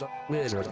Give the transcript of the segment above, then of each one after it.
The Wizard.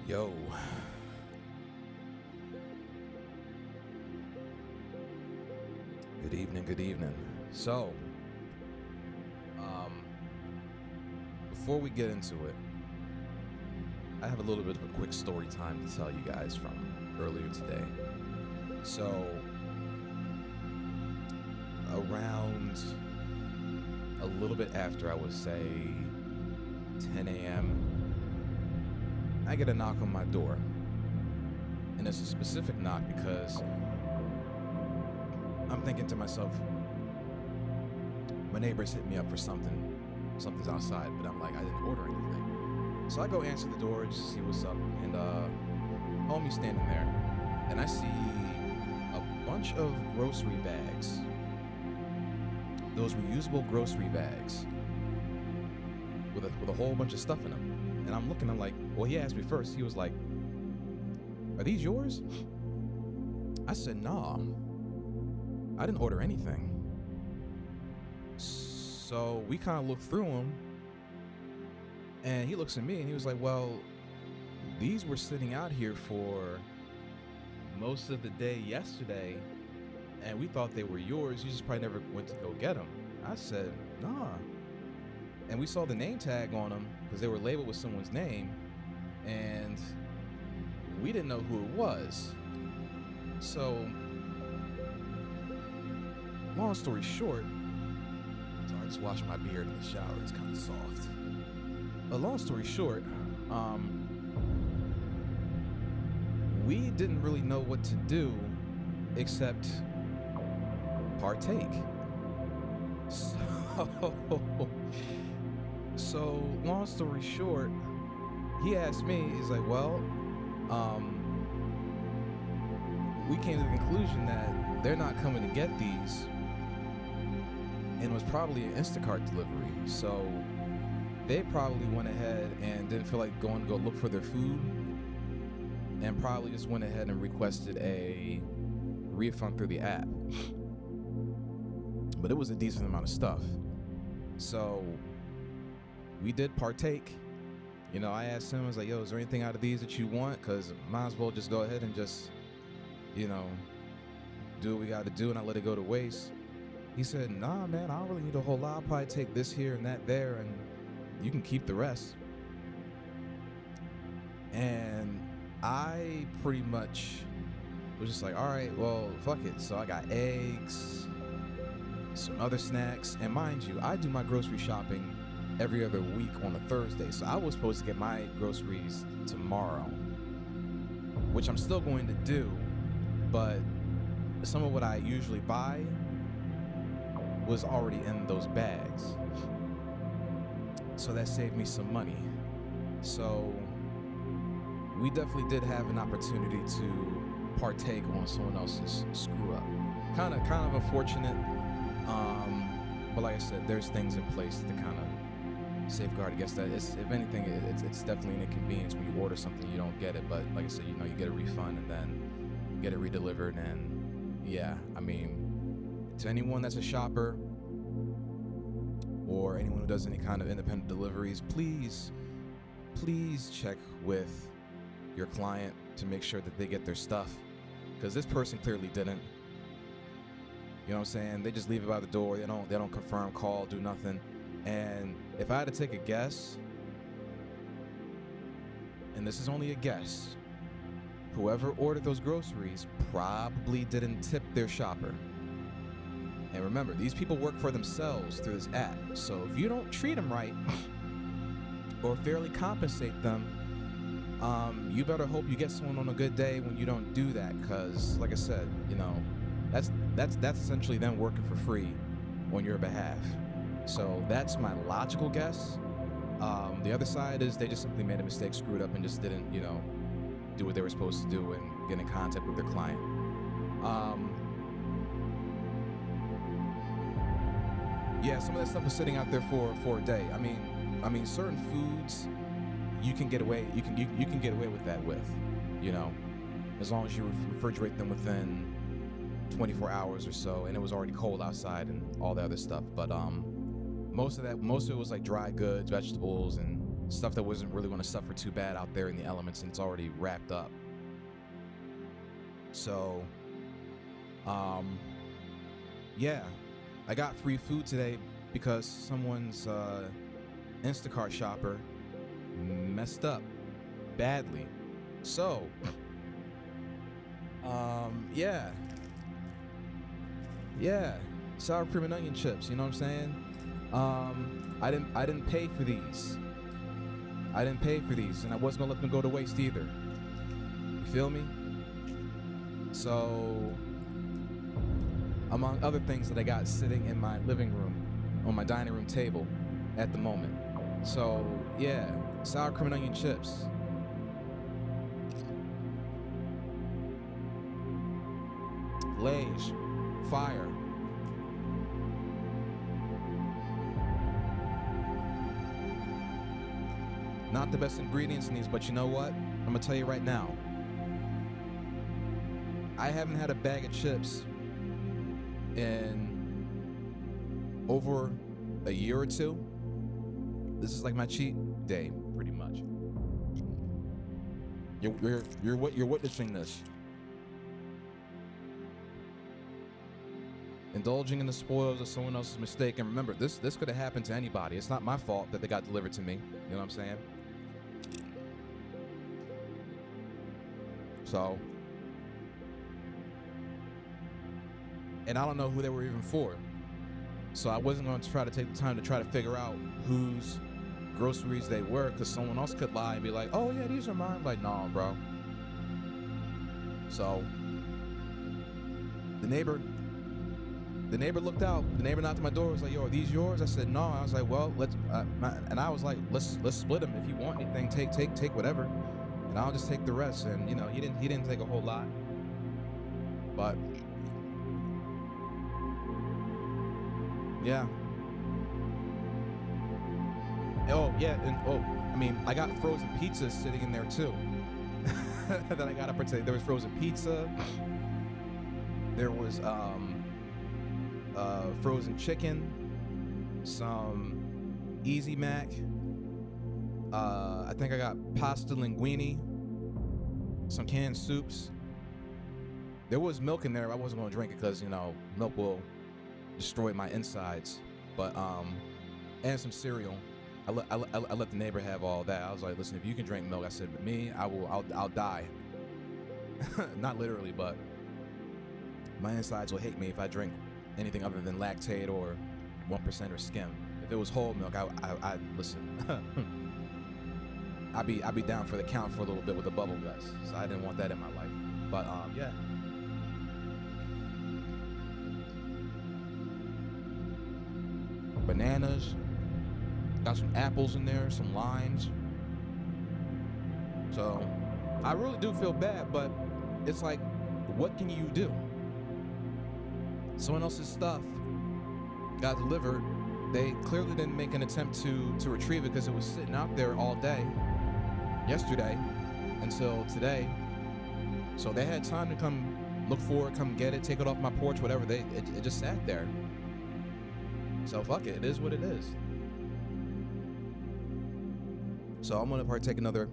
Yo. Good evening, good evening. So, before we get into it, I have a little bit of a quick story time to tell you guys from earlier today. So, around a little bit after, I would say 10 a.m., I get a knock on my door. And it's a specific knock because I'm thinking to myself, my neighbors hit me up for something's outside, but I'm like, I didn't order anything. So I go answer the door just to see what's up, and homie's standing there, and I see a bunch of grocery bags, those reusable grocery bags with a whole bunch of stuff in them. And I'm looking, I'm like, well, he asked me first, he was like, are these yours? I said, nah, I didn't order anything. So we kind of looked through them, and he looks at me and he was like, well, these were sitting out here for most of the day yesterday, and we thought they were yours. You just probably never went to go get them. I said, nah. And we saw the name tag on them because they were labeled with someone's name, and we didn't know who it was. So, long story short, sorry, I just washed my beard in the shower. It's kind of soft. But long story short, we didn't really know what to do except partake. So long story short, he asked me, he's like, well, we came to the conclusion that they're not coming to get these, and it was probably an Instacart delivery. So they probably went ahead and didn't feel like going to go look for their food, and probably just went ahead and requested a refund through the app. But it was a decent amount of stuff. So we did partake. You know, I asked him, I was like, yo, is there anything out of these that you want? Because might as well just go ahead and just, you know, do what we got to do, and I let it go to waste. He said, nah, man, I don't really need a whole lot. I'll probably take this here and that there, and you can keep the rest. And I pretty much was just like, all right, well, fuck it. So I got eggs, some other snacks, and mind you, I do my grocery shopping every other week on a Thursday. So I was supposed to get my groceries tomorrow, which I'm still going to do, but some of what I usually buy was already in those bags. So that saved me some money. So we definitely did have an opportunity to partake on someone else's screw up. Kind of unfortunate, but like I said, there's things in place to kind of safeguard against that. If anything, it's definitely an inconvenience when you order something you don't get it. But like I said, you know, you get a refund and then get it redelivered. And yeah, I mean, to anyone that's a shopper or anyone who does any kind of independent deliveries, please check with your client to make sure that they get their stuff, because this person clearly didn't. You know what I'm saying? They just leave it by the door. They don't confirm, call, do nothing. And if I had to take a guess, and this is only a guess, whoever ordered those groceries probably didn't tip their shopper. And remember, these people work for themselves through this app. So if you don't treat them right or fairly compensate them, you better hope you get someone on a good day when you don't do that. Because like I said, you know, that's essentially them working for free on your behalf. So that's my logical guess. The other side is they just simply made a mistake, screwed up, and just didn't, you know, do what they were supposed to do and get in contact with their client. Yeah, some of that stuff was sitting out there for a day. I mean, certain foods you can get away you can get away with that with, you know, as long as you refrigerate them within 24 hours or so, and it was already cold outside and all the other stuff. But most of it was like dry goods, vegetables, and stuff that wasn't really going to suffer too bad out there in the elements, and it's already wrapped up. So, yeah, I got free food today because someone's Instacart shopper messed up badly. So, yeah, sour cream and onion chips. You know what I'm saying? I didn't pay for these. And I wasn't gonna let them go to waste either. You feel me? So, among other things that I got sitting in my living room, on my dining room table at the moment. So, yeah, sour cream and onion chips. Lay's, fire. Not the best ingredients in these, but you know what? I'm gonna tell you right now. I haven't had a bag of chips in over a year or two. This is like my cheat day, pretty much. You're witnessing this. Indulging in the spoils of someone else's mistake. And remember, this could have happened to anybody. It's not my fault that they got delivered to me. You know what I'm saying? So, and I don't know who they were even for. So I wasn't going to try to take the time to try to figure out whose groceries they were, because someone else could lie and be like, oh yeah, these are mine. Like, nah, bro. So the neighbor looked out. The neighbor knocked on my door. Was like, yo, are these yours? I said, no. I was like, well, let's. And I was like, let's split them. If you want anything, take whatever, and I'll just take the rest. And you know, he didn't take a whole lot, but yeah. Oh yeah, and I mean, I got frozen pizza sitting in there too. That I gotta partake. There was frozen pizza. There was frozen chicken, some Easy Mac. I think I got pasta linguine, some canned soups. There was milk in there. I wasn't gonna drink it because, you know, milk will destroy my insides. But and some cereal. I let the neighbor have all that. I was like, listen, if you can drink milk, I said, but me, I'll die. Not literally, but my insides will hate me if I drink anything other than lactate or 1% or skim. If it was whole milk, I listen. I'd be down for the count for a little bit with the bubble guts. So I didn't want that in my life. But yeah. Bananas. Got some apples in there, some limes. So I really do feel bad, but it's like, what can you do? Someone else's stuff got delivered. They clearly didn't make an attempt to retrieve it because it was sitting out there all day, yesterday, until today. So they had time to come look for it, come get it, take it off my porch, whatever. It just sat there. So fuck it, it is what it is. So I'm gonna partake another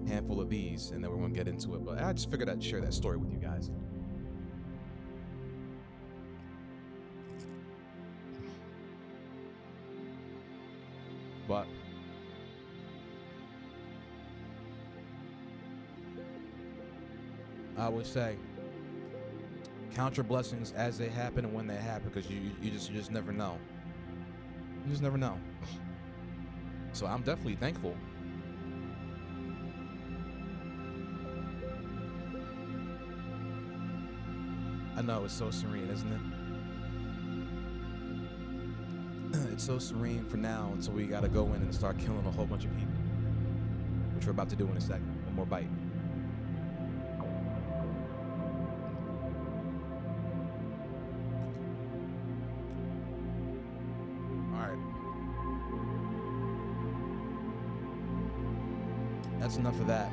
handful of these, and then we're gonna get into it. But I just figured I'd share that story with you guys. But I would say, count your blessings as they happen and when they happen, because you just never know. You just never know. So I'm definitely thankful. I know, it's so serene, isn't it? It's so serene for now until we gotta go in and start killing a whole bunch of people, which we're about to do in a second. One more bite. All right. That's enough of that.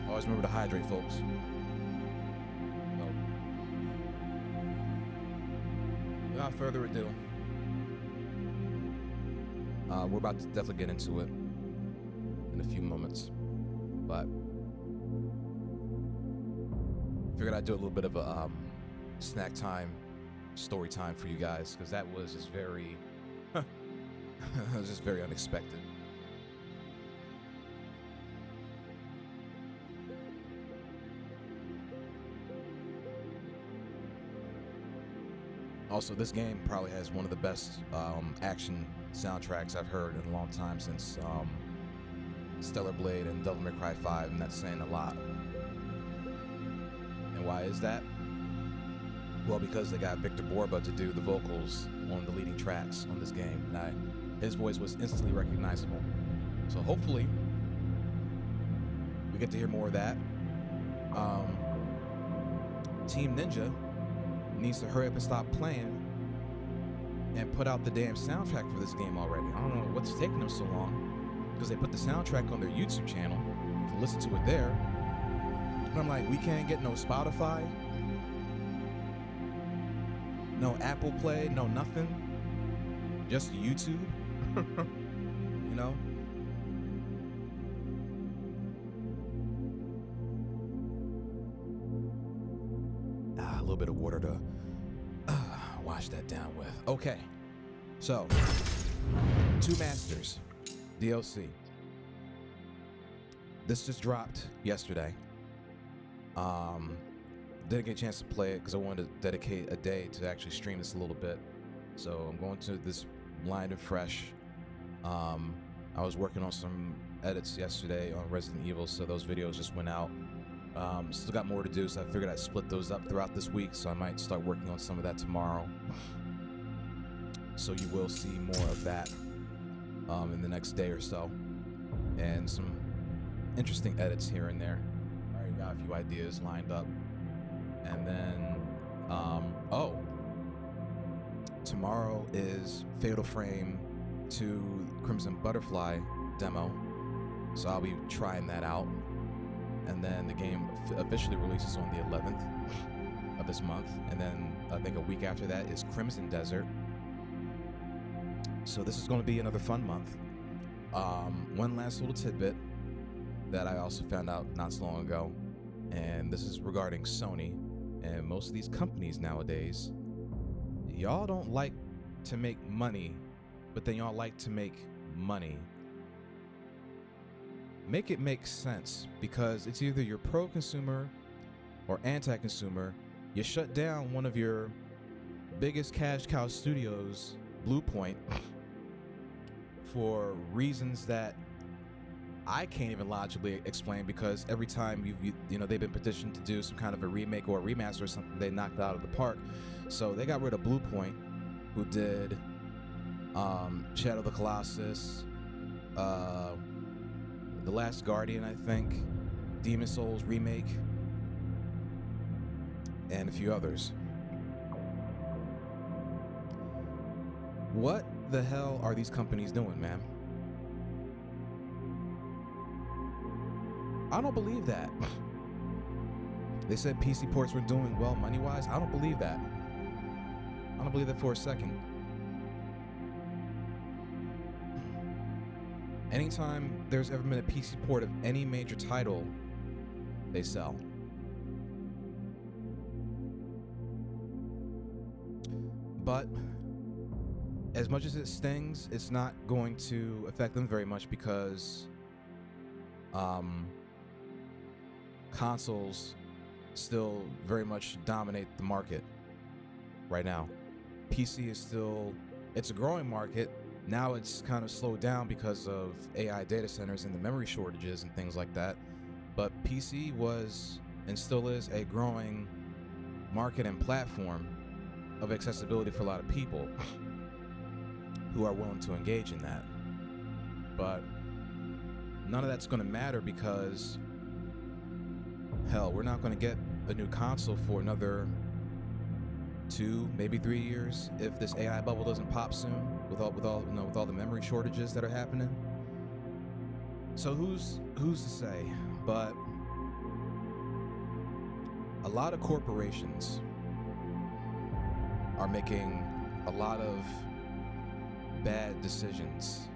Always remember to hydrate, folks. Without further ado, We're about to definitely get into it in a few moments, but figured I'd do a little bit of a snack time, story time for you guys, because that was just very, it was just very unexpected. Also, this game probably has one of the best action soundtracks I've heard in a long time, since Stellar Blade and Devil May Cry 5, and that's saying a lot. And why is that? Well, because they got Victor Borba to do the vocals on the leading tracks on this game, and his voice was instantly recognizable. So hopefully, we get to hear more of that. Team Ninja needs to hurry up and stop playing and put out the damn soundtrack for this game already. I don't know what's taking them so long, because they put the soundtrack on their YouTube channel. You can listen to it there. And I'm like, we can't get no Spotify, no Apple Play, no nothing, just YouTube. You know? A little bit of water to wash that down with. Okay, so Two Masters DLC. This just dropped yesterday. Didn't get a chance to play it because I wanted to dedicate a day to actually stream this a little bit. So I'm going to this blind and fresh. I was working on some edits yesterday on Resident Evil, so those videos just went out. Still got more to do, so I figured I'd split those up throughout this week, so I might start working on some of that tomorrow. So you will see more of that in the next day or so, and some interesting edits here and there. I already got a few ideas lined up. And then, tomorrow is Fatal Frame 2 Crimson Butterfly demo, so I'll be trying that out. And then the game officially releases on the 11th of this month. And then I think a week after that is Crimson Desert. So this is going to be another fun month. One last little tidbit that I also found out not so long ago, and this is regarding Sony and most of these companies nowadays. Y'all don't like to make money, but then y'all like to make money. Make it make sense, because it's either you're pro-consumer or anti-consumer. You shut down one of your biggest cash cow studios, Bluepoint, for reasons that I can't even logically explain, because every time you know they've been petitioned to do some kind of a remake or a remaster or something, they knocked it out of the park. So they got rid of Bluepoint, who did Shadow of the Colossus, The Last Guardian, I think, Demon Souls remake, and a few others. What the hell are these companies doing, man? I don't believe that. They said PC ports were doing well money-wise. I don't believe that. I don't believe that for a second. Anytime there's ever been a PC port of any major title, they sell. But as much as it stings, it's not going to affect them very much, because consoles still very much dominate the market right now. PC is still, it's a growing market. Now it's kind of slowed down because of AI data centers and the memory shortages and things like that. But PC was and still is a growing market and platform of accessibility for a lot of people who are willing to engage in that. But none of that's going to matter, because hell, we're not going to get a new console for another 2, maybe 3 years if this AI bubble doesn't pop soon, with all the memory shortages that are happening. So who's to say? But a lot of corporations are making a lot of bad decisions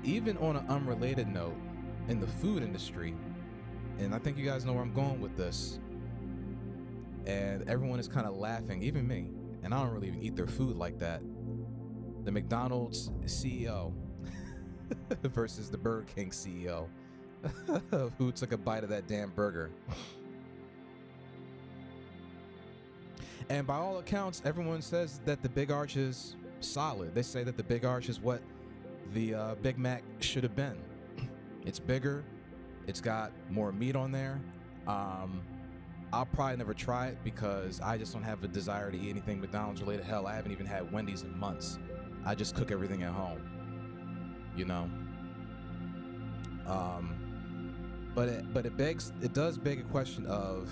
even on an unrelated note, in the food industry, and I think you guys know where I'm going with this, and everyone is kind of laughing, even me, and I don't really even eat their food like that. The McDonald's CEO versus the Burger King CEO who took a bite of that damn burger. And by all accounts, everyone says that the Big Arch is solid. They say that the Big Arch is what the Big Mac should have been. It's bigger. It's got more meat on there. I'll probably never try it because I just don't have a desire to eat anything McDonald's related. Hell, I haven't even had Wendy's in months. I just cook everything at home, you know. But it does beg a question of,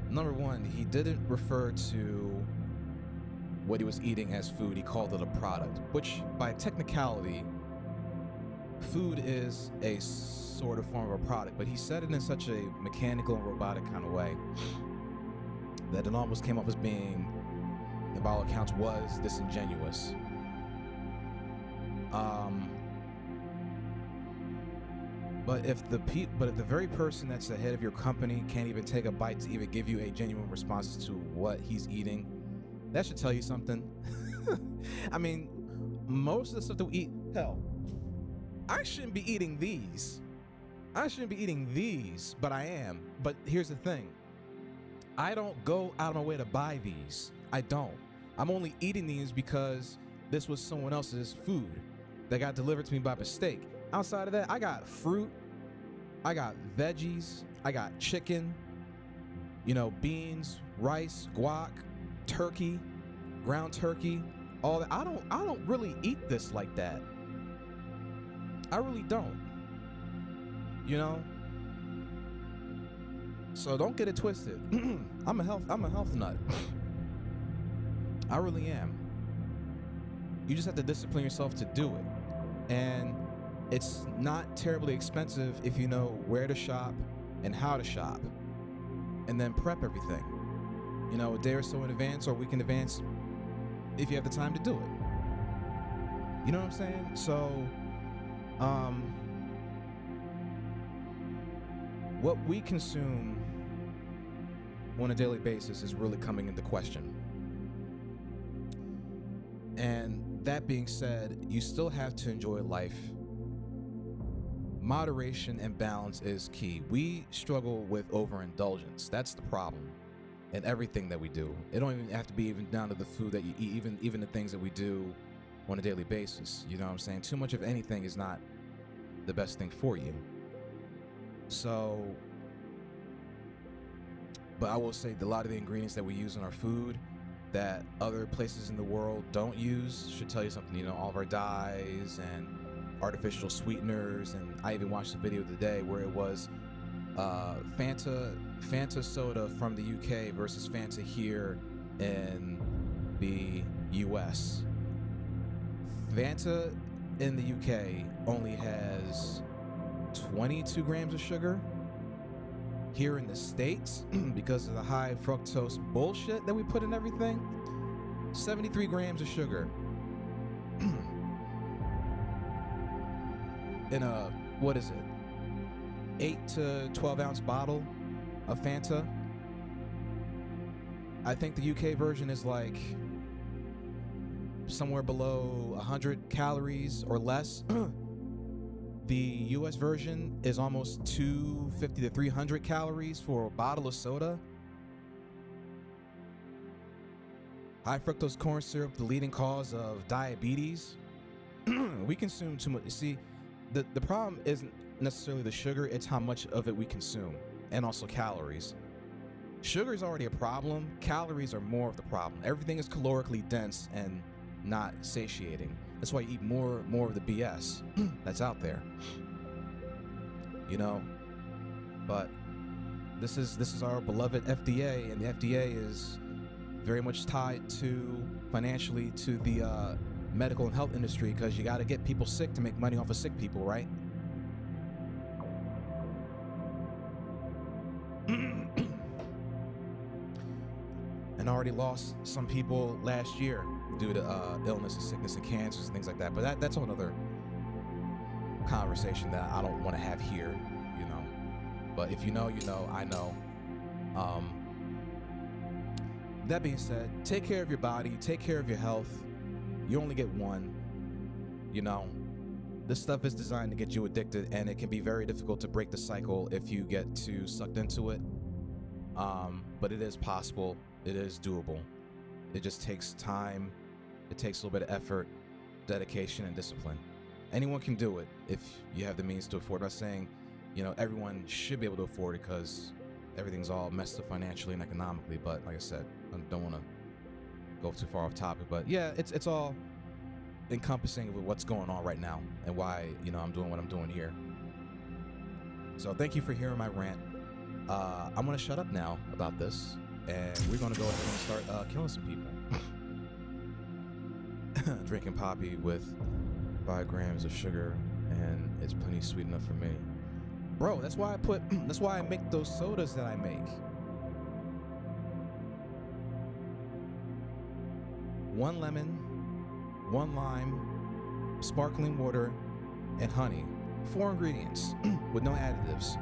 number one, he didn't refer to what he was eating as food. He called it a product, which by technicality, food is a sort of form of a product, but he said it in such a mechanical and robotic kind of way that it almost came off as being, by all accounts, was disingenuous. But if the very person that's the head of your company can't even take a bite to even give you a genuine response to what he's eating, that should tell you something. I mean, most of the stuff that we eat, hell, I shouldn't be eating these. But I am. But here's the thing. I don't go out of my way to buy these. I don't. I'm only eating these because this was someone else's food that got delivered to me by mistake. Outside of that, I got fruit, I got veggies, I got chicken, beans, rice, guac, turkey, ground turkey, all that. I don't really eat this like that. I really don't. So don't get it twisted. I'm a health nut. I really am. You just have to discipline yourself to do it. And it's not terribly expensive if you know where to shop and how to shop. And then prep everything. A day or so in advance or a week in advance if you have the time to do it. You know what I'm saying? So, what we consume on a daily basis is really coming into question. And that being said, you still have to enjoy life. Moderation and balance is key. We struggle with overindulgence. That's the problem in everything that we do. It don't even have to be even down to the food that you eat, even the things that we do on a daily basis. You know what I'm saying? Too much of anything is not the best thing for you. So, but I will say that a lot of the ingredients that we use in our food that other places in the world don't use should tell you something. All of our dyes and artificial sweeteners, and I even watched a video today where it was Fanta soda from the UK versus Fanta here in the US. Fanta in the UK only has 22 grams of sugar. Here in the States, because of the high fructose bullshit that we put in everything, 73 grams of sugar. In a, 8 to 12 ounce bottle of Fanta. I think the UK version is like somewhere below 100 calories or less. The US version is almost 250 to 300 calories for a bottle of soda. High fructose corn syrup, the leading cause of diabetes. We consume too much. See, the problem isn't necessarily the sugar, it's how much of it we consume, and also calories. Sugar is already a problem. Calories are more of the problem. Everything is calorically dense and not satiating. That's why you eat more of the BS that's out there. But this is our beloved FDA, and the FDA is very much tied financially to the medical and health industry, because you got to get people sick to make money off of sick people, right? And already lost some people last year due to illness and sickness and cancers and things like that. But that's on another conversation that I don't want to have here, you know. But if you know, you know, I know. That being said, take care of your body, take care of your health. You only get one, you know. This stuff is designed to get you addicted, and it can be very difficult to break the cycle if you get too sucked into it. But it is possible. It is doable. It just takes time. It takes a little bit of effort, dedication, and discipline. Anyone can do it if you have the means to afford. I'm not saying, you know, everyone should be able to afford it because everything's all messed up financially and economically. But like I said, I don't want to go too far off topic. But yeah, it's all encompassing of what's going on right now and why, you know, I'm doing what I'm doing here. So thank you for hearing my rant. I'm gonna shut up now about this, and we're gonna go ahead and start killing some people. Drinking poppy with 5 grams of sugar, and it's plenty sweet enough for me, bro. That's why I make those sodas that I make. 1 lemon, 1 lime, sparkling water, and honey. 4 ingredients with no additives.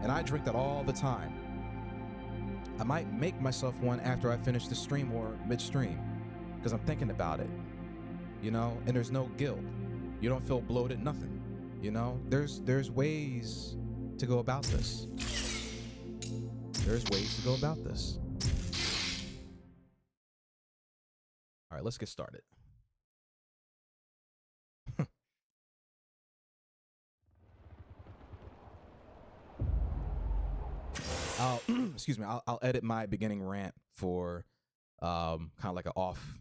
And I drink that all the time. I might make myself one after I finish the stream or midstream, because I'm thinking about it, you know, and there's no guilt. You don't feel bloated, nothing, you know. There's ways to go about this. There's ways to go about this. All right, let's get started. Excuse me. I'll edit my beginning rant for kind of like an off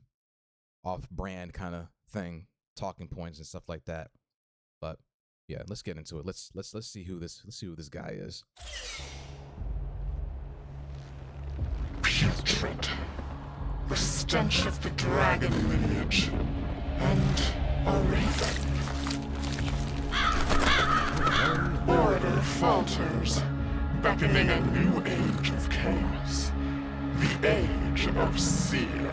brand kind of thing, talking points and stuff like that. But yeah, let's get into it. Let's see who this guy is. Putrid, the stench of the dragon lineage, and a raven. Order falters, beckoning a new age of chaos, the age of Seer.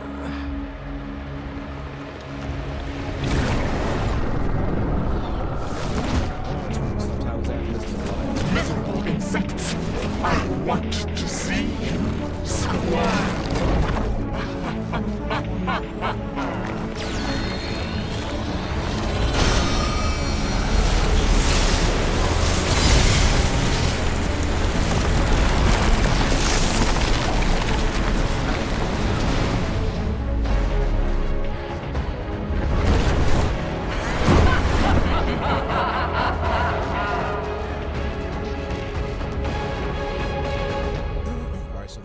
Miserable insects, I want to see you squirm.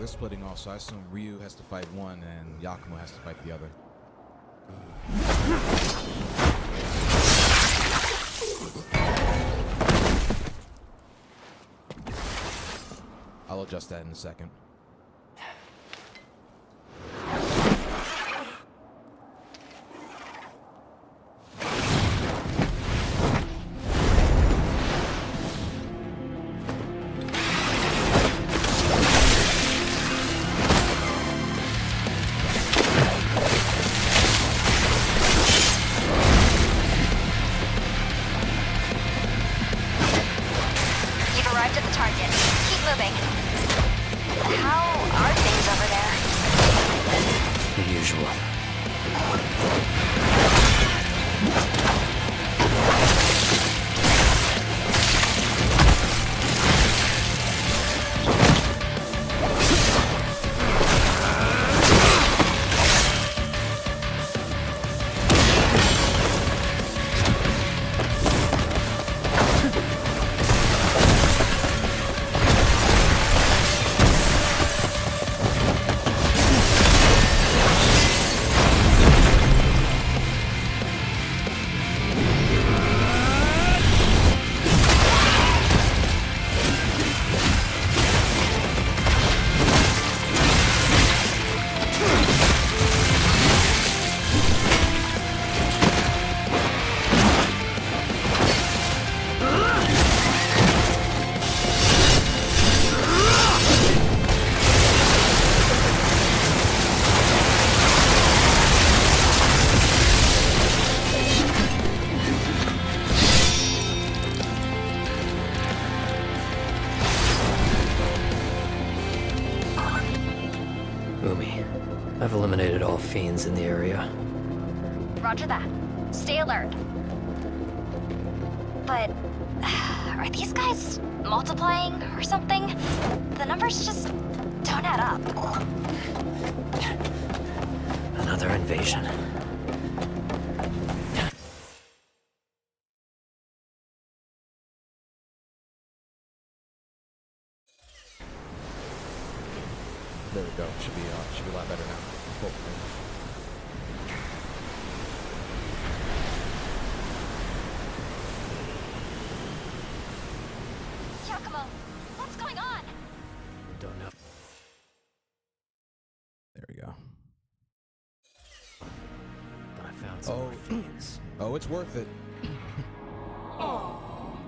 Splitting off, so I assume Ryu has to fight one and Yakumo has to fight the other. I'll adjust that in a second. I've eliminated all fiends in the area. Roger that. Stay alert. But are these guys multiplying or something? The numbers just don't add up. Another invasion. There we go. Should be a lot better now. Hopefully. Yakumo, what's going on? Don't know. There we go. But I found some more fiends. Oh, it's worth it. Oh,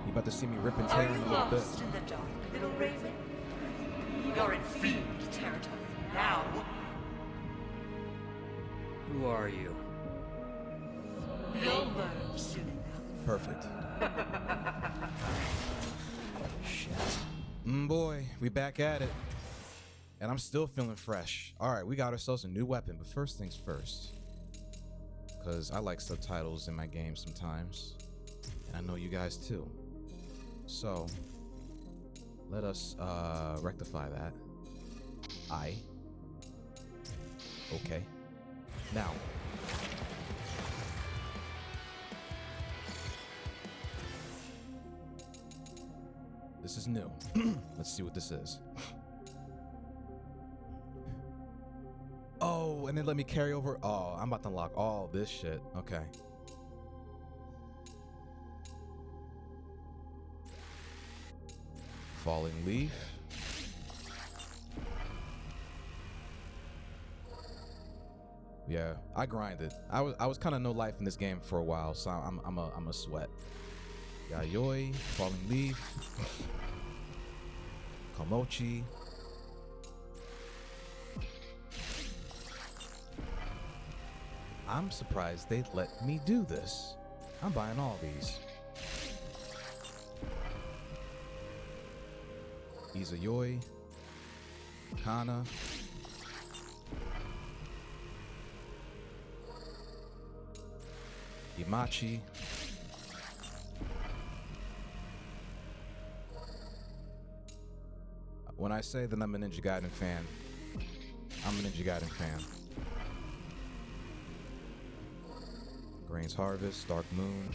You about to see me rip and are tear you in a little bit. lost in the dark, little raven? You're in fiend territory now. Who are you? You'll learn soon enough. Perfect. Shit. Boy, we back at it. And I'm still feeling fresh. Alright, we got ourselves a new weapon, but first things first. Because I like subtitles in my games sometimes. And I know you guys too. So, let us rectify that. Okay. Now. This is new. Let's see what this is. Oh, and then let me carry over. Oh, I'm about to unlock all this shit. Okay. Falling leaf. Yeah, I grinded. I was kind of no life in this game for a while, so I'm a sweat. Yayoi, falling leaf, Komochi. I'm surprised they let me do this. I'm buying all these. Izayoi, Kana. Imachi. When I say that I'm a Ninja Gaiden fan, I'm a Ninja Gaiden fan. Grain's Harvest, Dark Moon.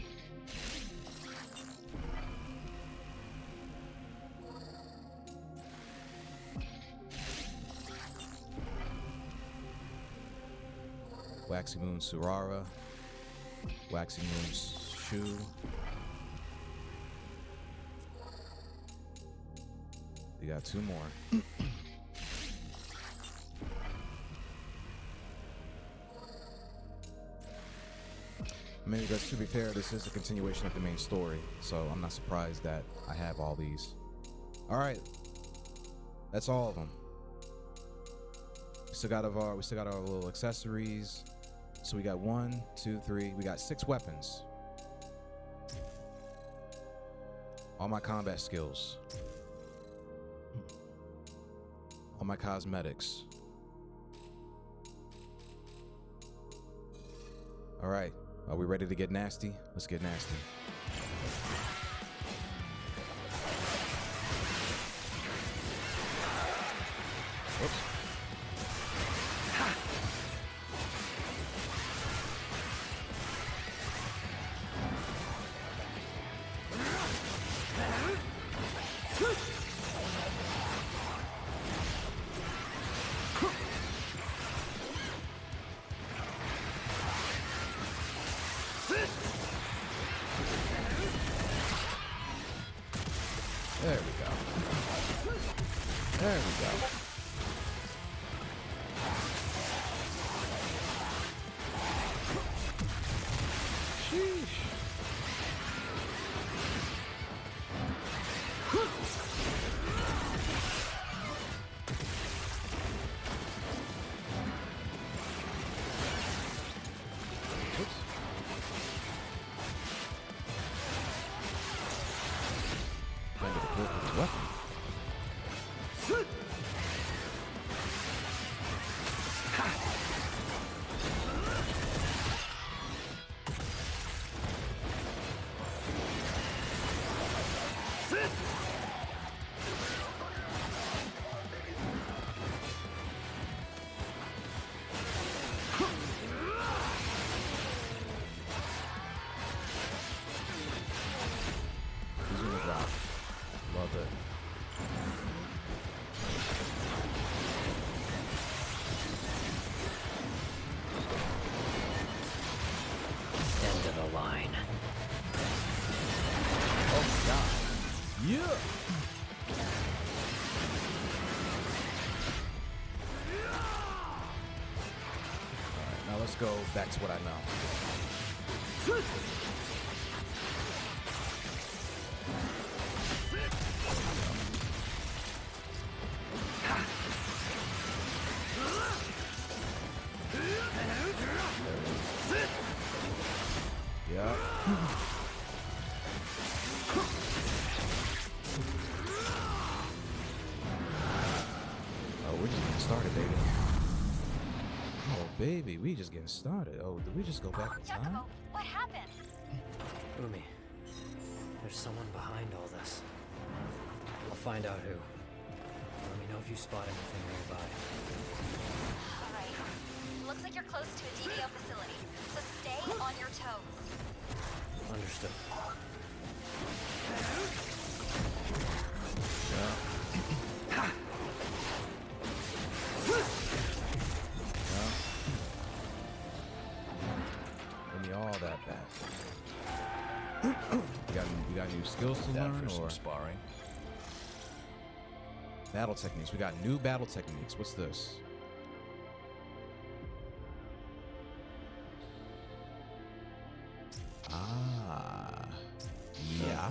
Waxy Moon Surara. Waxy Moon's Shoe. We got two more. I mean, because to be fair, this is a continuation of the main story, so I'm not surprised that I have all these. All right, that's all of them. We still got our little accessories. So we got 1, 2, 3. We got 6 weapons. All my combat skills. All my cosmetics. All right. Are we ready to get nasty? Let's get nasty. Whoops. There we go. There we go. Sheesh. Oops. Landed a clip with his weapon. He's gonna drop. Love it. End of the line. Oh my god. Yeah! Alright, now let's go back to what I know. Yeah. Oh, we're just getting started, baby. Oh, baby, we just getting started. Oh, did we just go back in time? Yakumo, what happened? Umi, there's someone behind all this. I'll find out who. Let me know if you spot anything nearby. Alright. Looks like you're close to a DDO facility, so stay on your toes. Understood. Give me all that back. You got new skills to Down learn, for some or sparring. battle techniques? We got new battle techniques. What's this? Ah, yeah.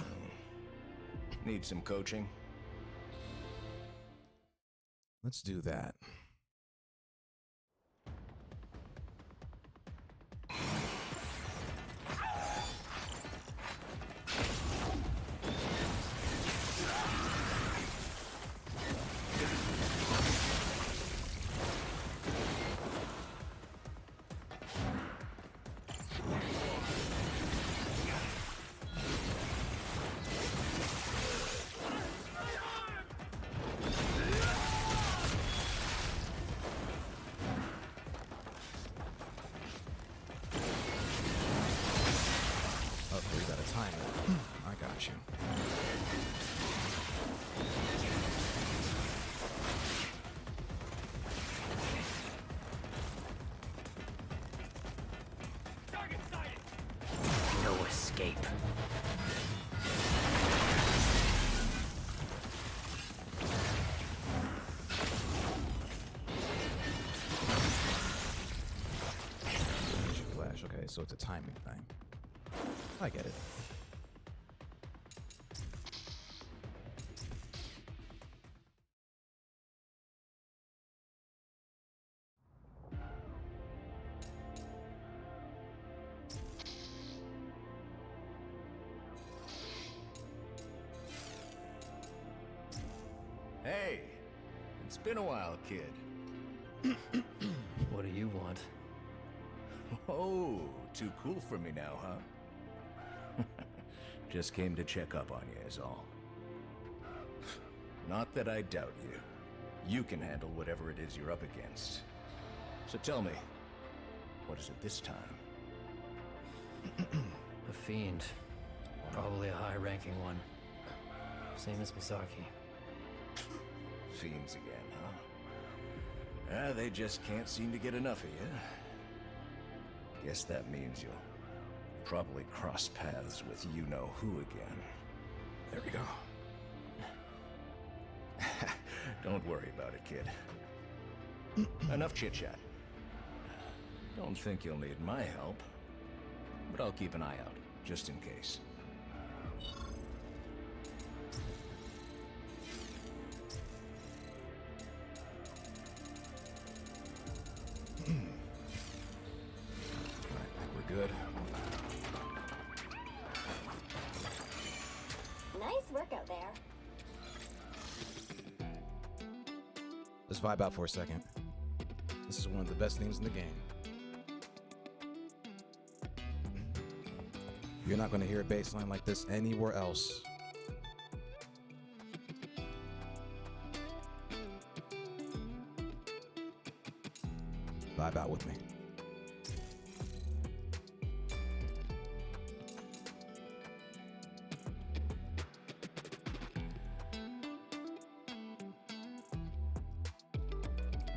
Need some coaching? Let's do that. Okay, we gotta time it. I got you. No escape. Flash. Okay, so it's a timing thing. I get it. Hey, it's been a while, kid. What do you want? Oh, too cool for me now, huh? Just came to check up on you is all. Not that I doubt you. You can handle whatever it is you're up against. So tell me, what is it this time? A fiend. Probably a high-ranking one. Same as Misaki. Fiends again, huh? They just can't seem to get enough of you. Guess that means you'll probably cross paths with you-know-who again. There we go. Don't worry about it, kid. Enough chit-chat. Don't think you'll need my help, but I'll keep an eye out, just in case. I think we're good. Nice work out there. Let's vibe out for a second. This is one of the best things in the game. You're not going to hear a bass line like this anywhere else. Vibe out with me.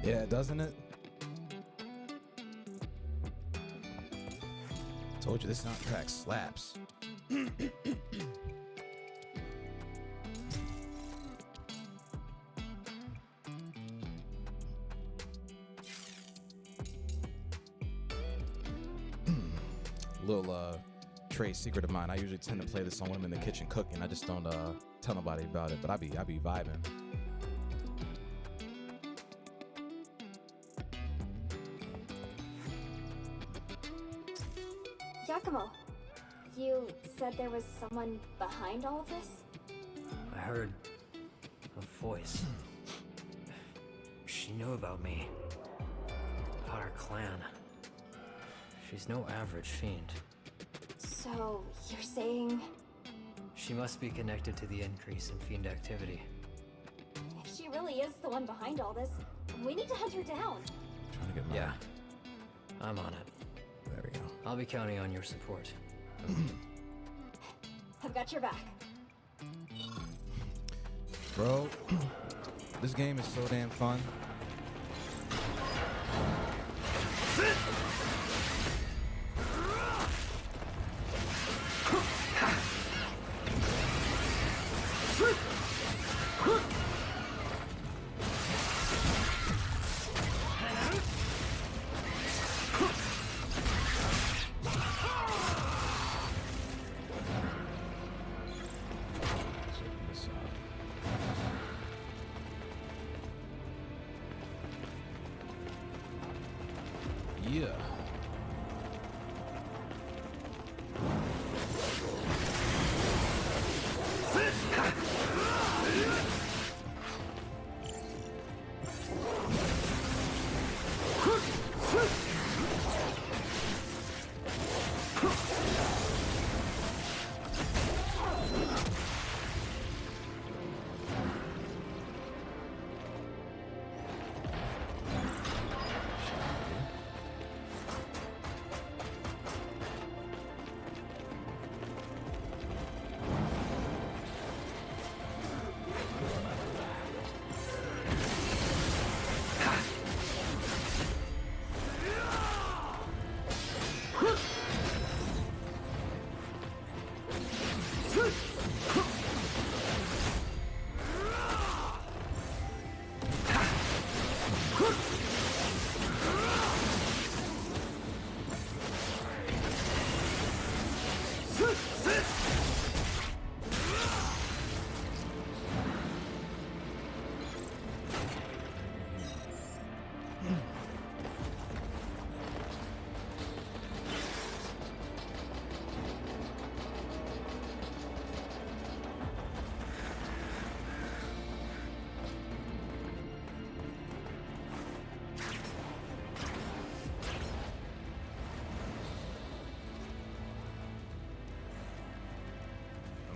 Yeah, doesn't it? Told you this soundtrack slaps. Little trade secret of mine. I usually tend to play this song when I'm in the kitchen cooking. I just don't tell nobody about it, but I be vibing. Yakumo, you said there was someone behind all of this? I heard a voice. She knew about me. About our clan. She's no average fiend. So, you're saying She must be connected to the increase in fiend activity. if she really is the one behind all this, we need to hunt her down? Trying to get my Yeah. I'm on it. There we go. I'll be counting on your support. I've got your back. Bro, this game is so damn fun. Yeah.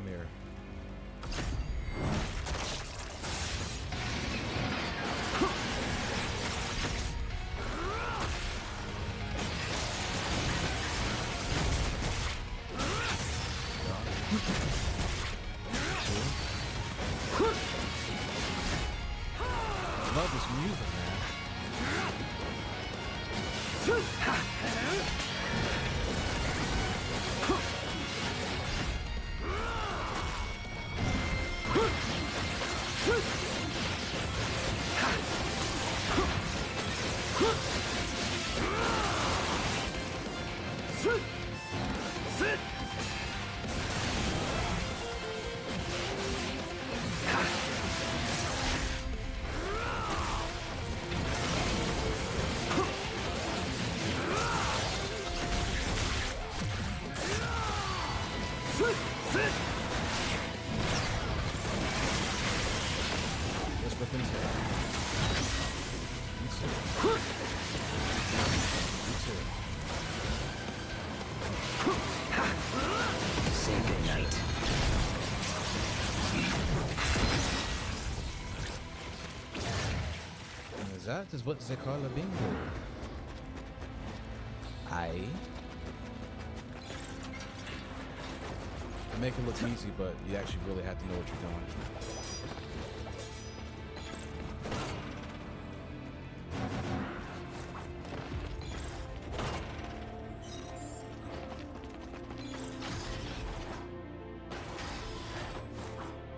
Amir. Love this music, man. Let's rip into it. You too. You too. Say goodnight. Exato, what they call a bingo. I make it look easy, but you actually really have to know what you're doing.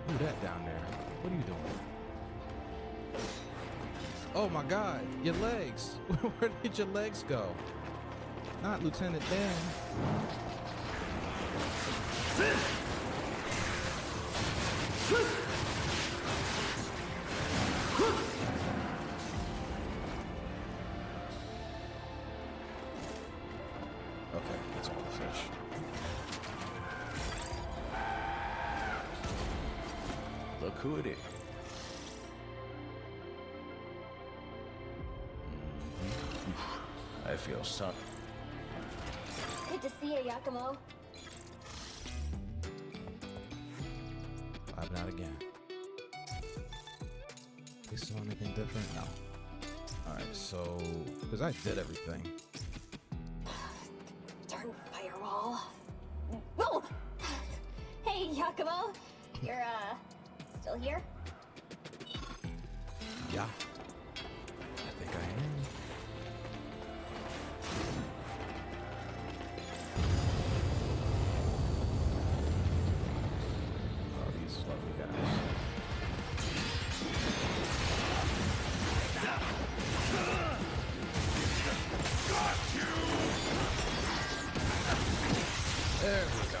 Who that down there? What are you doing? Oh my God, your legs. Where did your legs go? Not Lieutenant Dan. Okay, that's all the fish. Look who it is. I feel sorry. Good to see you, Yakumo. I'm not again. You saw anything different? No. Alright, so, because I did everything. Darn firewall. Whoa! Hey, Yakumo. You're, still here? Yeah. I think I am. Oh, these lovely guys. There we go.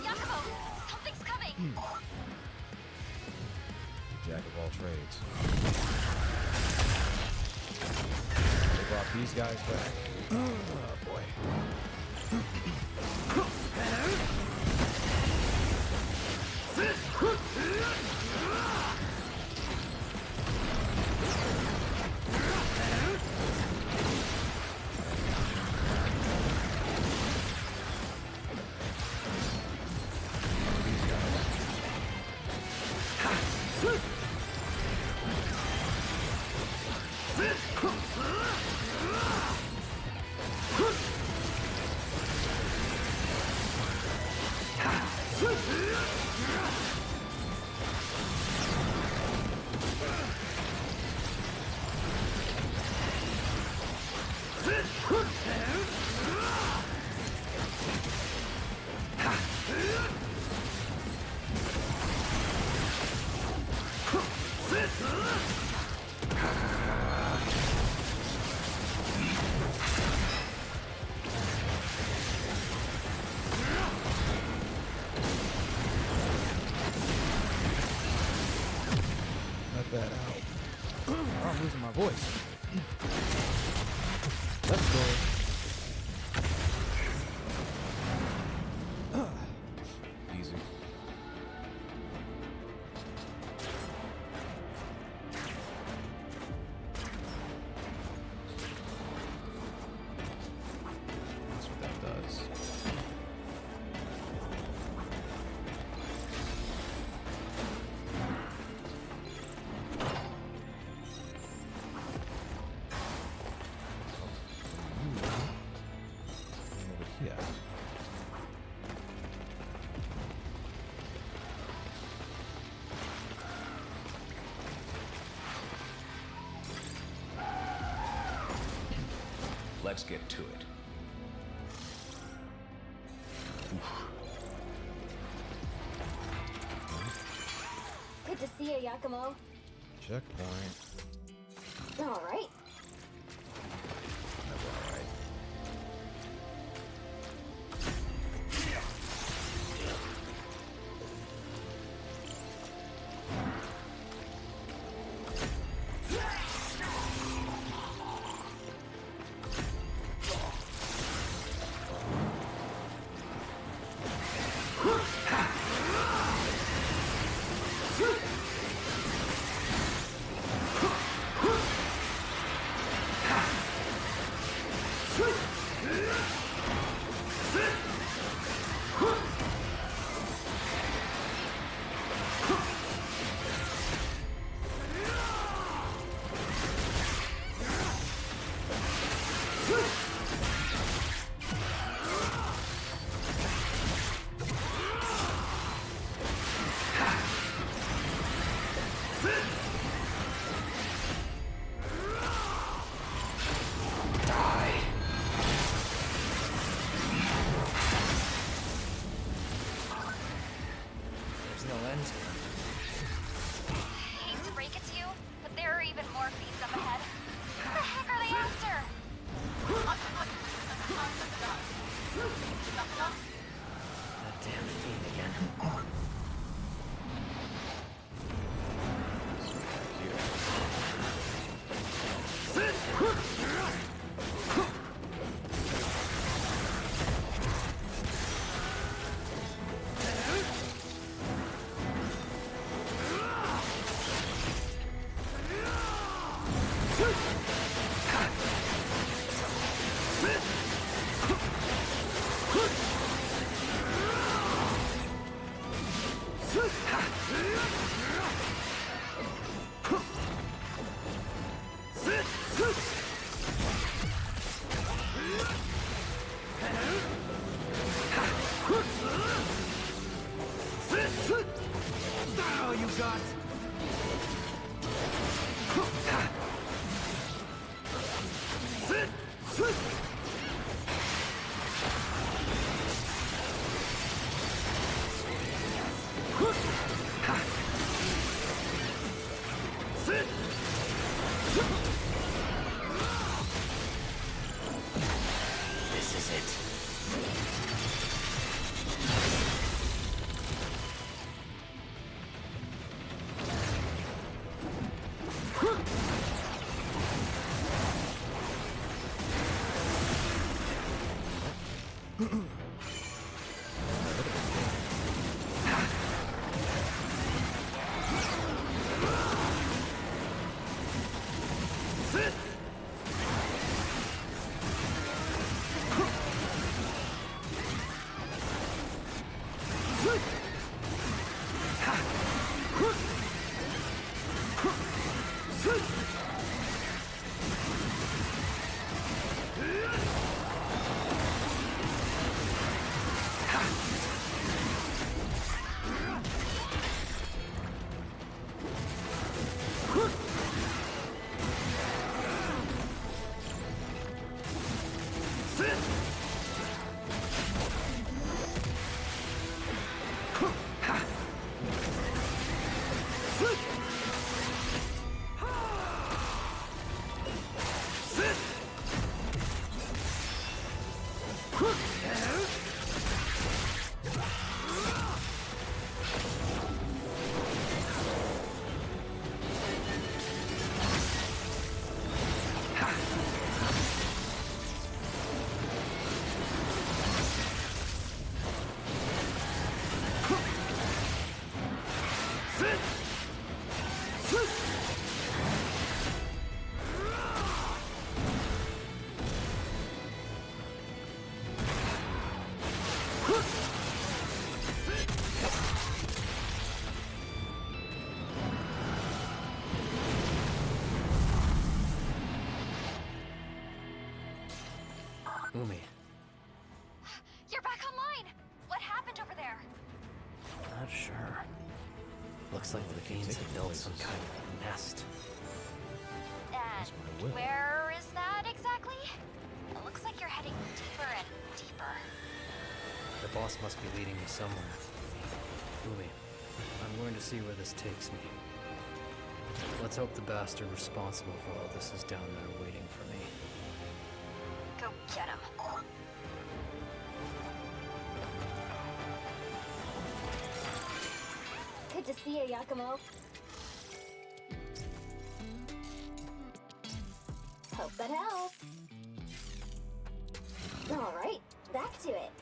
Yakumo, something's coming. Jack of all trades. They brought these guys back. Oh boy. Let that out. Oh, I'm losing my voice. Let's go. Easy. That's what that does. Over here. Let's get to it. Yakumo. Checkpoint. Alright. That's all right. There's no end to it. Hate to break it to you, but there are even more feats up ahead. What the heck are they after? That damn fiend again. Oh, you got. This is it. Umi, You're back online! What happened over there? not sure. Looks like the fiends have built some kind of nest. And my will. where is that exactly? It looks like you're heading deeper and deeper. The boss must be leading me somewhere. Umi, I'm going to see where this takes me. Let's hope the bastard responsible for all this is down there waiting for me. Go get him. Good to see you, Yakumo. Hope that helps. Alright, back to it.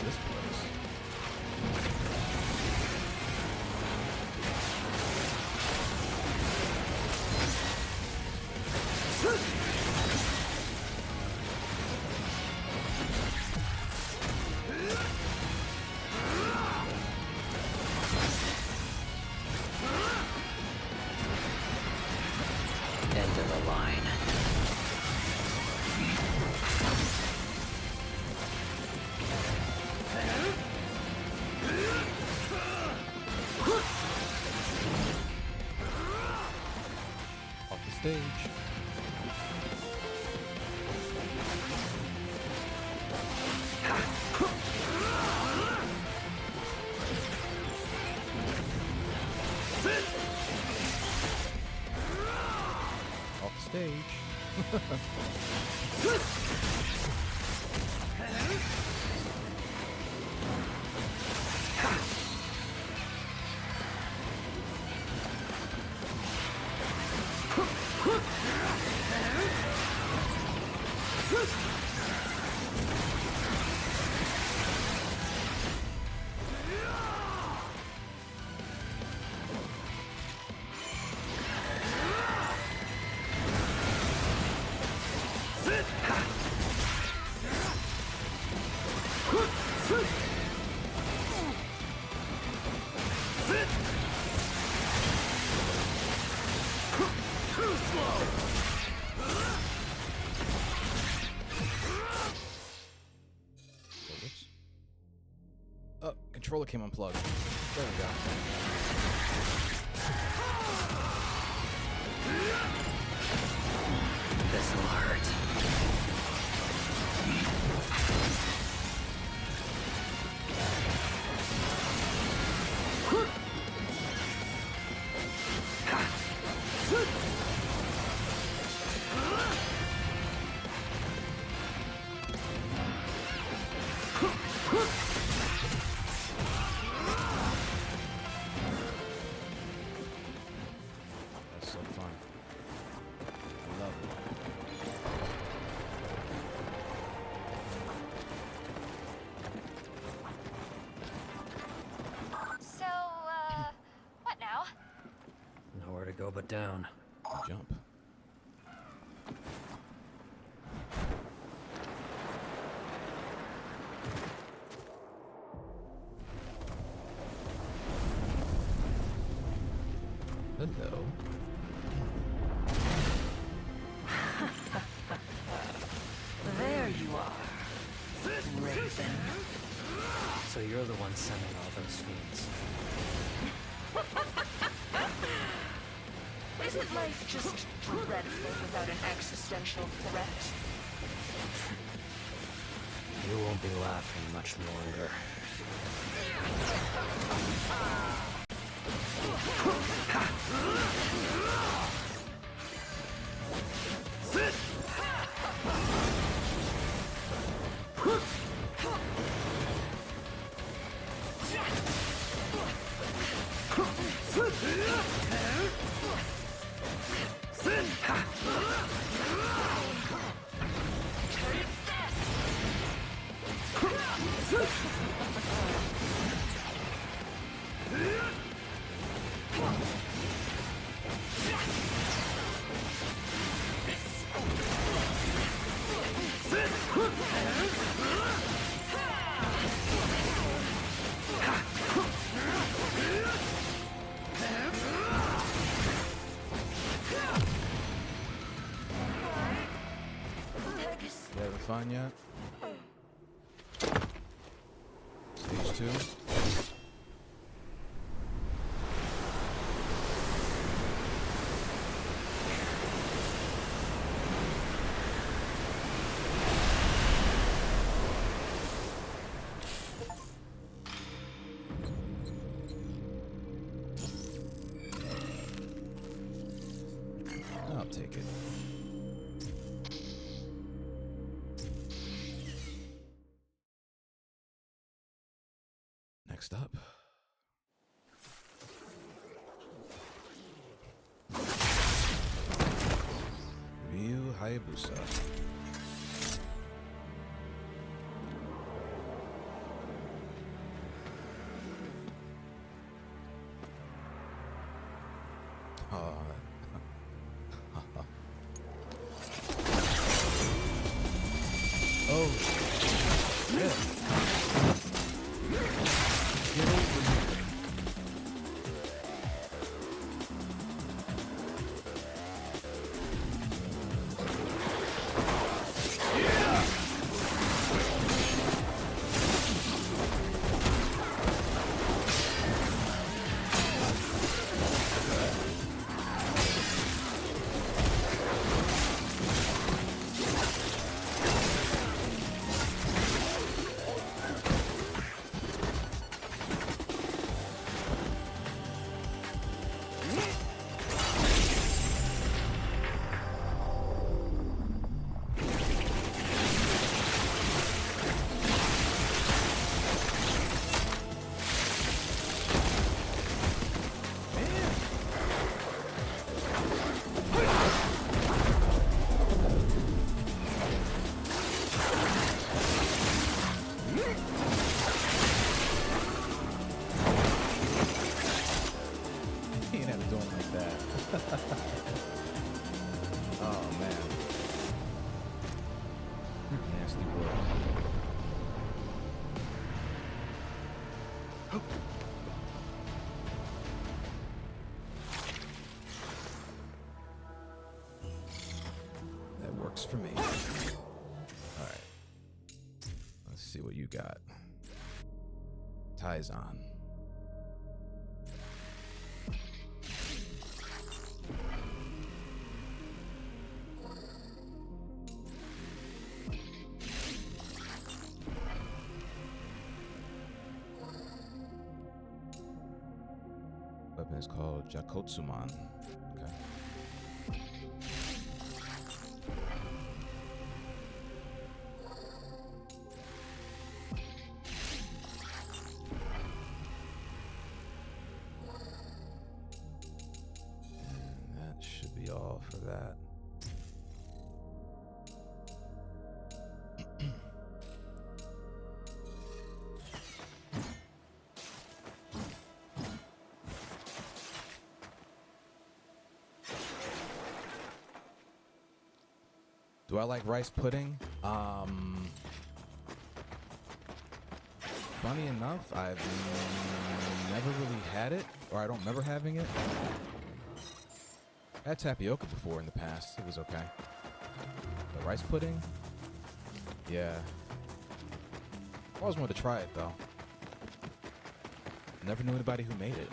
This place. End of the line. Off the stage. Off the stage. Whoops. Oh, controller came unplugged. There we go. This'll hurt. That's so fun. I love it. So, what now? Nowhere to go but down. Jump. Hello. There you are, Raven. So you're the one sending all those fiends. Isn't life just dreadful without an existential threat? You won't be laughing much longer. You having fun yet? Stage 2? I'll take it. Next up. Ryu Hayabusa. Oh. Oh. Yeah. Get over here. He ain't have to do him like that. Oh man. Nasty work. That works for me. Alright. Let's see what you got. Ties on. Weapon is called Jakotsuman. Okay. And that should be all for that. Do I like rice pudding? Funny enough, I've never really had it, or I don't remember having it. I had tapioca before in the past. It was okay. The rice pudding? Yeah. I always wanted to try it, though. Never knew anybody who made it.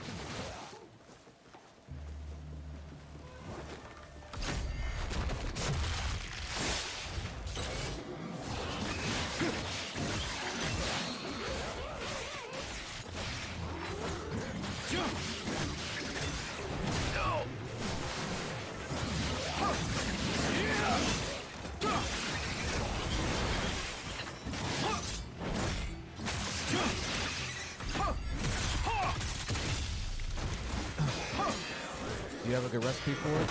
Do you have a good recipe for it?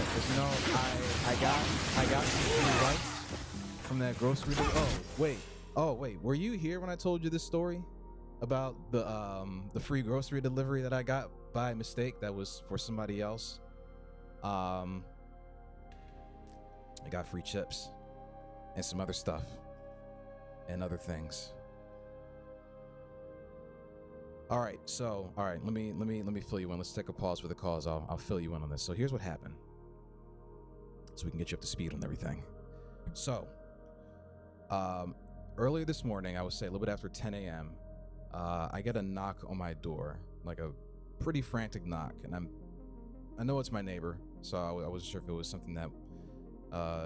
Because you know, I got some free rice from that grocery. Oh wait, were you here when I told you this story about the free grocery delivery that I got by mistake that was for somebody else? I got free chips and some other stuff and other things. All right, let me fill you in. Let's take a pause for the cause. I'll fill you in on this. So here's what happened, so we can get you up to speed on everything. So, earlier this morning, I would say a little bit after 10 a.m., I get a knock on my door, like a pretty frantic knock, and I know it's my neighbor, so I wasn't sure if it was something that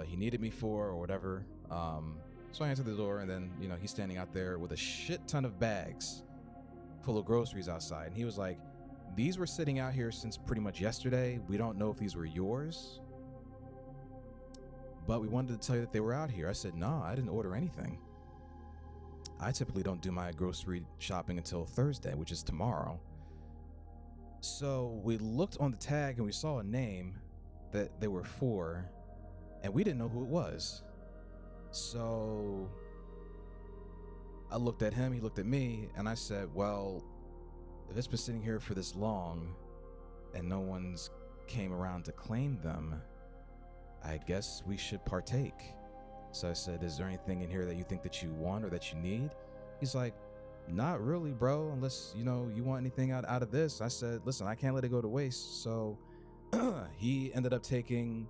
he needed me for or whatever. So I answered the door, and then he's standing out there with a shit ton of bags full of groceries outside, and he was like, "These were sitting out here since pretty much yesterday. We don't know if these were yours, but we wanted to tell you that they were out here." I said, "No, I didn't order anything. I typically don't do my grocery shopping until Thursday, which is tomorrow." So we looked on the tag and we saw a name that they were for, and we didn't know who it was. So I looked at him, he looked at me, and I said, "Well, if it's been sitting here for this long and no one's came around to claim them, I guess we should partake." So I said, "Is there anything in here that you think that you want or that you need?" He's like, "Not really, bro, unless, you want anything out of this." I said, "Listen, I can't let it go to waste." So he ended up taking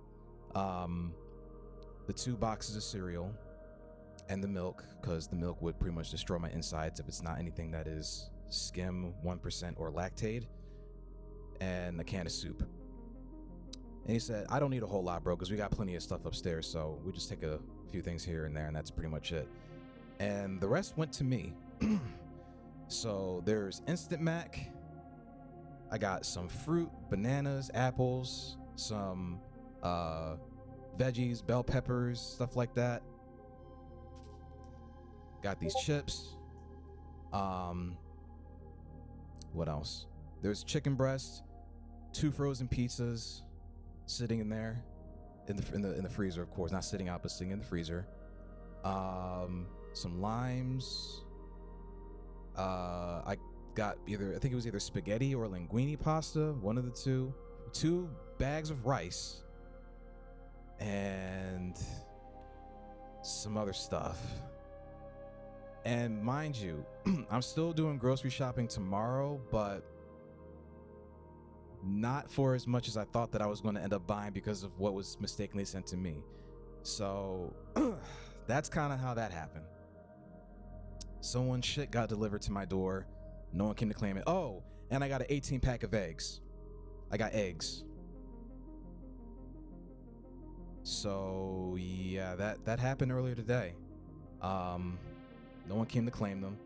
the 2 boxes of cereal and the milk, because the milk would pretty much destroy my insides if it's not anything that is skim 1% or lactate, and a can of soup. And he said, "I don't need a whole lot, bro, because we got plenty of stuff upstairs, so we just take a few things here and there, and that's pretty much it." And the rest went to me. So there's Instant Mac. I got some fruit, bananas, apples, some veggies, bell peppers, stuff like that. Got these chips. What else? There's chicken breast, 2 frozen pizzas sitting in there, in the freezer, of course, not sitting out, but sitting in the freezer. Some limes. I got I think it was either spaghetti or linguine pasta, one of the two. 2 bags of rice, and some other stuff. And mind you, I'm still doing grocery shopping tomorrow, but not for as much as I thought that I was going to end up buying because of what was mistakenly sent to me. So that's kind of how that happened. Someone's shit got delivered to my door. No one came to claim it. Oh, and I got an 18 pack of eggs. I got eggs. So yeah, that happened earlier today. No one came to claim them.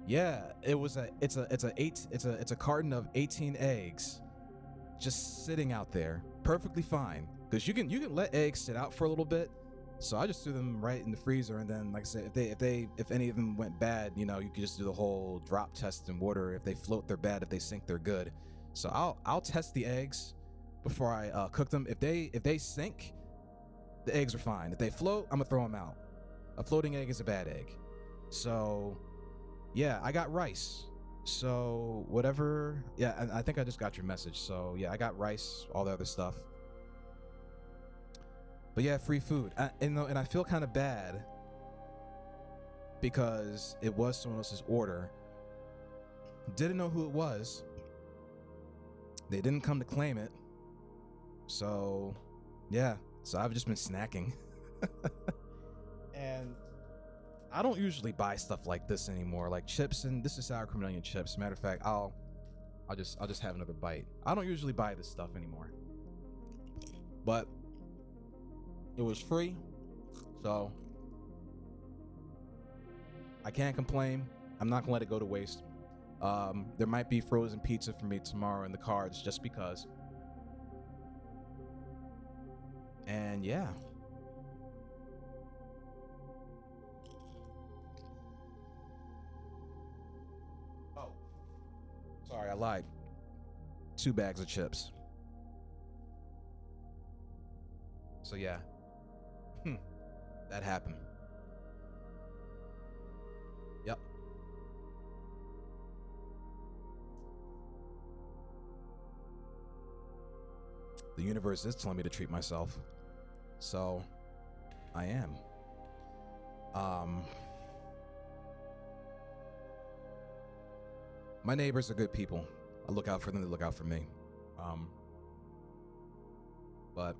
Yeah, it's a carton of 18 eggs just sitting out there, perfectly fine. Because you can let eggs sit out for a little bit. So I just threw them right in the freezer, and then, like I said, if any of them went bad, you could just do the whole drop test in water. If they float, they're bad. If they sink, they're good. So I'll test the eggs before I cook them. If they sink, the eggs are fine. If they float, I'm gonna throw them out. A floating egg is a bad egg. So yeah, I got rice. So whatever, yeah, and I think I just got your message. So yeah, I got rice, all the other stuff. But yeah, free food. And I feel kind of bad because it was someone else's order. Didn't know who it was. They didn't come to claim it. So yeah, so I've just been snacking. And I don't usually buy stuff like this anymore, like chips, and this is sour cream and onion chips. Matter of fact, I'll just have another bite. I don't usually buy this stuff anymore, but it was free, so I can't complain. I'm not gonna let it go to waste. There might be frozen pizza for me tomorrow in the cards, just because. And yeah. Sorry, I lied. 2 bags of chips. So yeah. That happened. Yep. The universe is telling me to treat myself. So I am. My neighbors are good people. I look out for them, they look out for me. But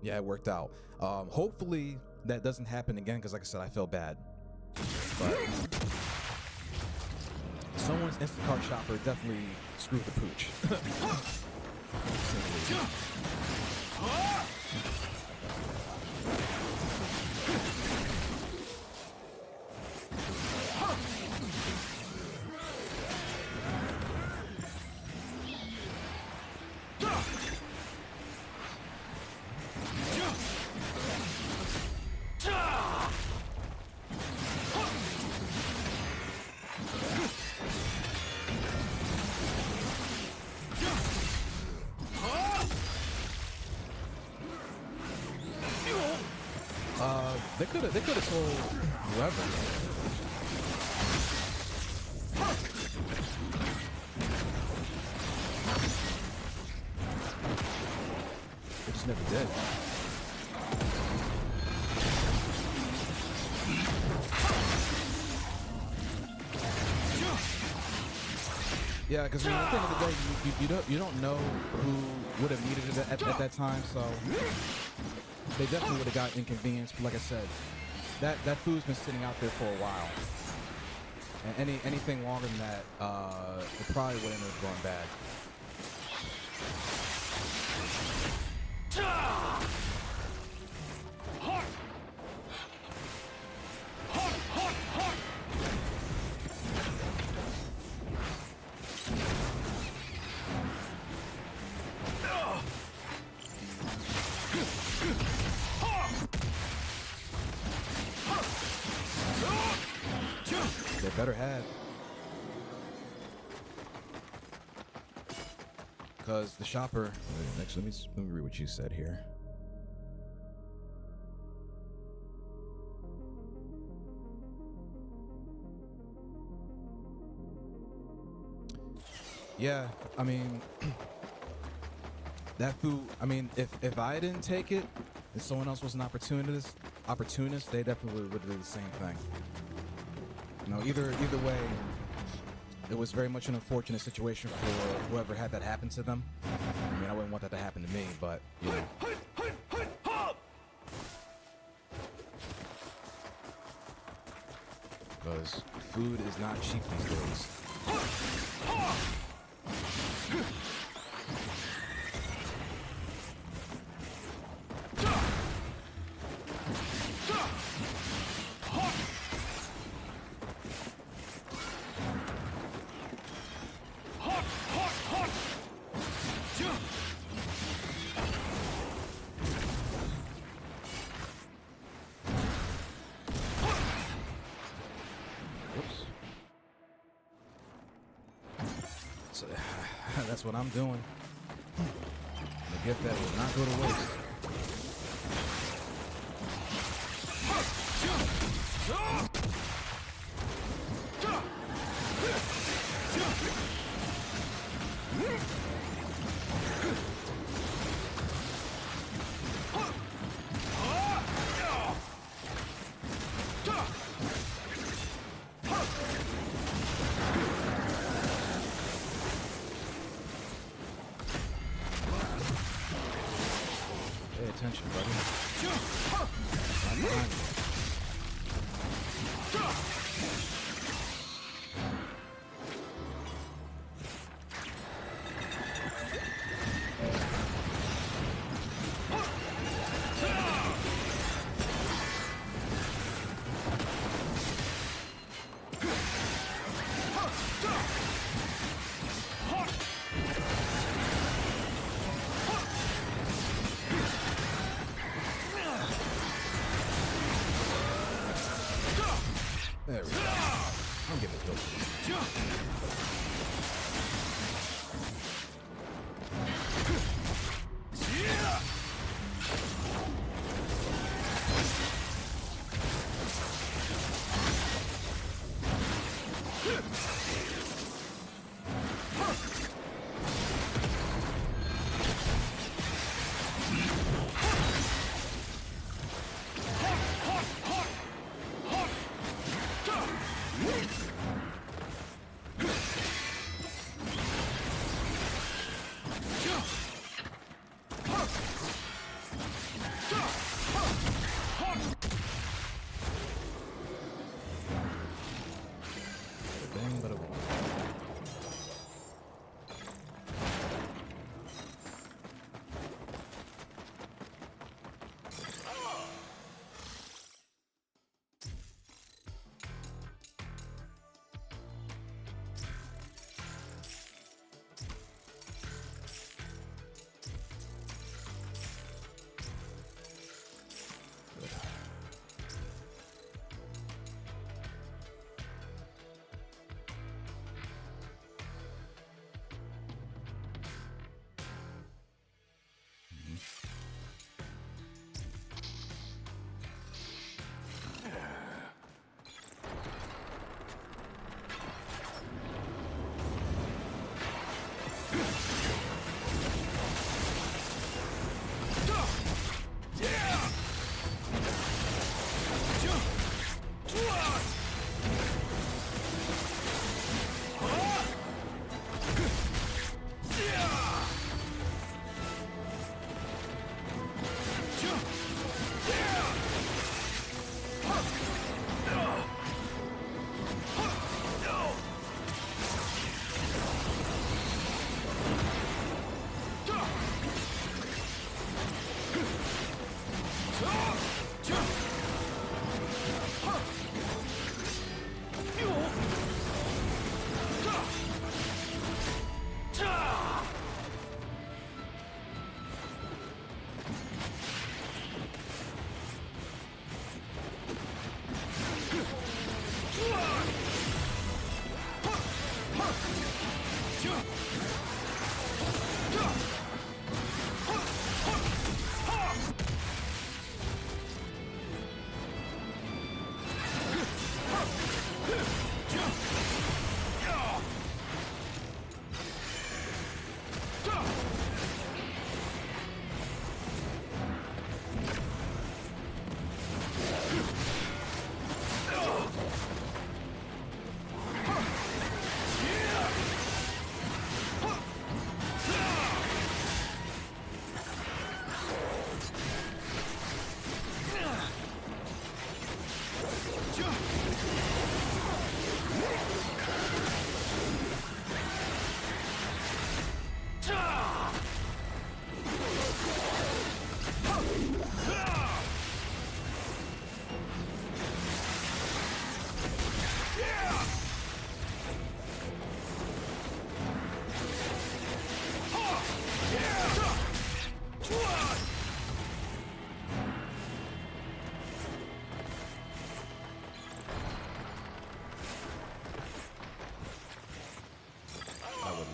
yeah, it worked out. Hopefully that doesn't happen again, because like I said, I feel bad. But someone's Instacart shopper definitely screwed the pooch. They could have told whoever. They just never did. Yeah, because at the end of the day, you don't know who would have needed it at that time, so they definitely would have got inconvenienced. But like I said, that food's been sitting out there for a while, and anything longer than that, it probably would end up going bad. They better have. Because the shopper... Next, let me read what you said here. Yeah, I mean... that food... I mean, if I didn't take it, and someone else was an opportunist, they definitely would do the same thing. You know, either way, it was very much an unfortunate situation for whoever had that happen to them. I mean, I wouldn't want that to happen to me, but, you know. Because food is not cheap these days. So, that's what I'm doing. A gift that will not go to waste. attention, buddy. Right behind you. There we go. I'm getting a feel for this. Bang, bada boom.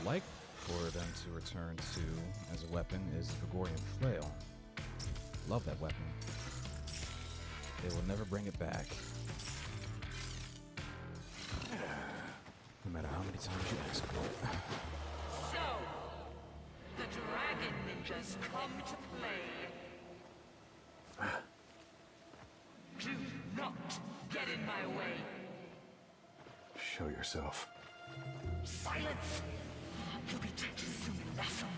Like for them to return to as a weapon is the Gregorian flail. Love that weapon. They will never bring it back. No matter how many times you ask for it. So, the dragon ninjas come to play. Do not get in my way. Show yourself. Silence! You'll be dead soon, Vessel.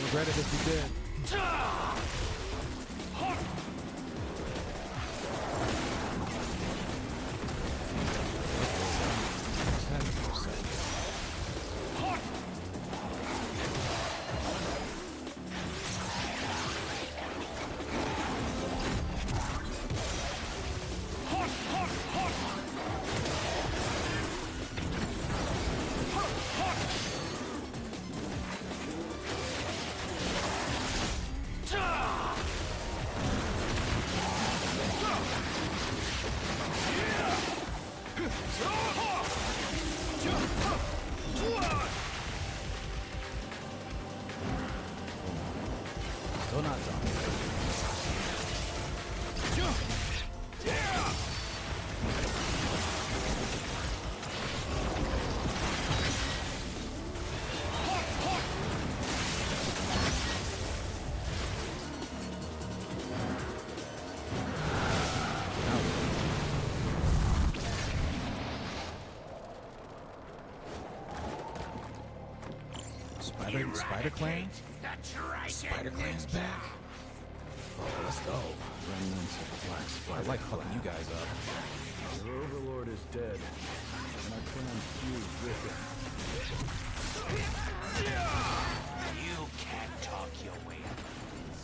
Regret it if you did. Still not done. Spider Clan? Spider Clan's back? Oh, let's go. Remnants of the Black Spider. I like fucking you guys up. Your overlord is dead, and our clan fused with him. You can't talk your way out of this.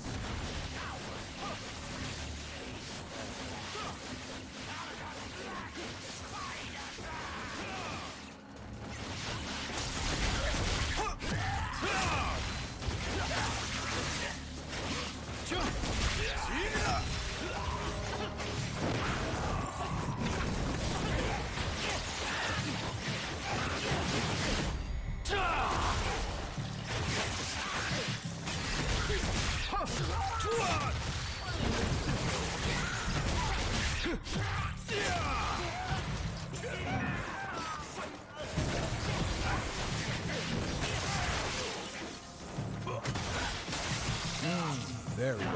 There we go.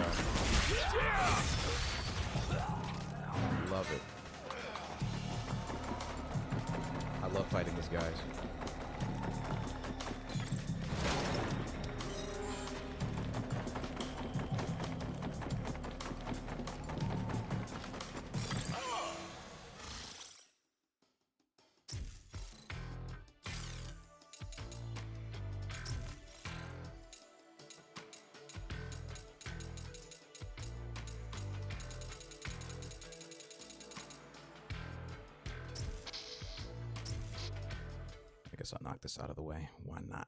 Love it. I love fighting these guys. guess I'll knock this out of the way. Why not?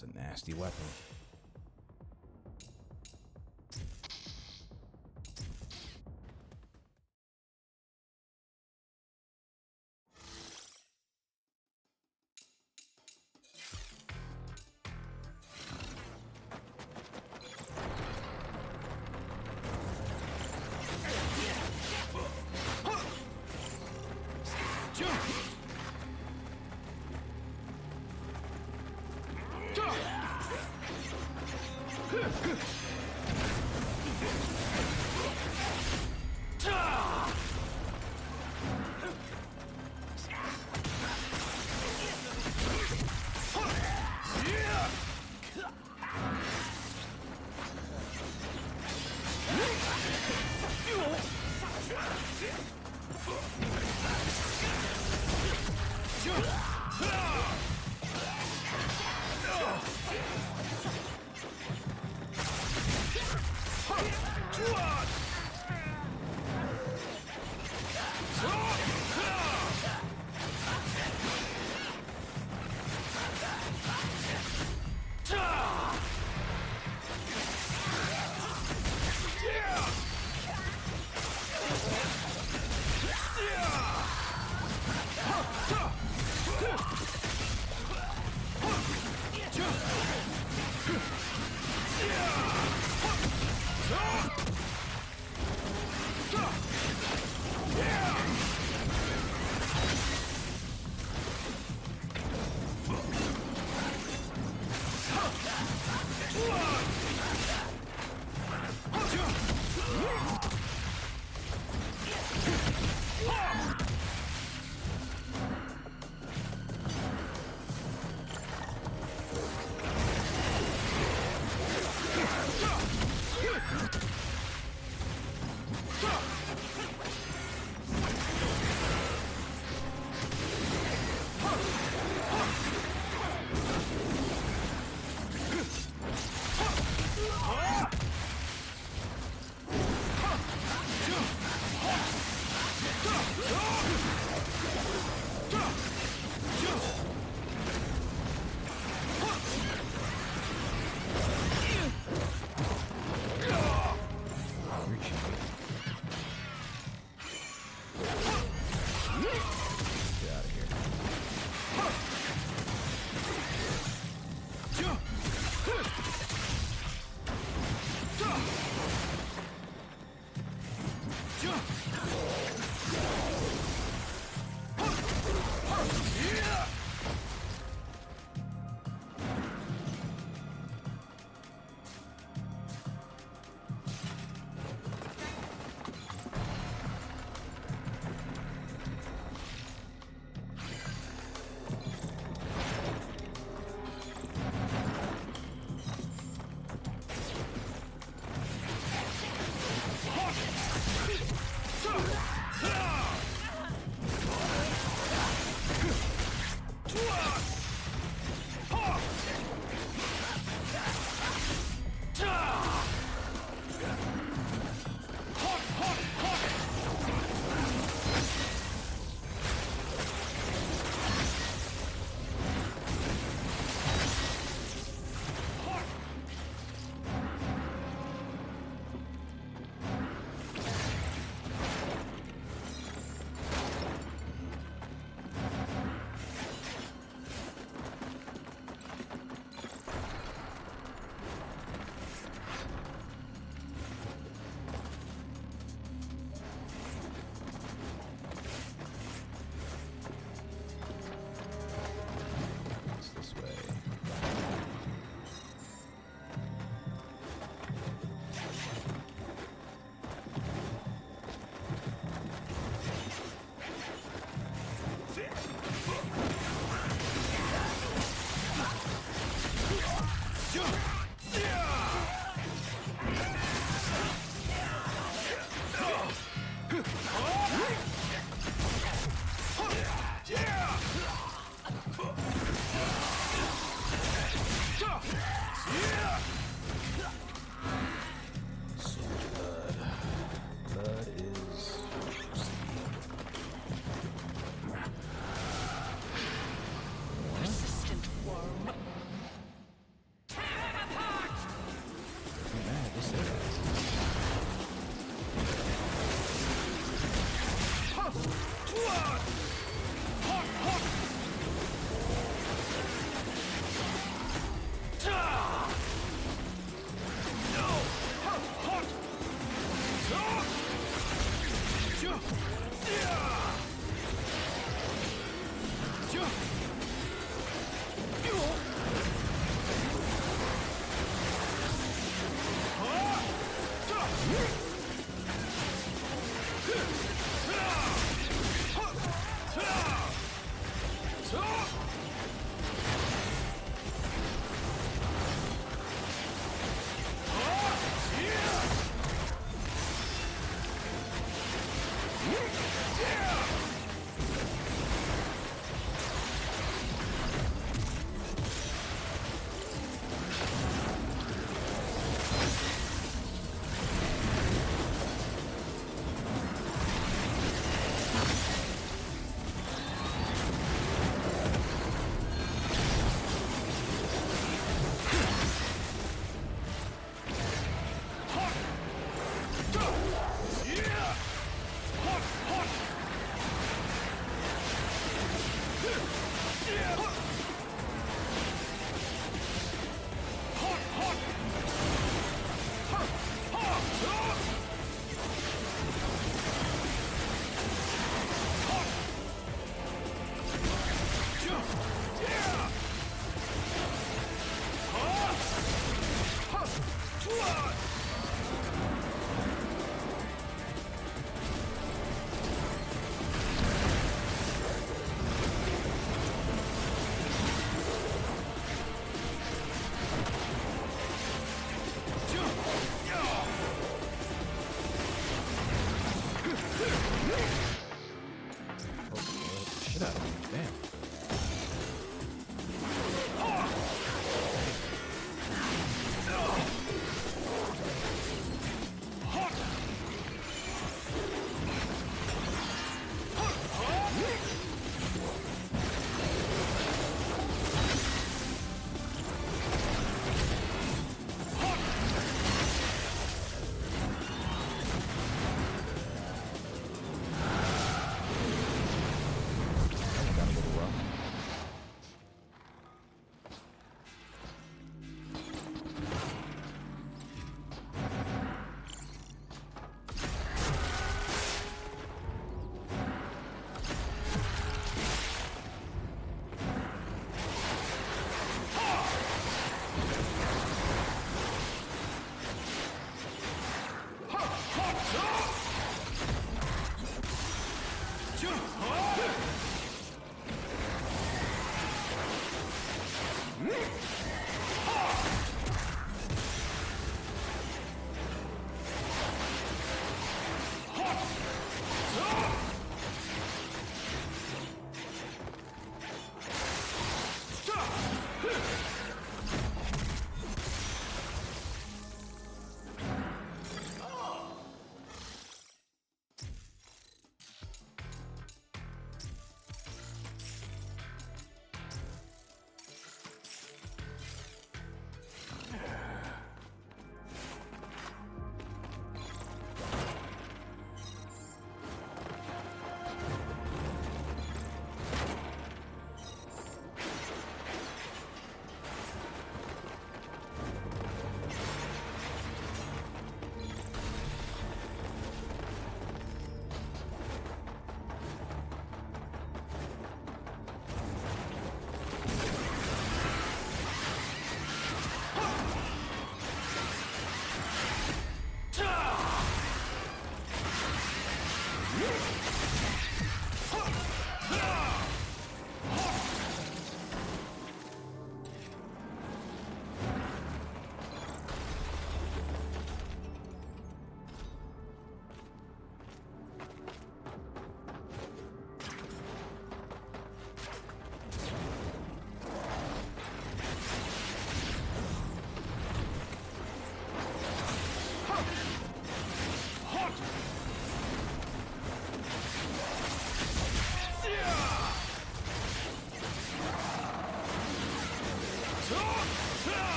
That's a nasty weapon. Shit out of me. Damn. Got a little rough.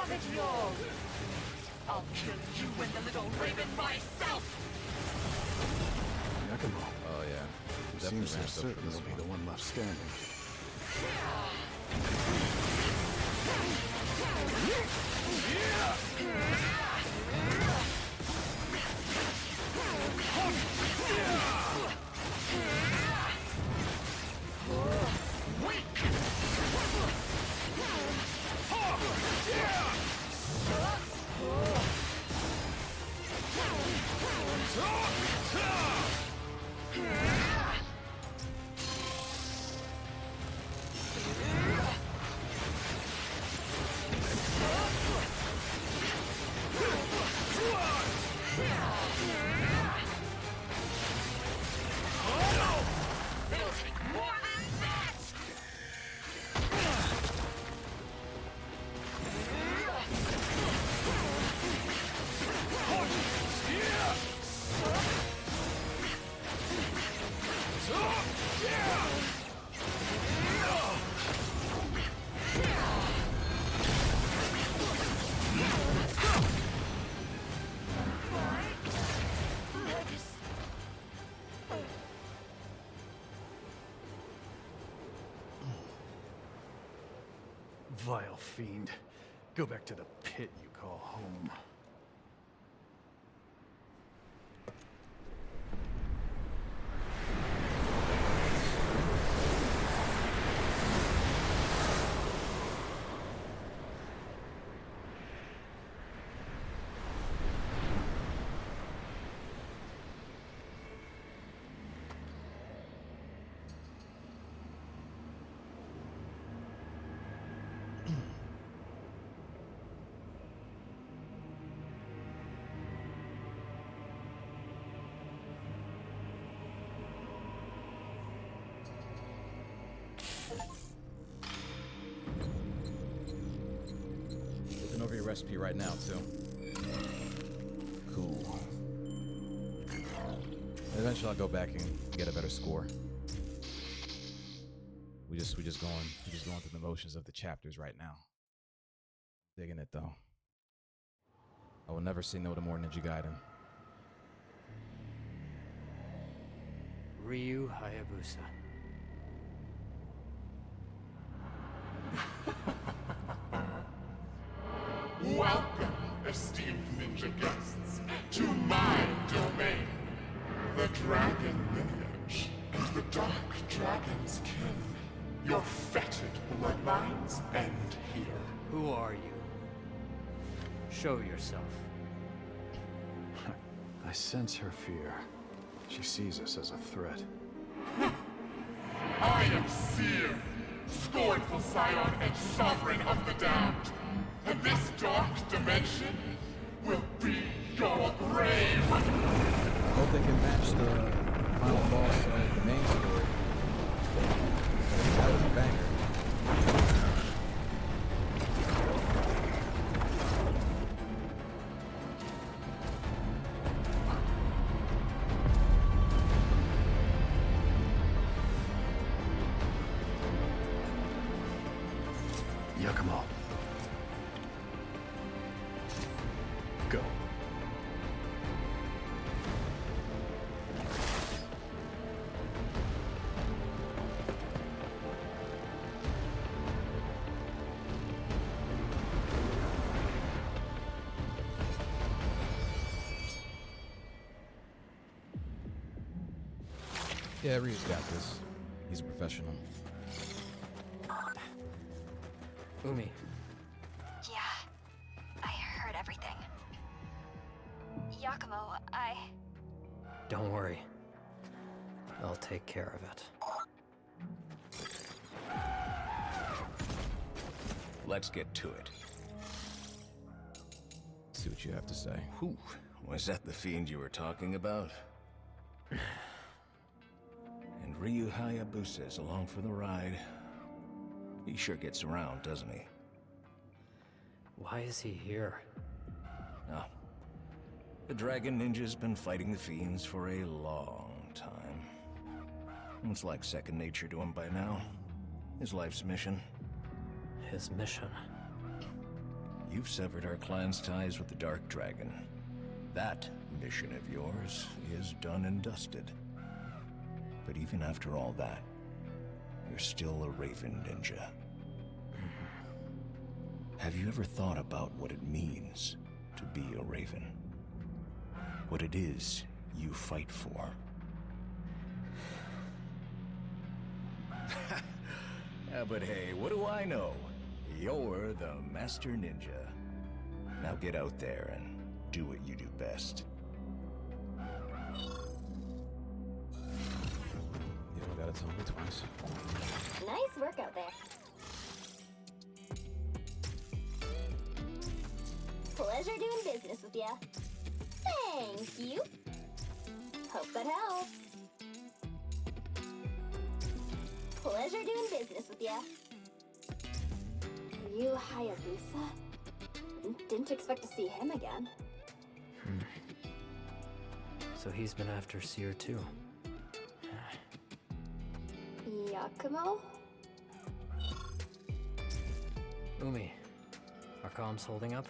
Have it your way. I'll kill you and the little raven myself! Yakumo. Oh yeah. He Definitely seems so ramped up for certain this he'll be one. the one left standing. It'll take more than that! Vile fiend. Go back to the pit you call home. Looking over your recipe right now, too. Cool. Eventually I'll go back and get a better score. We just going through the motions of the chapters right now. Digging it though. I will never say no to more Ninja Gaiden. Ryu Hayabusa. Welcome, esteemed ninja guests, to my domain. The dragon lineage and the dark dragon's kin. Your fetid bloodlines end here. Who are you? Show yourself. I sense her fear. She sees us as a threat. I am Seer, scornful scion and sovereign of the damned. And this dark dimension will be your grave. I hope they can match the final boss of the main story. That was a banger. Yakumo. Go. Yeah, Ryu's got this. He's a professional. Umi, Yeah, I heard everything. Yakumo, don't worry. I'll take care of it. Let's get to it. See what you have to say. Whew. Was that the fiend you were talking about? And Ryu Hayabusa's along for the ride. He sure gets around, doesn't he? Why is he here? Oh. The Dragon Ninja's been fighting the fiends for a long time. It's like second nature to him by now. His life's mission. His mission. You've severed our clan's ties with the Dark Dragon. That mission of yours is done and dusted. But even after all that, you're still a Raven ninja. Have you ever thought about what it means to be a Raven? What it is you fight for? Yeah, but hey, what do I know? You're the Master Ninja. Now get out there and do what you do best. You don't gotta tell me twice. Nice work out there. Pleasure doing business with ya. Thank you. Hope that helps. Pleasure doing business with ya. Were you Hayabusa? Didn't expect to see him again. So he's been after Seer too. Yakumo? Umi, are comms holding up?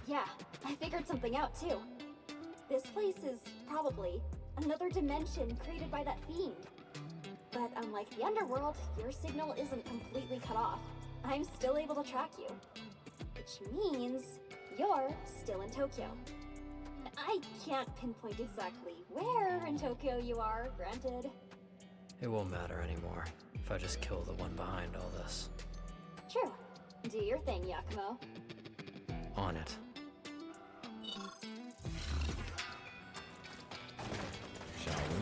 Yeah, I figured something out too. This place is probably another dimension created by that fiend. But unlike the underworld, your signal isn't completely cut off. I'm still able to track you. Which means you're still in Tokyo. I can't pinpoint exactly where in Tokyo you are, granted. It won't matter anymore if I just kill the one behind all this. True. Do your thing, Yakumo. On it. Shall we?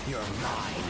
You're mine.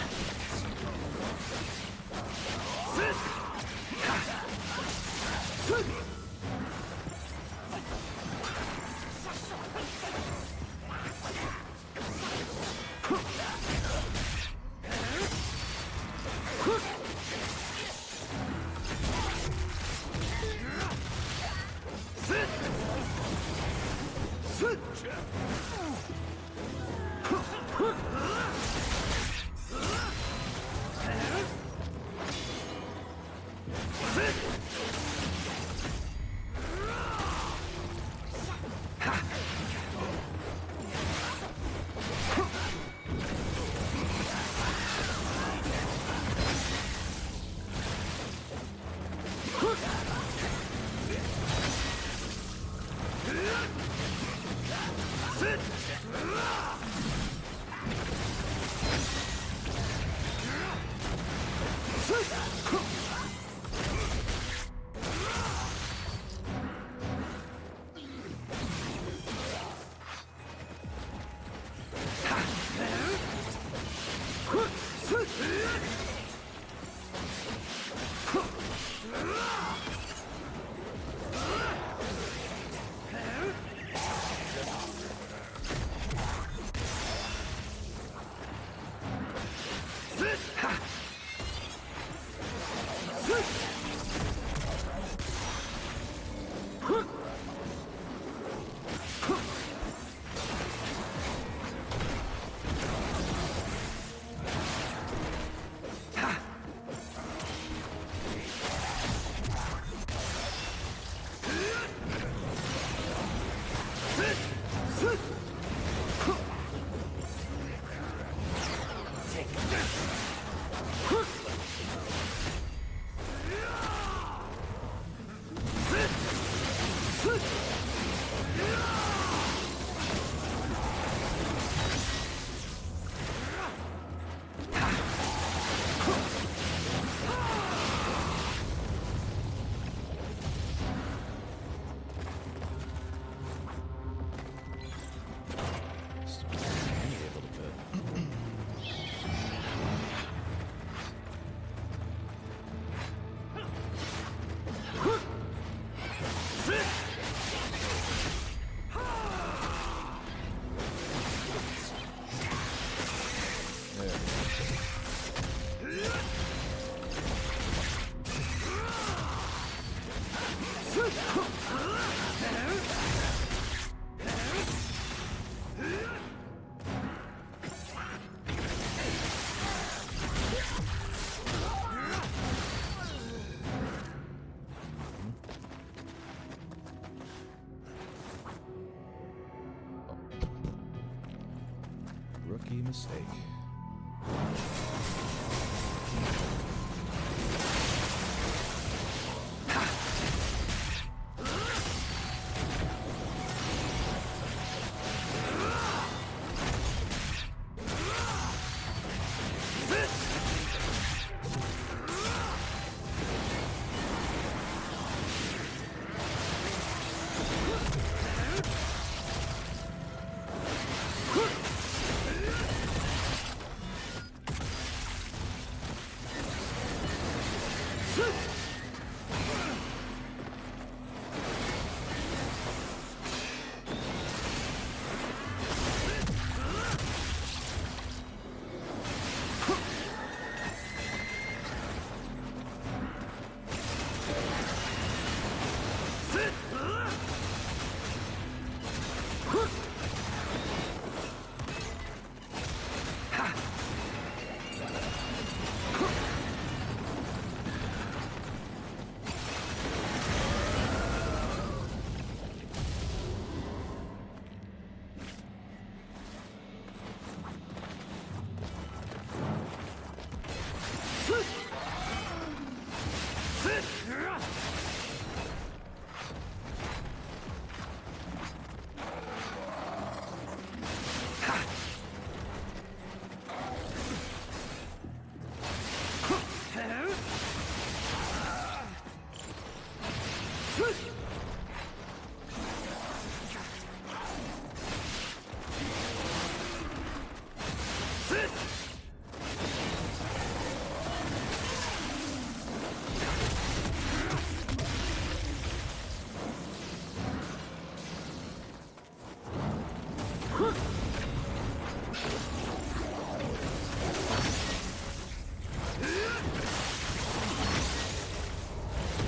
rookie mistake.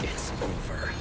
It's over.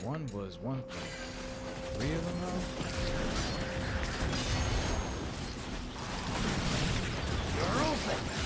One was one thing. 3 of them, though? You're open.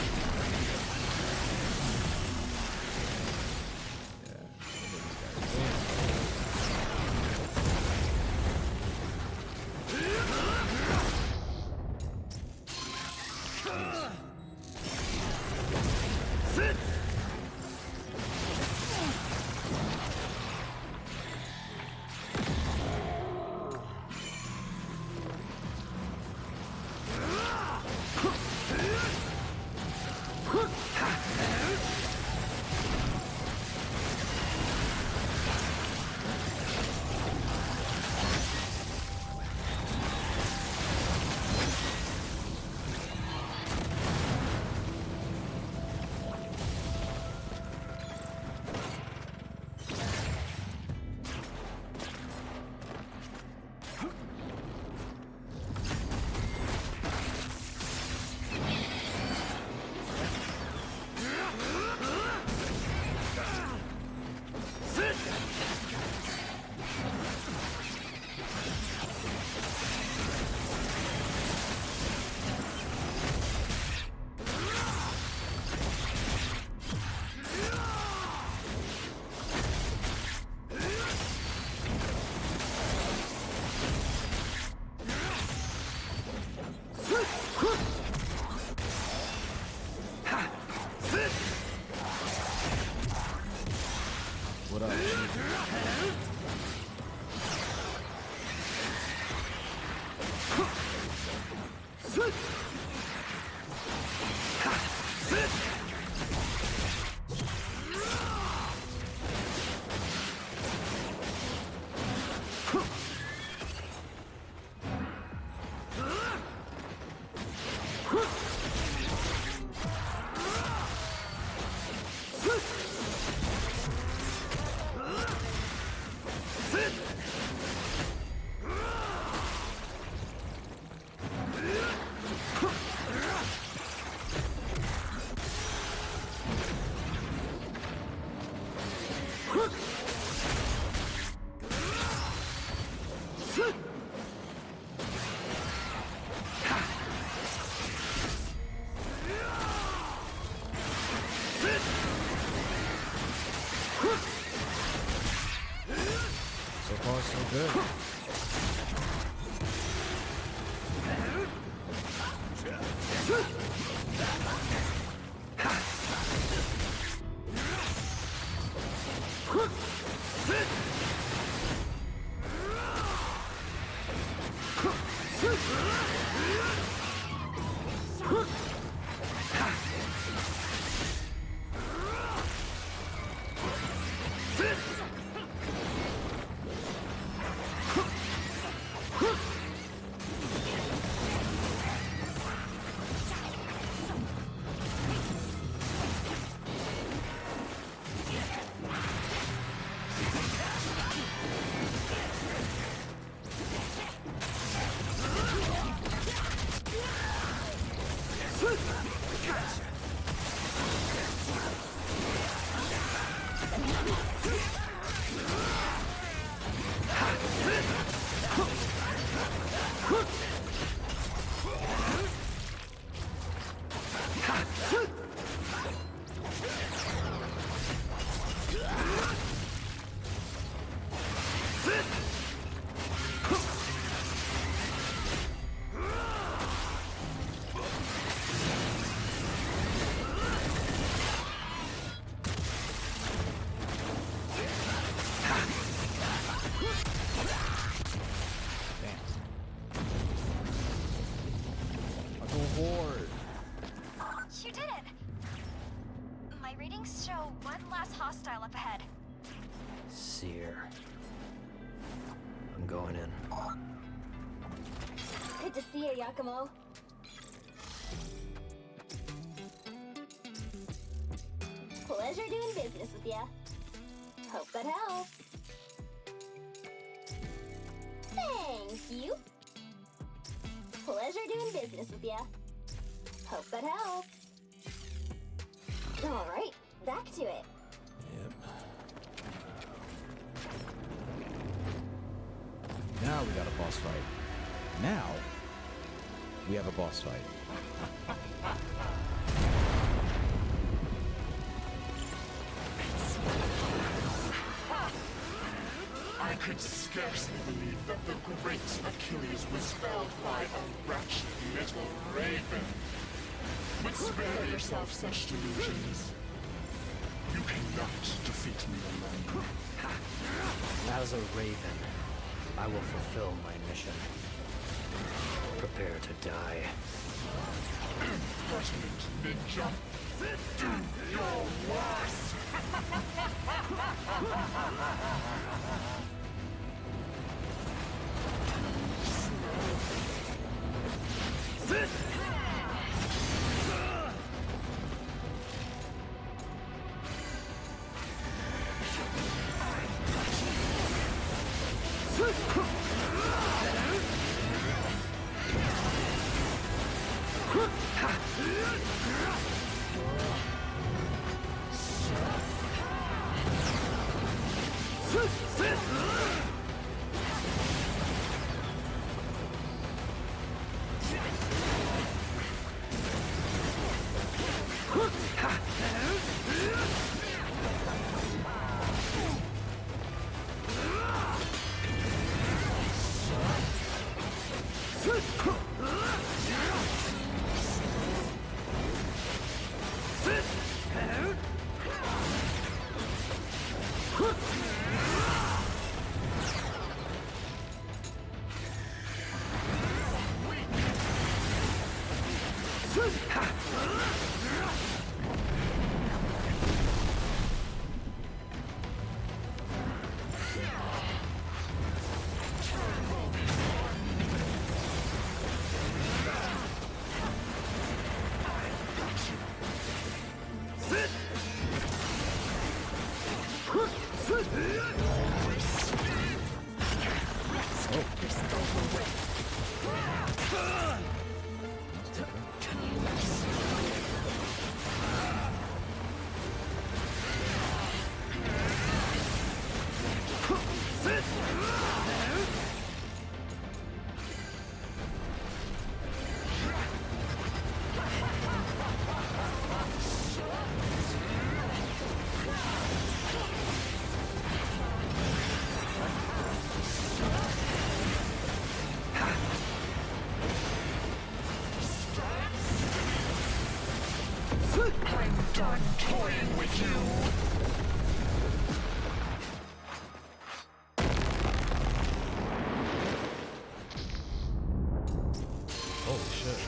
good. You did it! My readings show one last hostile up ahead. Seer. I'm going in. Good to see you, Yakumo. Pleasure doing business with ya. Hope that helps. Thank you. Pleasure doing business with ya. Hope that helps. Alright, back to it. Yep. Now we got a boss fight. Now we have a boss fight. I could scarcely believe that the great Achilles was felled by a wretched little raven. But spare yourself such delusions. You cannot defeat me alone. As a raven, I will fulfill my mission. Prepare to die. Impertinent ninja! Do your worst! I'm done toying with you! Holy shit.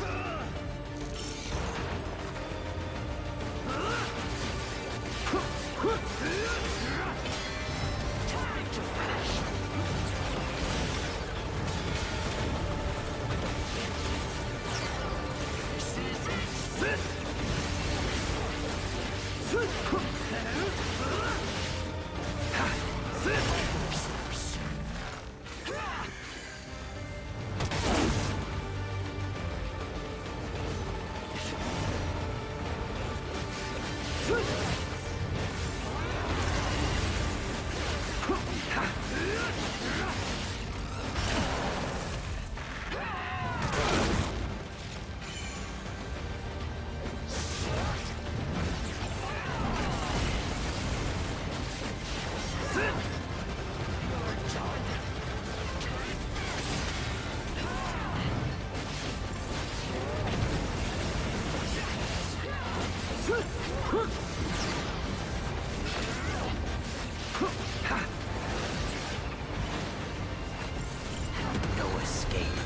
No escape.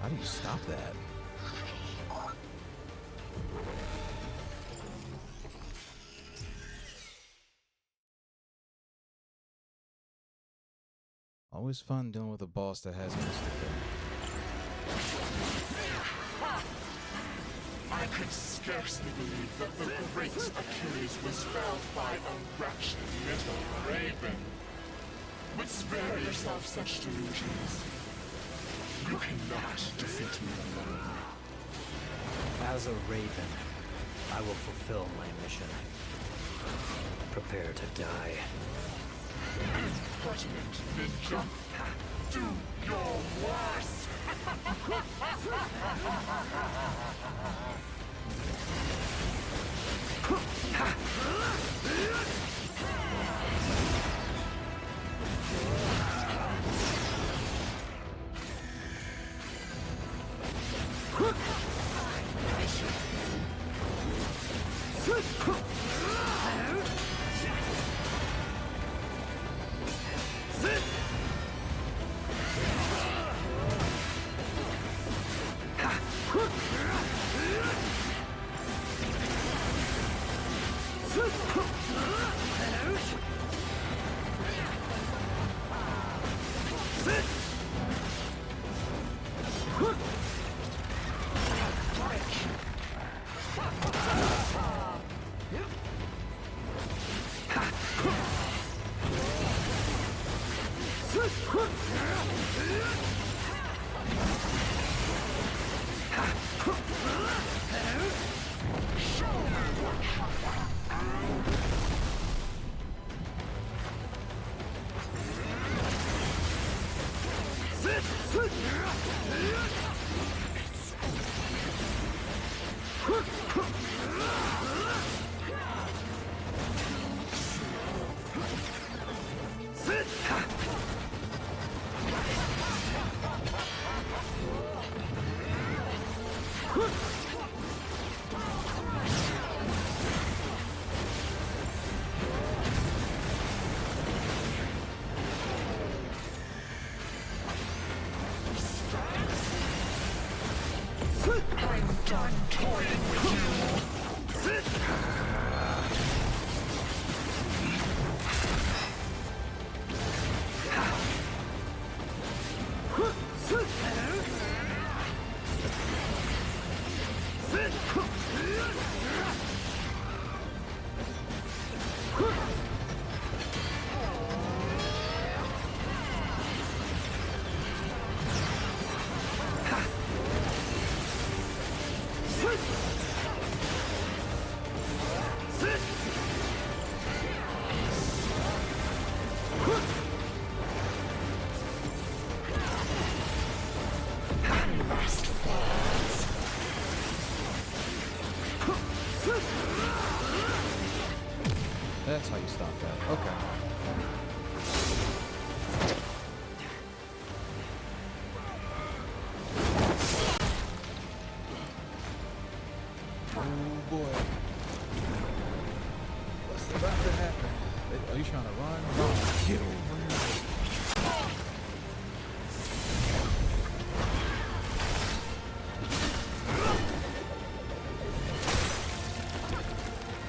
How do you stop that? Always fun dealing with a boss that has instant kill. I could scarcely believe that the great Achilles was felled by a wretched little raven. But spare yourself such delusions. You cannot defeat me alone. As a raven, I will fulfill my mission. Prepare to die. Impertinent ninja! Do your worst! That's how you stop that. Okay. Oh boy. What's about to happen? Are you trying to run? No. Get over here.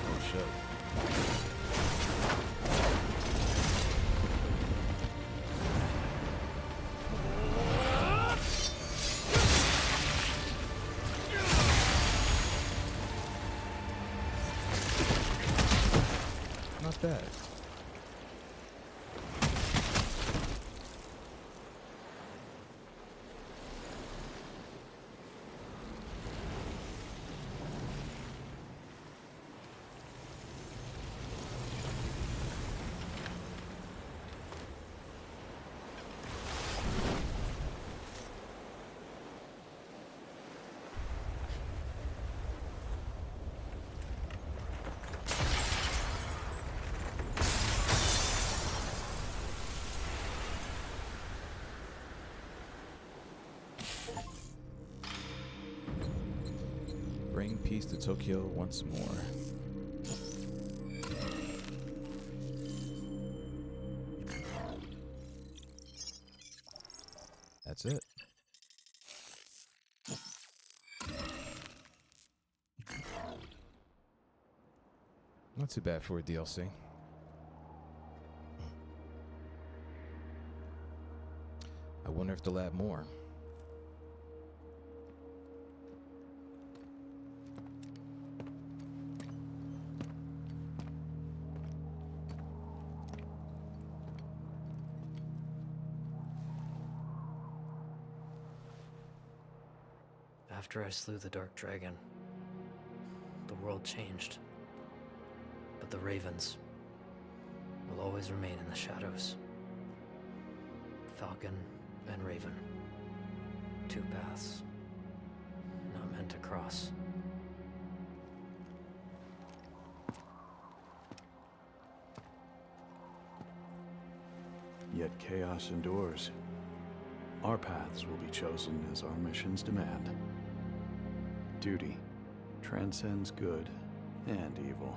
Oh shit. Not bad. Bring peace to Tokyo once more. That's it. Not too bad for a DLC. I wonder if they'll add more. After I slew the Dark Dragon, the world changed. But the Ravens will always remain in the shadows. Falcon and Raven. Two paths not meant to cross. Yet chaos endures. Our paths will be chosen as our missions demand. Duty transcends good and evil.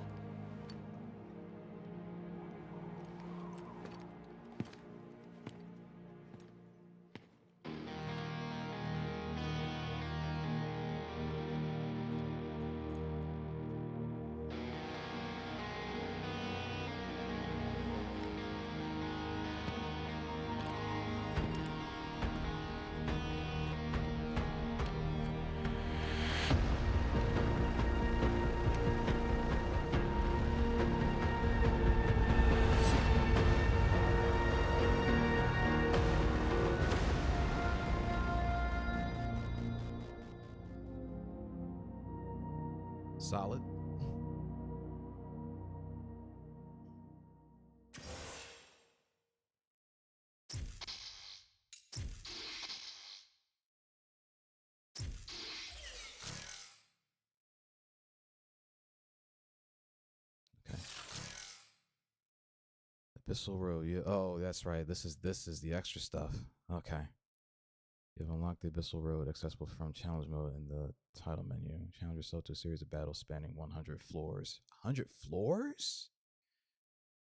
Solid. Okay. Abyssal Road. Yeah. Oh, that's right. This is the extra stuff. Okay. You've unlocked the Abyssal Road, accessible from Challenge Mode in the title menu. Challenge yourself to a series of battles spanning 100 floors. 100 floors?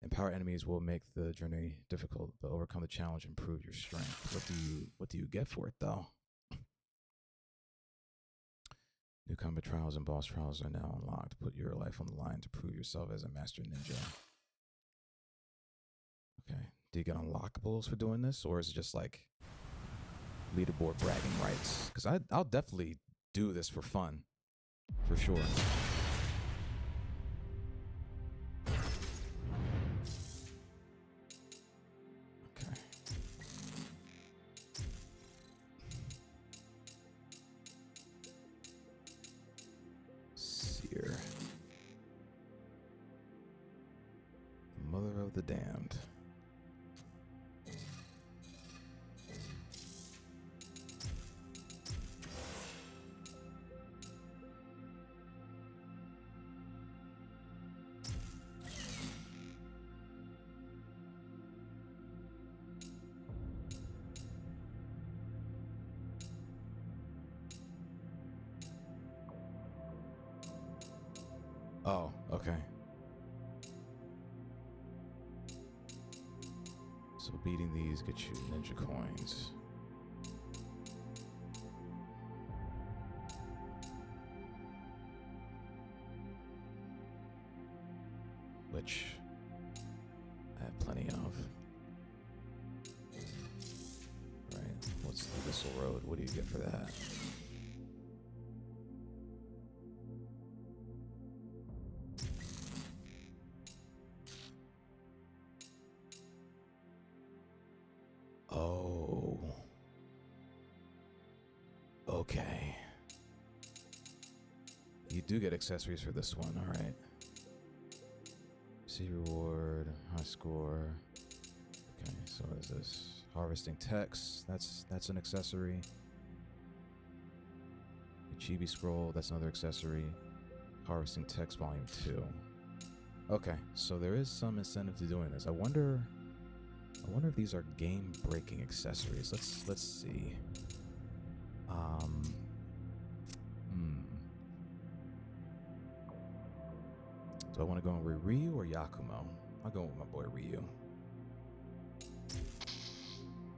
Empower enemies will make the journey difficult, but overcome the challenge and improve your strength. What do you get for it though? New combat trials and boss trials are now unlocked. Put your life on the line to prove yourself as a master ninja. Okay. Do you get unlockables for doing this, or is it just like leaderboard bragging rights? Because I'll definitely do this for fun, for sure. Okay. Seer. Mother of the damned. Oh, okay. So beating these get you ninja coins. Which I have plenty of. Right, what's the Whistle Road? What do you get for that? Oh. Okay. You do get accessories for this one, alright. See reward, high score. Okay, so what is this? Harvesting text, that's an accessory. Chibi scroll, that's another accessory. Harvesting text volume 2. Okay, so there is some incentive to doing this. I wonder if these are game-breaking accessories. Let's see. Do I want to go with Ryu or Yakumo? I'll go with my boy Ryu.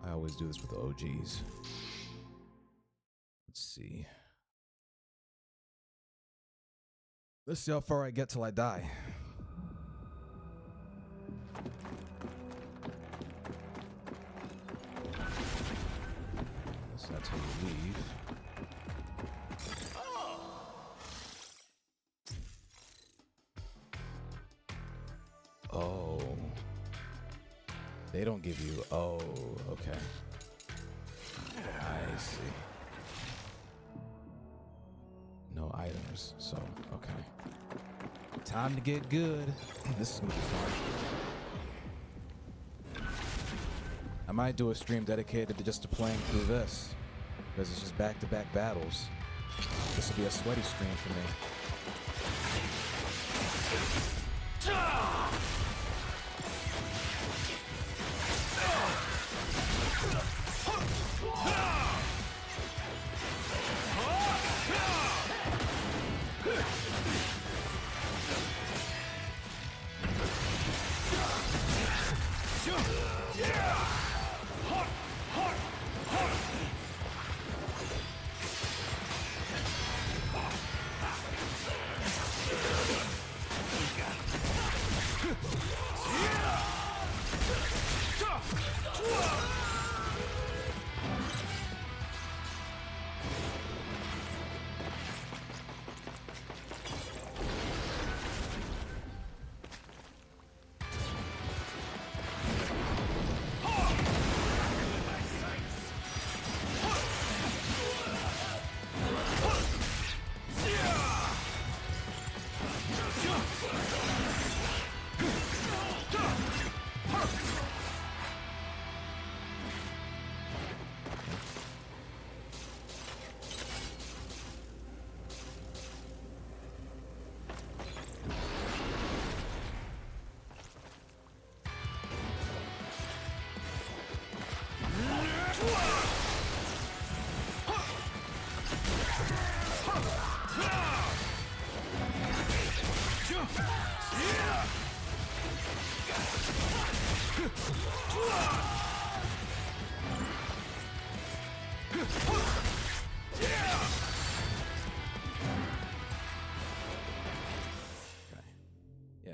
I always do this with the OGs. Let's see. Let's see how far I get till I die. So that's how you leave. Oh. They don't give you... Oh, okay. I see. No items, so, okay. Time to get good. This is gonna be fun. I might do a stream dedicated to just to playing through this, because it's just back-to-back battles. This will be a sweaty stream for me.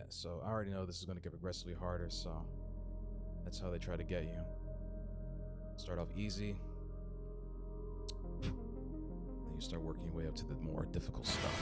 So I already know this is going to get progressively harder, so that's how they try to get you. Start off easy, then you start working your way up to the more difficult stuff.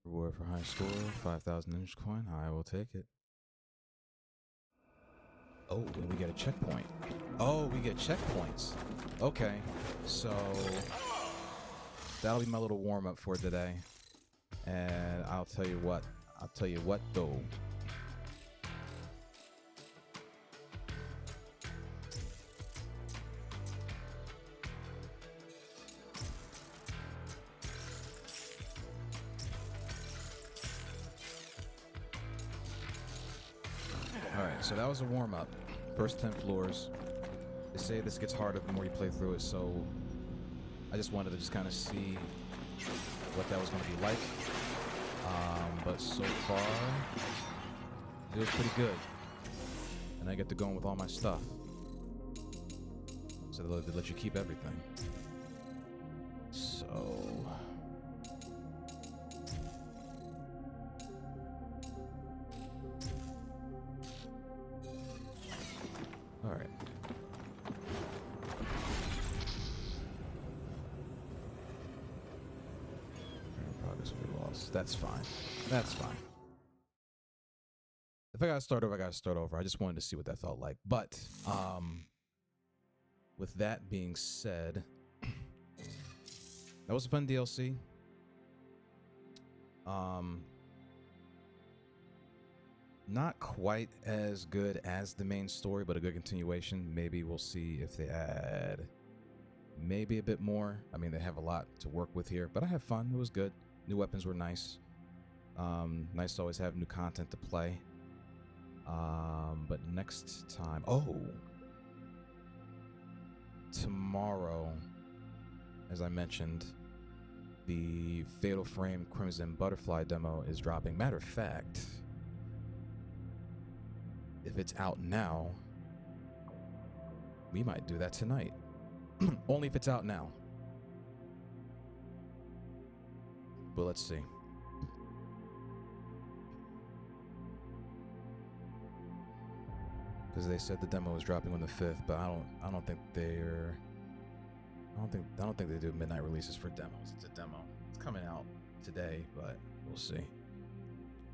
Reward for high score, 5,000 inch coin. I will take it. Oh, and we get a checkpoint. Oh, we get checkpoints. Okay, so that'll be my little warm up for today. And I'll tell you what though. Alright, so that was a warm up. First 10 floors. They say this gets harder the more you play through it, so I just wanted to just kind of see what that was going to be like. But so far, it feels pretty good. And I get to go in with all my stuff. So they let you keep everything. So... Alright. Progress we lost. That's fine. That's fine. If I gotta start over, I gotta start over. I just wanted to see what that felt like. But, with that being said, that was a fun DLC. Not quite as good as the main story, but a good continuation. Maybe we'll see if they add maybe a bit more. I mean, they have a lot to work with here, but I had fun. It was good. New weapons were nice. Nice to always have new content to play. But next time, tomorrow, as I mentioned, the Fatal Frame Crimson Butterfly demo is dropping. Matter of fact, if it's out now, we might do that tonight. Only if it's out now. But let's see. Because they said the demo was dropping on the 5th, but I don't think they're I don't think they do midnight releases for demos. It's a demo. It's coming out today, but we'll see.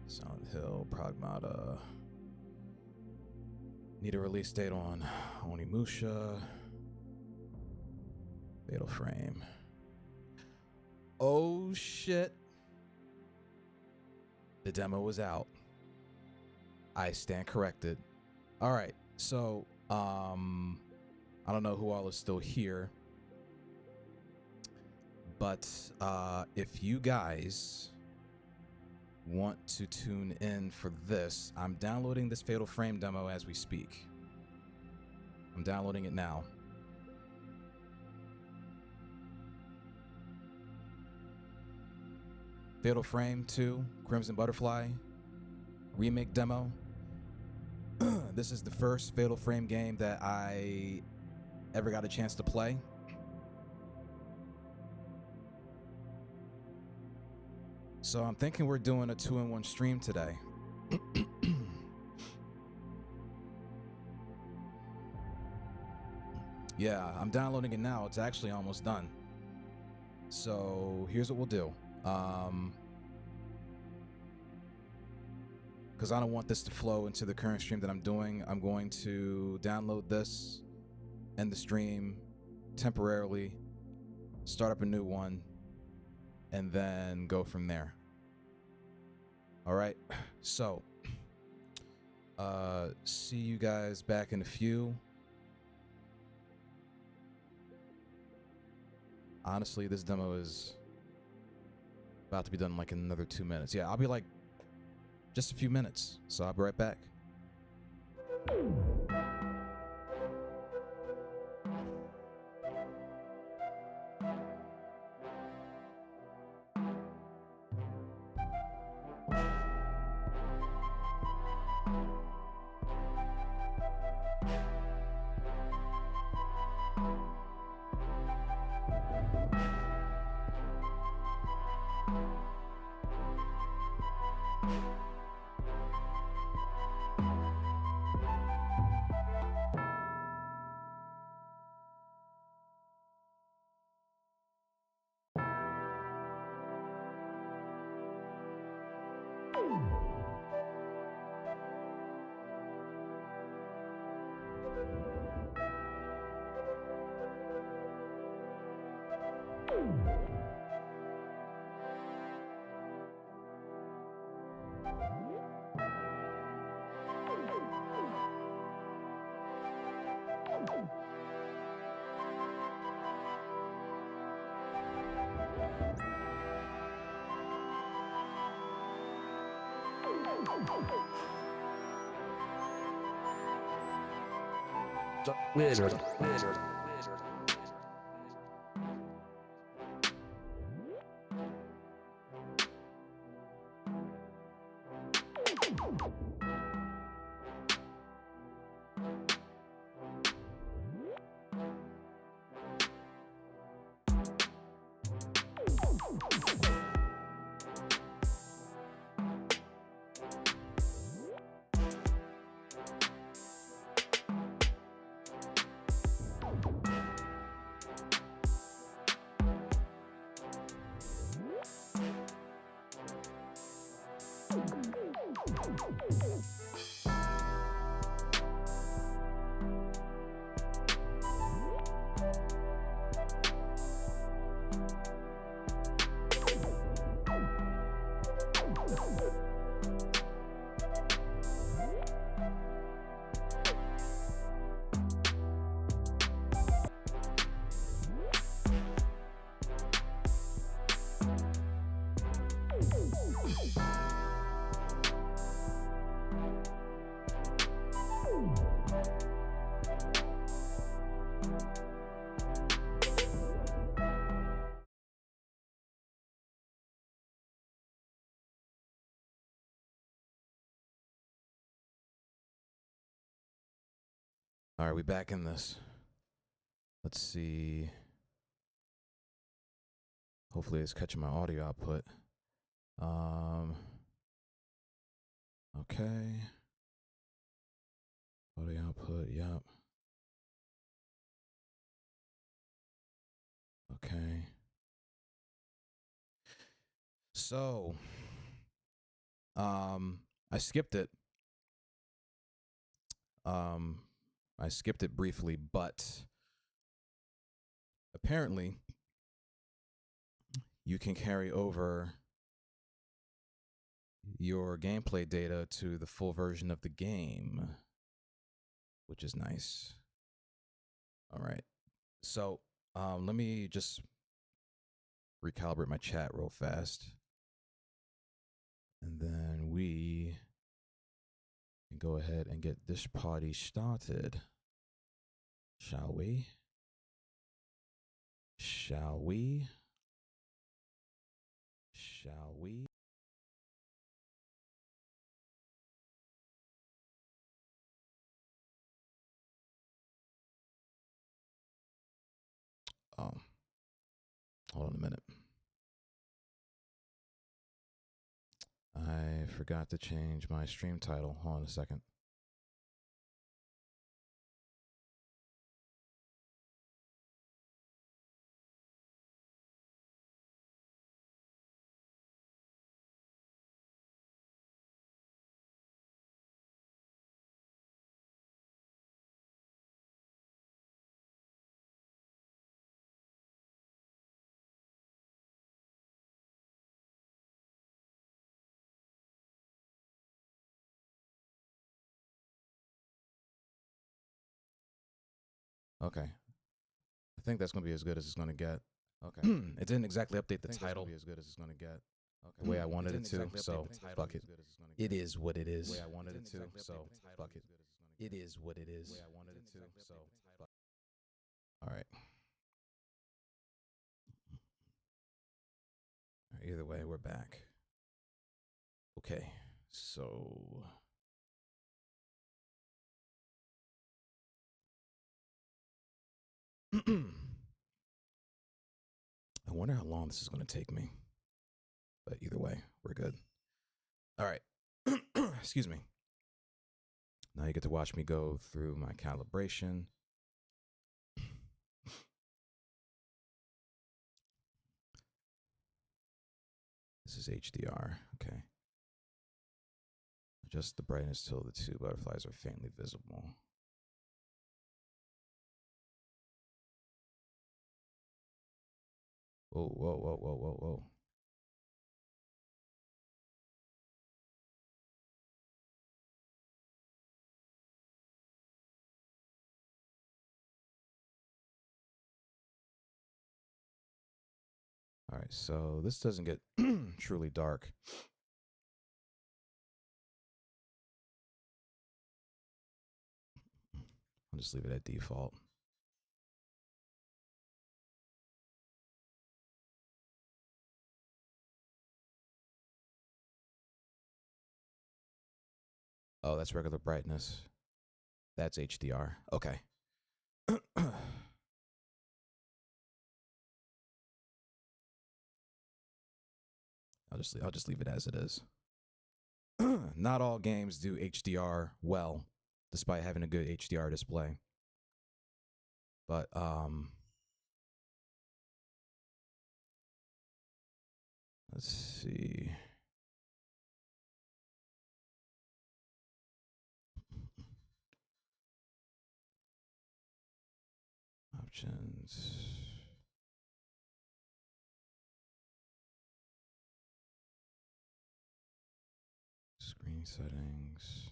Silent Hill, Pragmata. Need a release date on Onimusha. Fatal Frame. Oh shit. The demo was out. I stand corrected. All right. So, I don't know who all is still here. But if you guys want to tune in for this, I'm downloading this Fatal Frame demo as we speak. I'm downloading it now. Fatal Frame 2, Crimson Butterfly, remake demo. This is the first Fatal Frame game that I ever got a chance to play. So I'm thinking we're doing a 2-in-1 stream today. Yeah, I'm downloading it now. It's actually almost done. So here's what we'll do. Because I don't want this to flow into the current stream that I'm doing, I'm going to download this, end the stream temporarily, start up a new one, and then go from there. All right, so see you guys back in a few. Honestly, this demo is about to be done in like another 2 minutes. Yeah, I'll be like just a few minutes, so I'll be right back. Wizard. All right, we back in this. Let's see. Hopefully it's catching my audio output. Okay. Audio output, yep. Okay. So, I skipped it. I skipped it briefly, but apparently you can carry over your gameplay data to the full version of the game, which is nice. All right. So, let me just recalibrate my chat real fast. And then we can go ahead and get this party started. Shall we? Shall we? Shall we? Hold on a minute. I forgot to change my stream title. Hold on a second. Okay. I think that's going to be as good as it's going to get. Okay. It didn't exactly update the title be as good as it's going to get. Okay. The way I wanted it to, so fuck it. It is what it is. The way I wanted it to, so fuck it. It is what it is. The way I wanted it to, so fuck. All right. Either way, we're back. Okay. So I wonder how long this is going to take me. But either way, we're good. All right. Excuse me. Now you get to watch me go through my calibration. This is HDR. Okay. Adjust the brightness till the two butterflies are faintly visible. Whoa, whoa, whoa, whoa, whoa, whoa. All right, so this doesn't get truly dark. I'll just leave it at default. Oh, that's regular brightness. That's HDR. Okay. I'll just leave it as it is. Not all games do HDR well, despite having a good HDR display. But let's see. Options. Screen settings.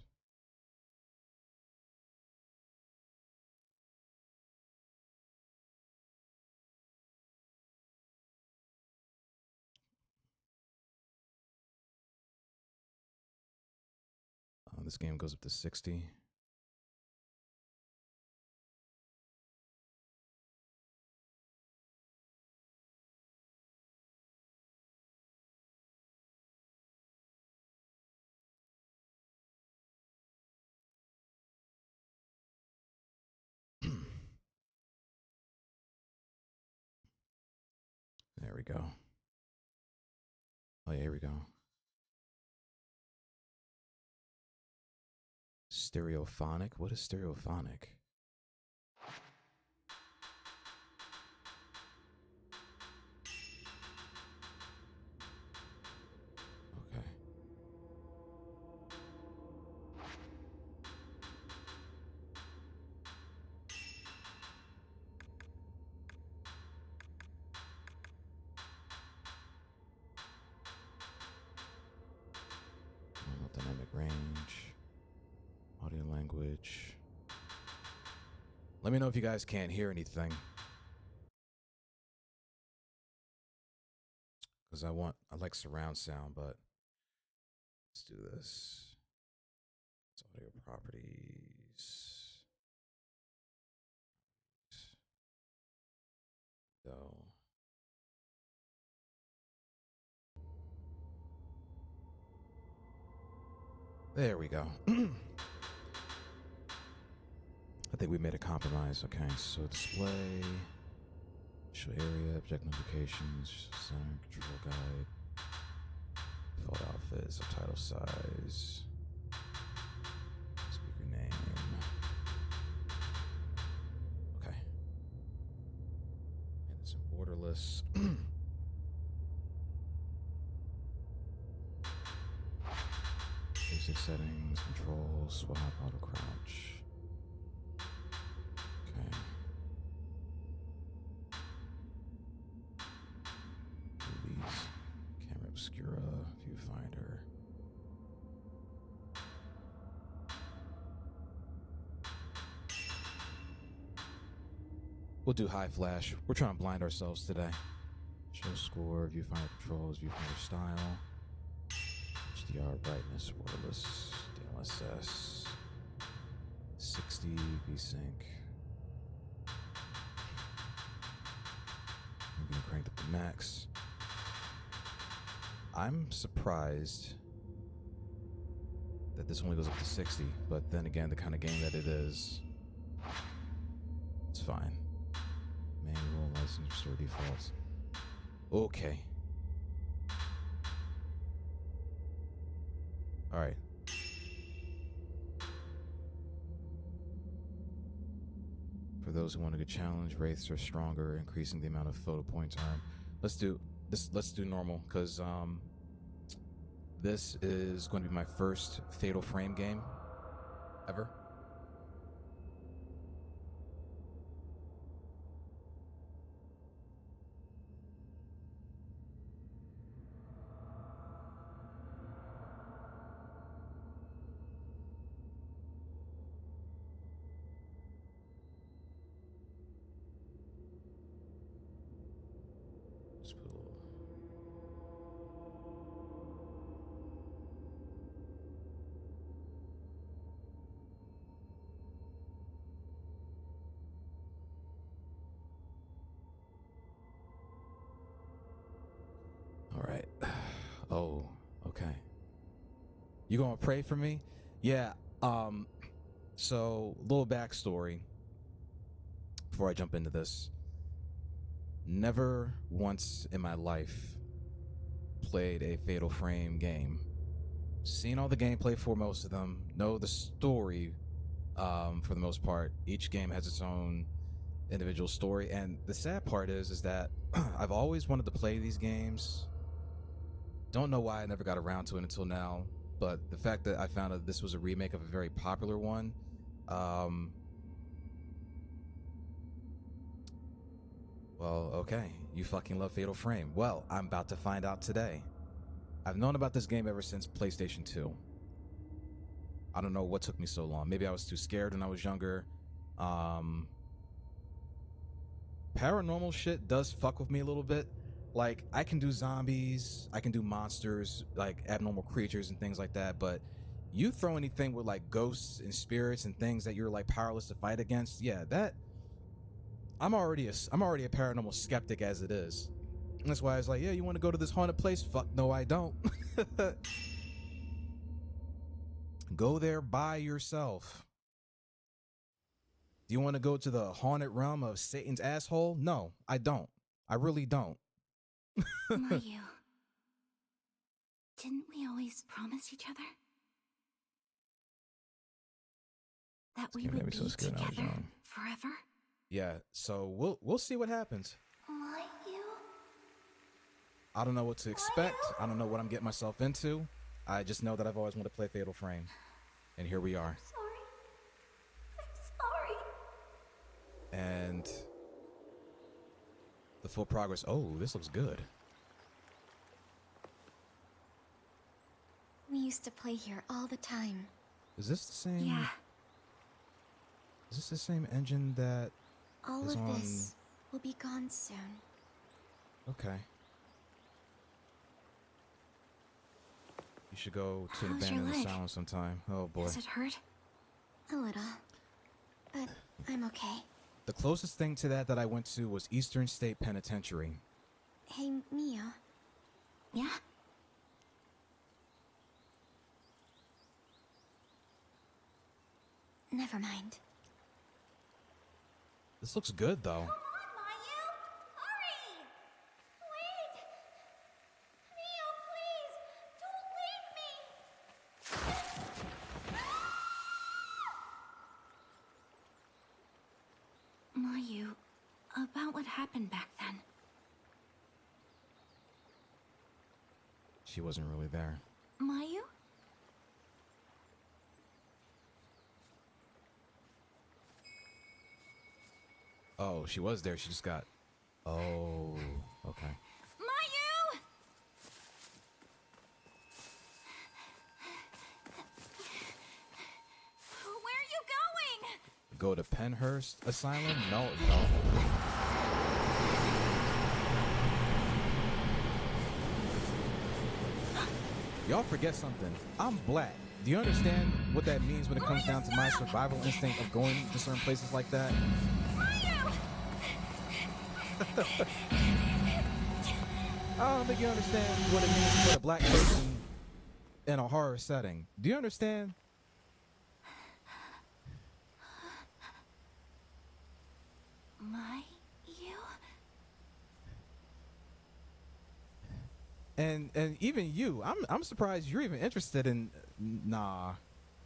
This game goes up to 60. There we go. Oh, yeah, here we go. Stereophonic? What is stereophonic? Okay. Dynamic range, audio language. Let me know if you guys can't hear anything. Because I like surround sound, but let's do this. It's audio properties. So there we go. I think we made a compromise. Okay, so display, show area, object notifications, center, control guide, default outfit, subtitle size, speaker name. Okay. And it's in borderless. Basic settings, control, swap, auto crouch. Okay. Movies, camera obscura, viewfinder. We'll do high flash. We're trying to blind ourselves today. Show score, viewfinder controls, viewfinder style. HDR brightness, borderless, DLSS, 60 VSync. I'm gonna crank up the max. I'm surprised that this only goes up to 60, but then again, the kind of game that it is, it's fine. Manual, license, restore defaults. Okay. All right. For those who want a good challenge, wraiths are stronger, increasing the amount of photo points earned. Let's do this. Let's do normal, because this is going to be my first Fatal Frame game ever. Just put a little. All right. Oh, okay. You gonna pray for me? Yeah. So little backstory before I jump into this. Never once in my life played a Fatal Frame game. Seen all the gameplay for most of them. Know the story for the most part. Each game has its own individual story, and the sad part is that I've always wanted to play these games. Don't know why I never got around to it until now, but the fact that I found that this was a remake of a very popular one, well, okay, you fucking love Fatal Frame. Well, I'm about to find out today. I've known about this game ever since PlayStation 2. I don't know what took me so long. Maybe I was too scared when I was younger. Paranormal shit does fuck with me a little bit. Like, I can do zombies, I can do monsters, like abnormal creatures and things like that, but you throw anything with like ghosts and spirits and things that you're like powerless to fight against, yeah, that I'm already a paranormal skeptic as it is. And that's why I was like, yeah, you want to go to this haunted place? Fuck no, I don't. Go there by yourself. Do you want to go to the haunted realm of Satan's asshole? No, I don't. I really don't. Ryu, didn't we always promise each other? That we game made would me be so scared when I was together young. forever? Yeah, so we'll see what happens. Mayu? I don't know what to expect. I don't know what I'm getting myself into. I just know that I've always wanted to play Fatal Frame. And here we are. Sorry. I'm sorry. And the full progress. Oh, this looks good. We used to play here all the time. Is this the same? Yeah. Is this the same engine that All is of on? this will be gone soon. Okay. You should go to an How's your abandoned leg? asylum sometime. Oh boy. Does it hurt? A little. But I'm okay. The closest thing to that I went to was Eastern State Penitentiary. Hey, Mio. Yeah? Never mind. This looks good though. Come on, Mayu! Hurry! Wait! Mio, please! Don't leave me! Mayu, about what happened back then. She wasn't really there. Mayu? Oh, she was there. She just got. Oh, okay. Mayu! Where are you going? Go to Penhurst Asylum? No, no. Y'all forget something. I'm black. Do you understand what that means when it comes down to my survival instinct of going to certain places like that? I don't think you understand what it means to put a black person in a horror setting. Do you understand? Mayu? And even you, I'm surprised you're even interested in. Nah,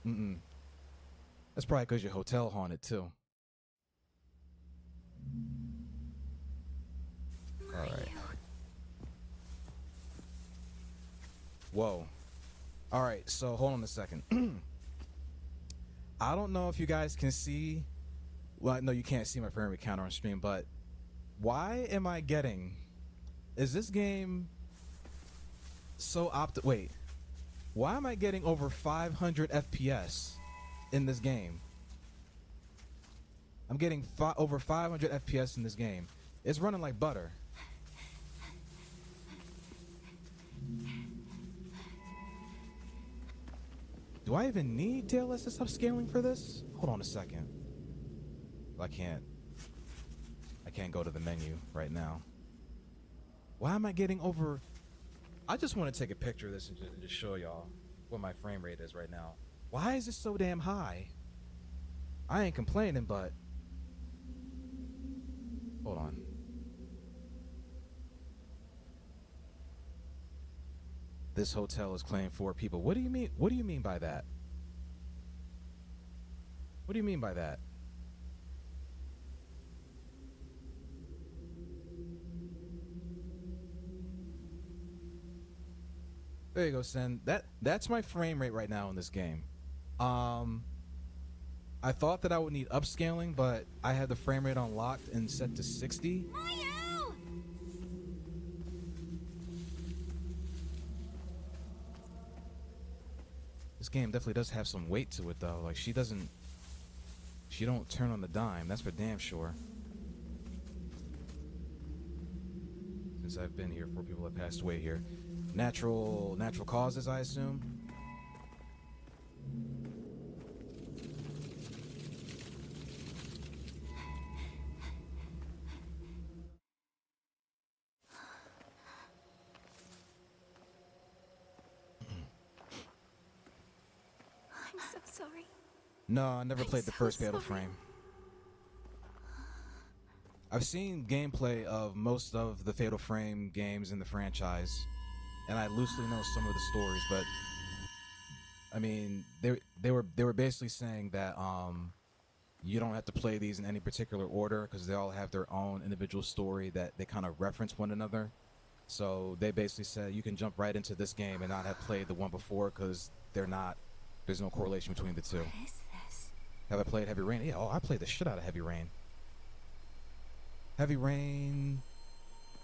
That's probably because your hotel haunted too. All right. Whoa. All right. So hold on a second. I don't know if you guys can see. Well, no, you can't see my frame rate counter on stream, but why am I getting? Is this game so wait, why am I getting over 500 FPS in this game? I'm getting over 500 FPS in this game. It's running like butter. Do I even need DLSS upscaling for this? Hold on a second. I can't go to the menu right now. Why am I getting over? I just want to take a picture of this and just show y'all what my frame rate is right now. Why is it so damn high? I ain't complaining, but hold on. This hotel is claiming 4 people. What do you mean? What do you mean by that? What do you mean by that? There you go, Sen. That's my frame rate right now in this game. I thought that I would need upscaling, but I have the frame rate unlocked and set to 60. Mayu! This game definitely does have some weight to it, though. Like, she don't turn on the dime. That's for damn sure. Since I've been here, 4 people have passed away here. Natural causes, I assume. I'm so sorry. No, I never played the so first Fatal sorry. Frame. I've seen gameplay of most of the Fatal Frame games in the franchise, and I loosely know some of the stories, but I mean, they were basically saying that you don't have to play these in any particular order because they all have their own individual story that they kind of reference one another. So they basically said you can jump right into this game and not have played the one before because there's no correlation between the two. What is this? Have I played Heavy Rain? Yeah, I played the shit out of Heavy Rain. Heavy Rain,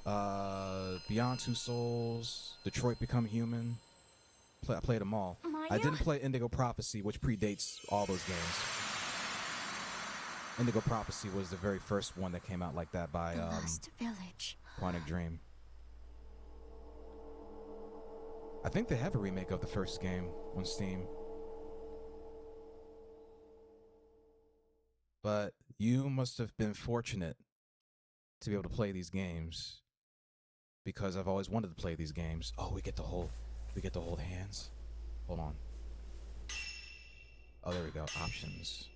Beyond Two Souls, Detroit Become Human. I played them all. Maya? I didn't play Indigo Prophecy, which predates all those games. Indigo Prophecy was the very first one that came out like that by The Lost Village. Quantic Dream. I think they have a remake of the first game on Steam. But you must have been fortunate to be able to play these games because I've always wanted to play these games. Oh, we get to hold hands. Hold on. Oh, there we go. Options.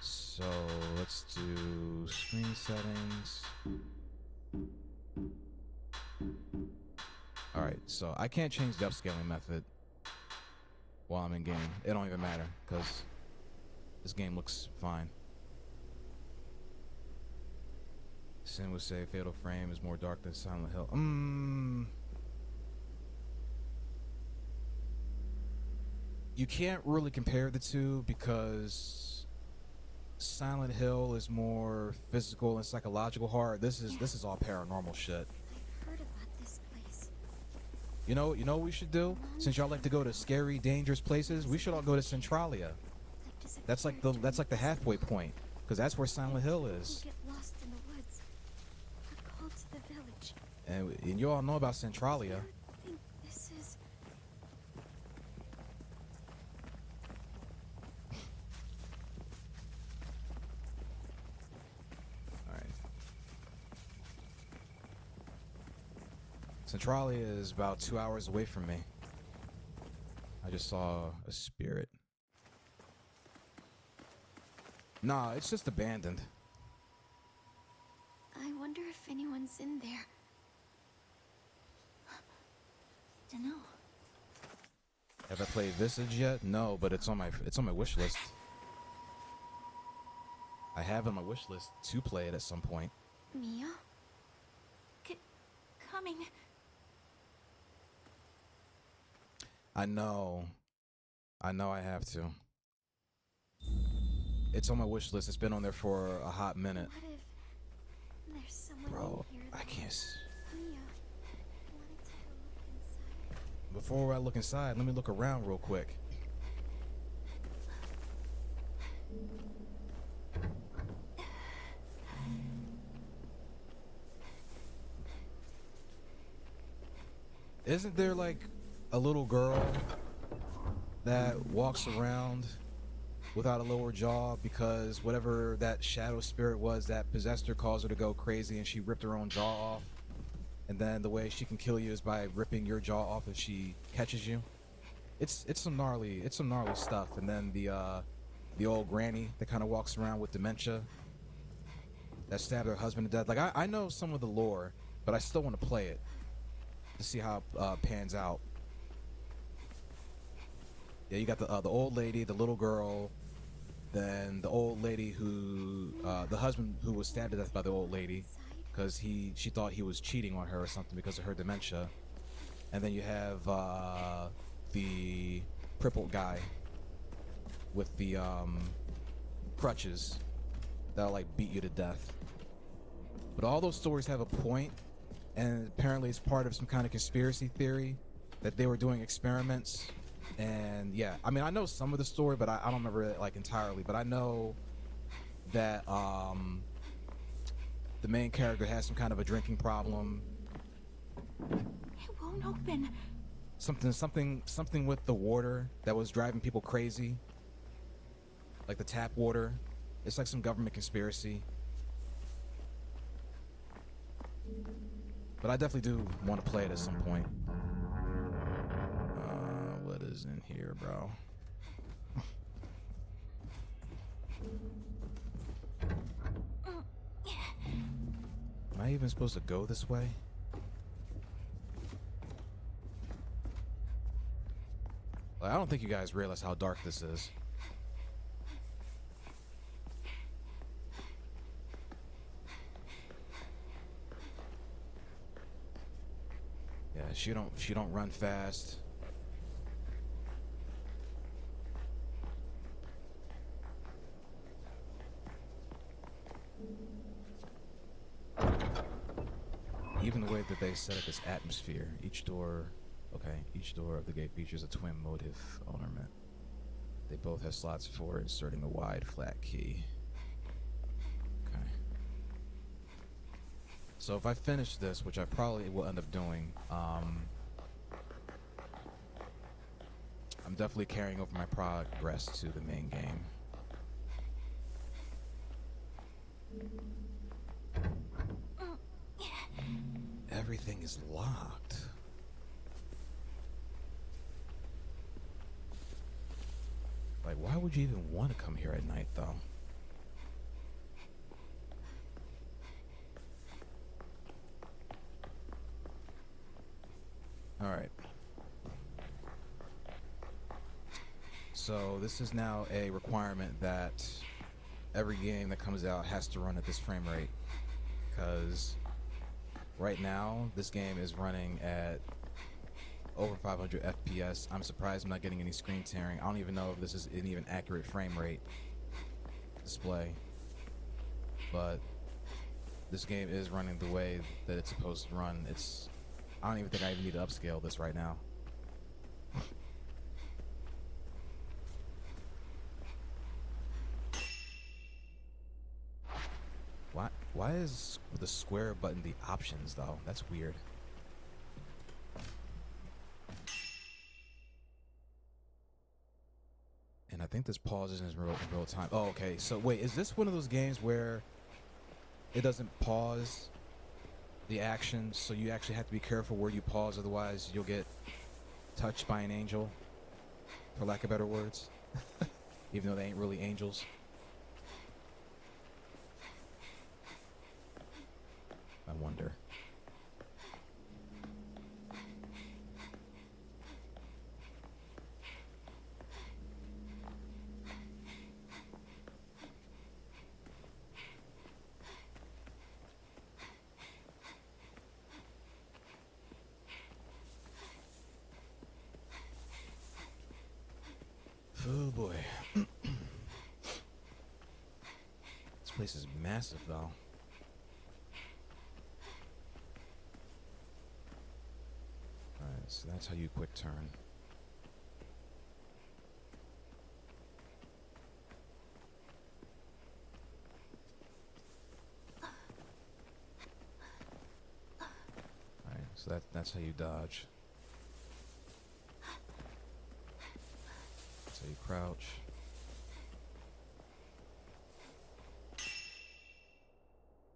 So let's do screen settings. All right, so I can't change the upscaling method while I'm in game. It don't even matter because this game looks fine. Sin would say Fatal Frame is more dark than Silent Hill. You can't really compare the two because Silent Hill is more physical and psychological horror. This is all paranormal shit. I've heard about this place. You know what we should do? Since y'all like to go to scary, dangerous places, we should all go to Centralia. That's like the halfway point, because that's where Silent Hill is. Get lost in the woods. We're called to the village. And you all know about Centralia. I think this is. All right. Centralia is about 2 hours away from me. I just saw a spirit. Nah, it's just abandoned. I wonder if anyone's in there. Dunno. Have I played Visage yet? No, but it's on my wish list. I have on my wish list to play it at some point. Mia? Coming. I know I have to. It's on my wish list. It's been on there for a hot minute. What if there's someone Bro, in here? I can't. Mia, I wanted to go look inside. Before I look inside, let me look around real quick. Isn't there like a little girl that walks around without a lower jaw because whatever that shadow spirit was that possessed her caused her to go crazy and she ripped her own jaw off? And then the way she can kill you is by ripping your jaw off if she catches you. It's some gnarly stuff. And then the old granny that kind of walks around with dementia that stabbed her husband to death. Like I know some of the lore, but I still want to play it to see how it pans out. Yeah, you got the old lady, the little girl, then the old lady who the husband who was stabbed to death by the old lady because she thought he was cheating on her or something because of her dementia. And then you have the crippled guy with the crutches that'll like beat you to death. But all those stories have a point, and apparently it's part of some kind of conspiracy theory that they were doing experiments. And yeah, I mean, I know some of the story, but I don't remember it like entirely. But I know that the main character has some kind of a drinking problem. It won't open. Something with the water that was driving people crazy. Like the tap water. It's like some government conspiracy. But I definitely do want to play it at some point. What is in here, bro? Am I even supposed to go this way? Like, I don't think you guys realize how dark this is. Yeah, she don't run fast. Even the way that they set up this atmosphere, each door of the gate features a twin motif ornament. They both have slots for inserting a wide flat key. Okay. So if I finish this, which I probably will end up doing, I'm definitely carrying over my progress to the main game. Everything is locked. Like, why would you even want to come here at night, though? Alright. So, this is now a requirement that every game that comes out has to run at this frame rate. Because right now, this game is running at over 500 FPS. I'm surprised I'm not getting any screen tearing. I don't even know if this is an even accurate frame rate display. But this game is running the way that it's supposed to run. I don't even think I even need to upscale this right now. Why is the square button the options though? That's weird. And I think this pauses in real time. Oh, okay. So wait, is this one of those games where it doesn't pause the action, so you actually have to be careful where you pause, otherwise you'll get touched by an angel, for lack of better words, even though they ain't really angels. I wonder. Oh boy. This place is massive though. Alright, so that's how you quick turn. Alright, so that's how you dodge. So you crouch.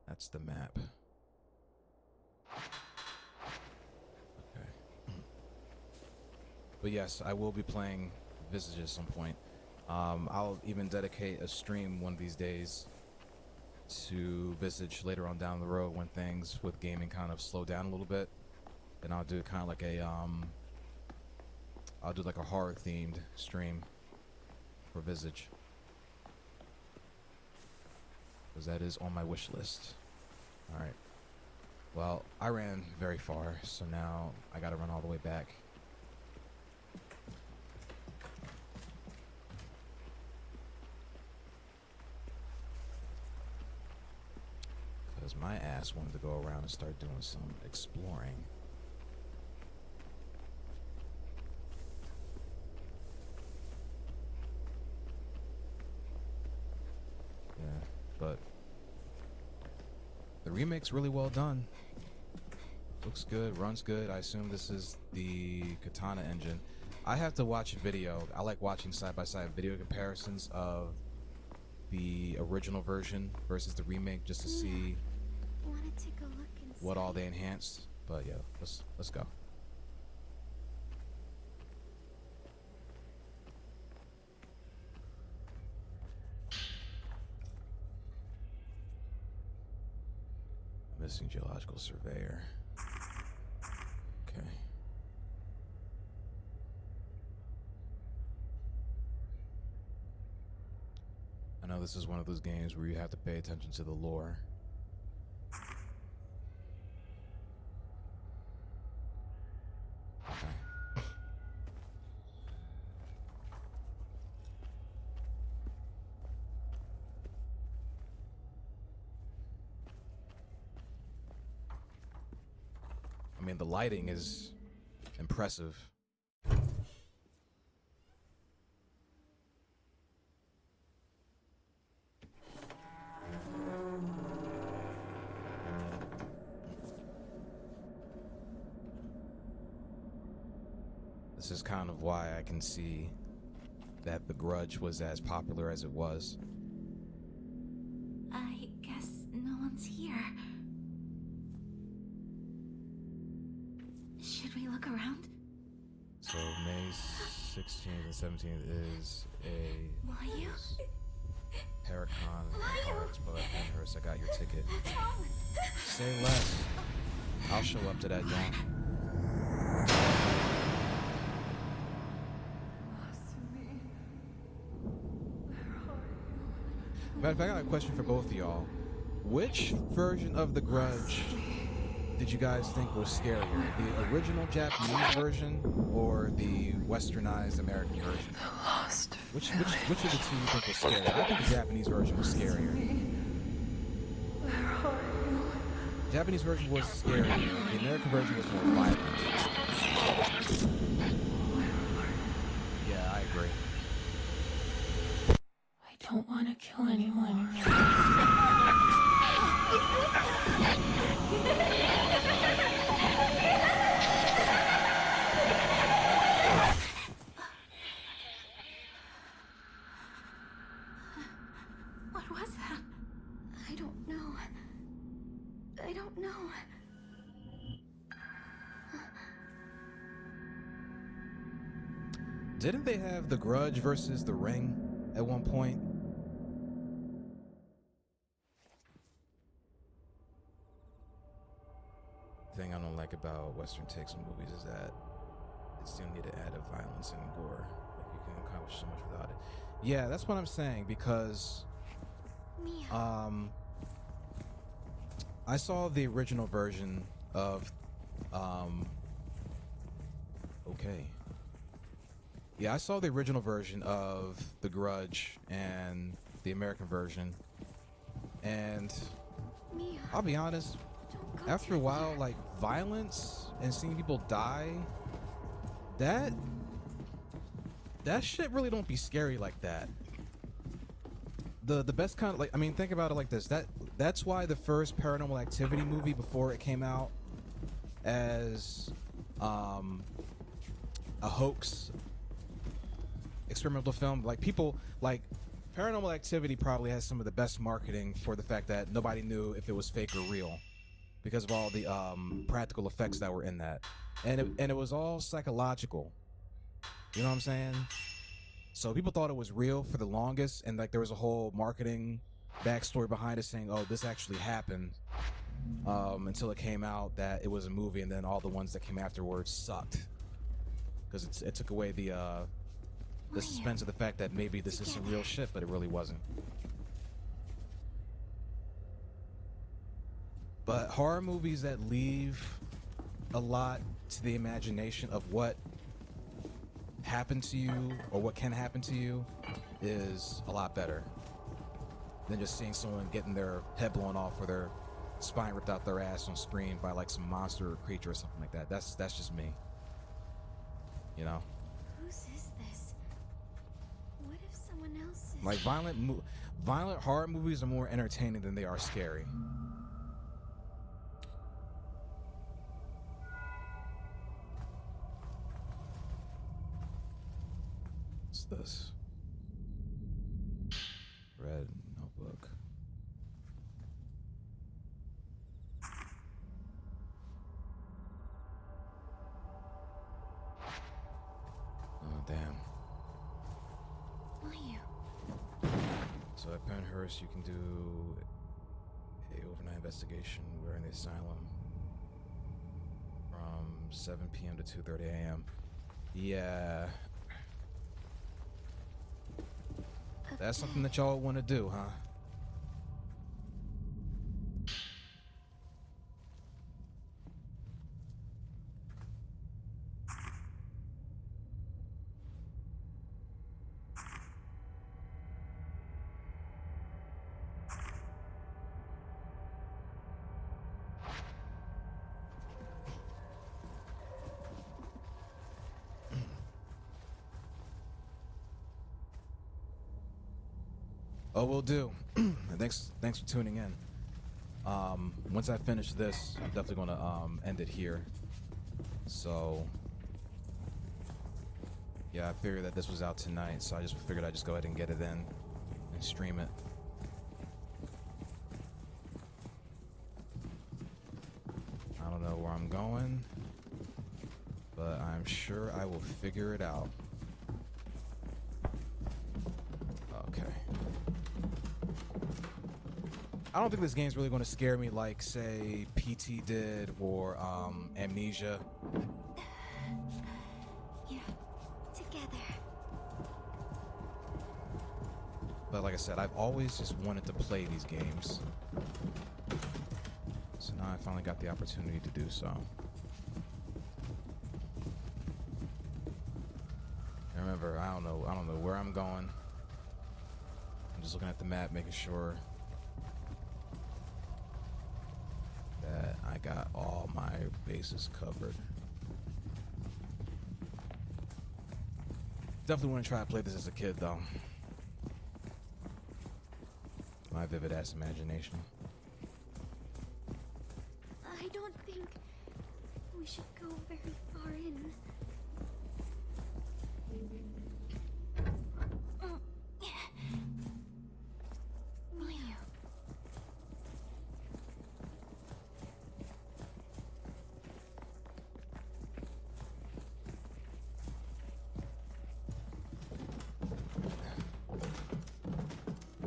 That's the map. Okay. But yes, I will be playing Visage at some point. I'll even dedicate a stream one of these days to Visage later on down the road when things with gaming kind of slow down a little bit. And I'll do kind of like a I'll do like a horror themed stream for Visage, because that is on my wish list. Alright, well, I ran very far, so now I gotta run all the way back. Because my ass wanted to go around and start doing some exploring. But the remake's really well done. Looks good, runs good. I assume this is the Katana engine. I have to watch a video. I like watching side-by-side video comparisons of the original version versus the remake, just to see what all they enhanced. But yeah, let's go. Missing geological surveyor. Okay. I know this is one of those games where you have to pay attention to the lore. mean, the lighting is impressive. This is kind of why I can see that The Grudge was as popular as it was. I guess no one's here. Should we look around? So May 16th and 17th is a Mayu? Paracon cards, but Penhurst, I got your ticket. What's wrong? Say less. I'll show up to that, Dawn. Matter of fact, I got a question for both of y'all. Which version of The Grudge did you guys think was scarier? The original Japanese version or the westernized American version? Which of the two you think was scarier? I think the Japanese version was scarier. The Japanese version was scarier. The American version was more violent. Yeah, I agree. I don't want to kill anyone. What was that? I don't know. I don't know. Didn't they have The Grudge versus The Ring at one point? The thing I don't like about Western takes on movies is that it still need to add a violence and gore. Like, you can accomplish so much without it. Yeah, that's what I'm saying, because I saw the original version of okay. Yeah, I saw the original version of The Grudge and the American version. And I'll be honest, after a while, like, violence and seeing people die, that shit really don't be scary like that. The best kind of, like, I mean, think about it like this. That's why the first Paranormal Activity movie, before it came out as a hoax experimental film, like, people, like, Paranormal Activity probably has some of the best marketing for the fact that nobody knew if it was fake or real because of all the practical effects that were in that, and it was all psychological. You know what I'm saying? So people thought it was real for the longest, and like there was a whole marketing backstory behind it saying, "Oh, this actually happened," until it came out that it was a movie, and then all the ones that came afterwards sucked because it took away the suspense of the fact that maybe this is some real shit, but it really wasn't. But horror movies that leave a lot to the imagination of what happened to you or what can happen to you is a lot better than just seeing someone getting their head blown off or their spine ripped out their ass on screen by like some monster or creature or something like that. That's just me. You know? Whose is this? What if someone else is... Like violent horror movies are more entertaining than they are scary. What's this? Red notebook. Oh, damn. Mayu. So at Penhurst, you can do a overnight investigation. We're in the asylum from 7 p.m. to 2:30 a.m. Yeah. That's something that y'all want to do, huh? Oh, will do. And thanks for tuning in. Once I finish this, I'm definitely gonna end it here. So yeah, I figured that this was out tonight, so I just figured I'd just go ahead and get it in and stream it. I don't know where I'm going, but I'm sure I will figure it out. Okay. I don't think this game's really going to scare me like, say, PT did or Amnesia. Yeah, together. But like I said, I've always just wanted to play these games. So now I finally got the opportunity to do so. And remember, I don't know where I'm going. I'm just looking at the map, making sure that I got all my bases covered. Definitely want to try to play this as a kid, though. My vivid ass imagination. I don't think we should go very far in. Mia.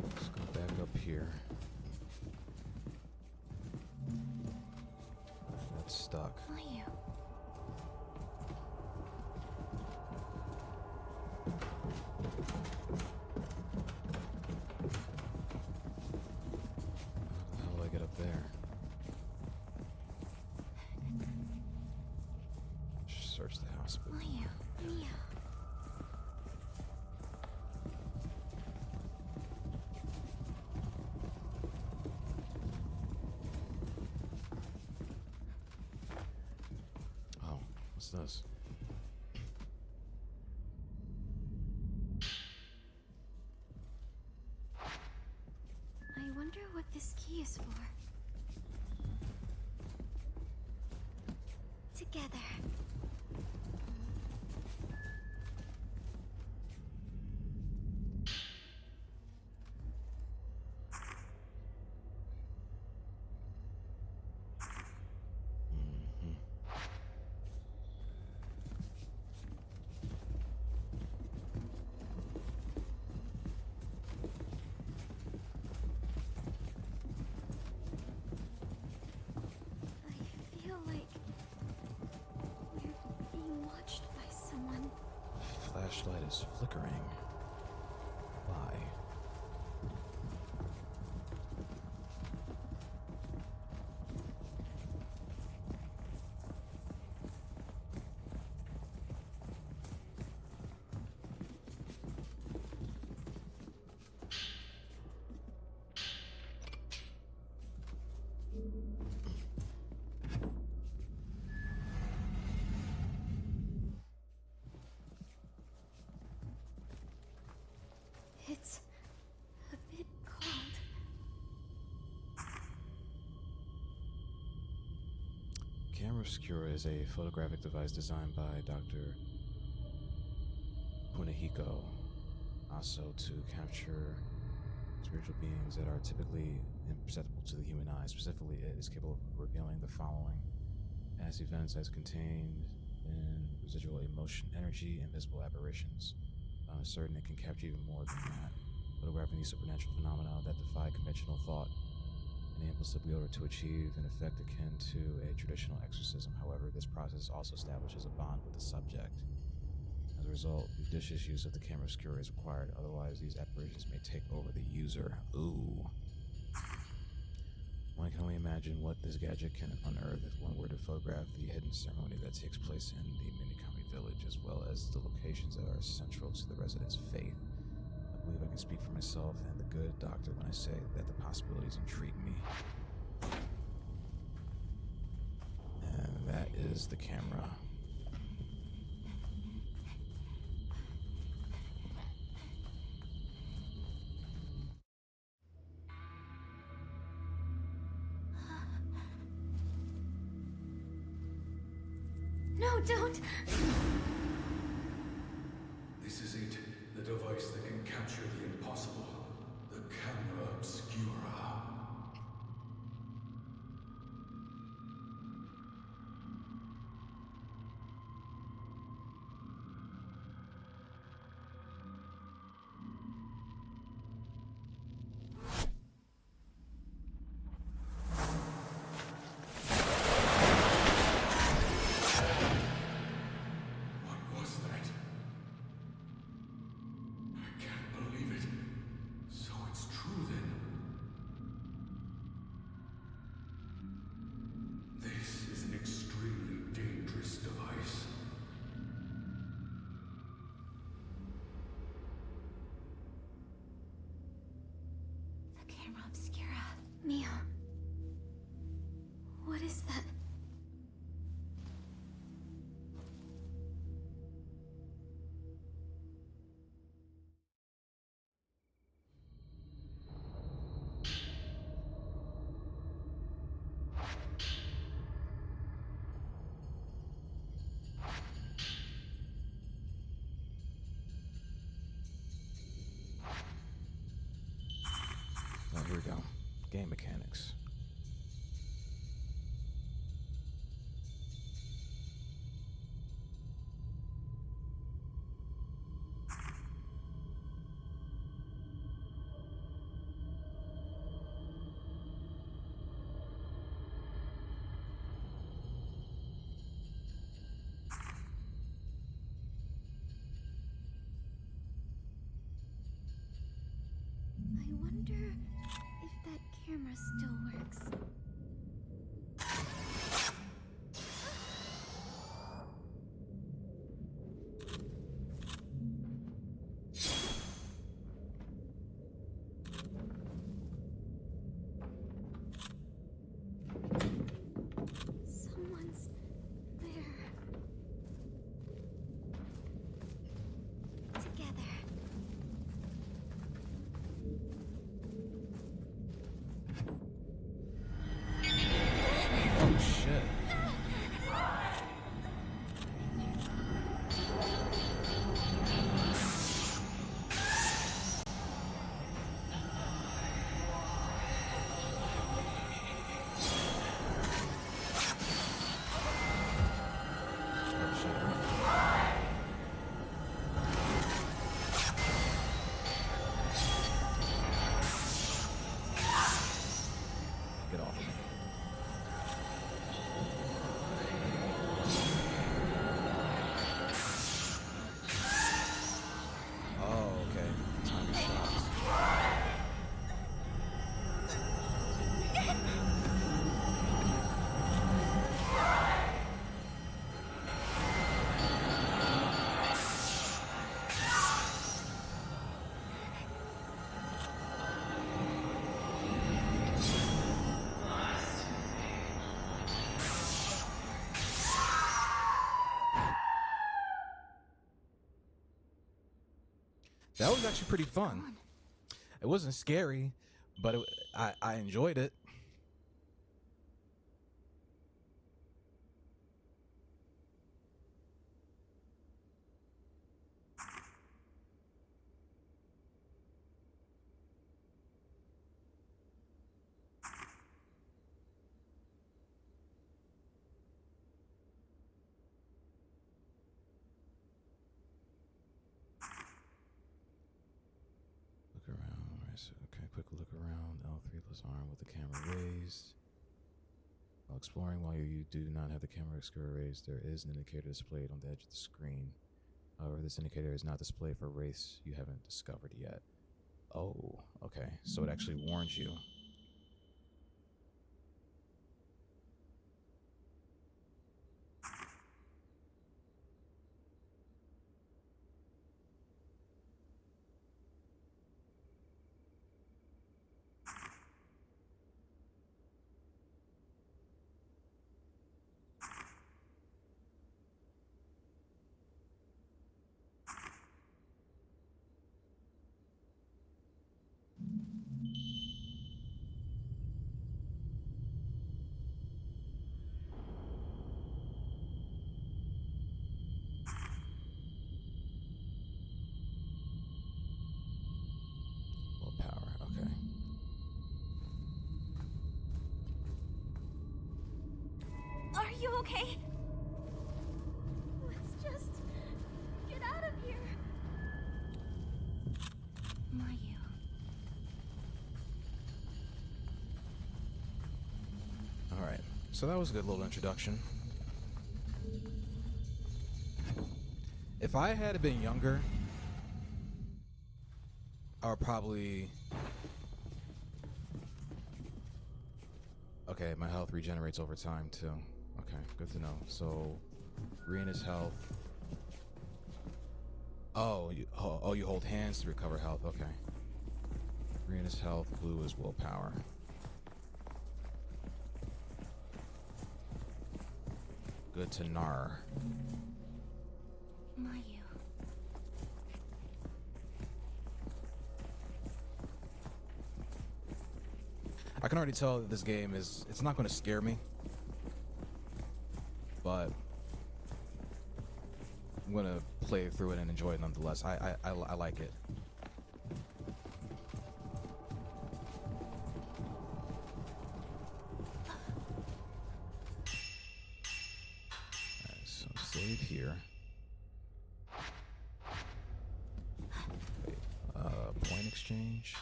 Let's go back up here. That's stuck. Mia. How do I get up there? Search the house. But Mia. Mia. oh, what's this? I wonder what this key is for. Together. I feel like we're being watched by someone. Flashlight is flickering. Why? It's a bit cold. Camera Obscura is a photographic device designed by Dr. Punihiko Aso to capture spiritual beings that are typically imperceptible to the human eye. Specifically, it is capable of revealing the following: past events as contained in residual emotion, energy, and visible aberrations. I'm certain it can capture even more than that, photographing these supernatural phenomena that defy conventional thought, enables the wielder to achieve an effect akin to a traditional exorcism. However, this process also establishes a bond with the subject. As a result, judicious use of the camera obscura is required, otherwise these apparitions may take over the user. Ooh. One can only imagine what this gadget can unearth if one were to photograph the hidden ceremony that takes place in the Minikami village, as well as the locations that are central to the residents' faith. I believe I can speak for myself and the good doctor when I say that the possibilities intrigue me. And that is the camera. No, don't! This is it. The device that can capture the impossible. The camera obscura. What was that? I can't believe it. So it's true then. This is an extremely dangerous device. The camera obscura. Mio. What is that? Oh, here we go. Game mechanics. I wonder if that camera still works. Someone's there. Together. Oh shit. Oh shit. Get off me. Oh, okay. Timing shots. That was actually pretty fun. It wasn't scary, but I enjoyed it. Look around. Right, so, okay, quick look around. L3 plus arm with the camera raised. While exploring, while you do not have the camera obscura raised, there is an indicator displayed on the edge of the screen. However, this indicator is not displayed for a race you haven't discovered yet. Oh, okay. So it actually warns you. okay? Let's just get out of here. Mayu. Alright, so that was a good little introduction. If I had been younger, I would probably... Okay, my health regenerates over time too. Okay, good to know. So, green is health. Oh, you hold hands to recover health. Okay. Green is health, blue is willpower. Good to know. Mayu. I can already tell that this game it's not going to scare me, but I'm going to play through it and enjoy it nonetheless. I like it. Alright, so save here. Wait, point exchange?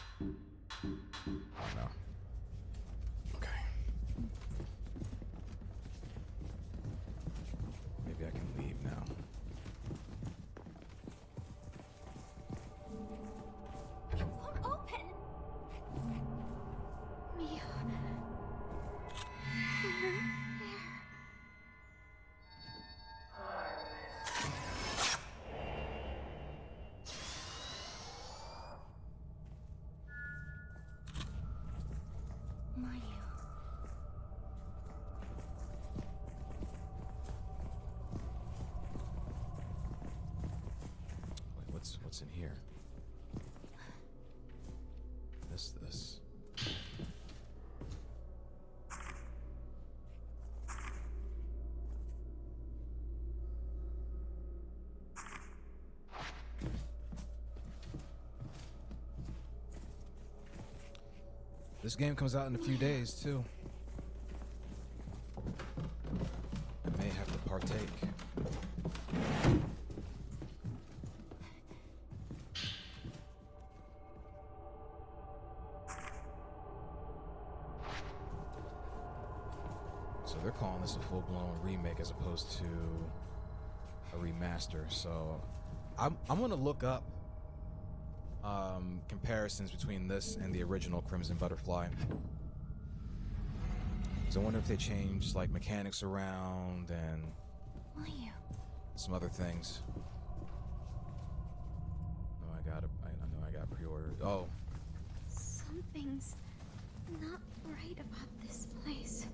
Oh no. Okay. Maybe I can leave now. It won't open. Mio. Over there. Mayu. Wait, what's in here? This. This game comes out in a few days too. I may have to partake. So they're calling this a full-blown remake as opposed to a remaster. So I'm gonna look up comparisons between this and the original Crimson Butterfly. So I wonder if they changed like mechanics around and some other things. No, I know I got pre-ordered. Oh, Something's not right about this place.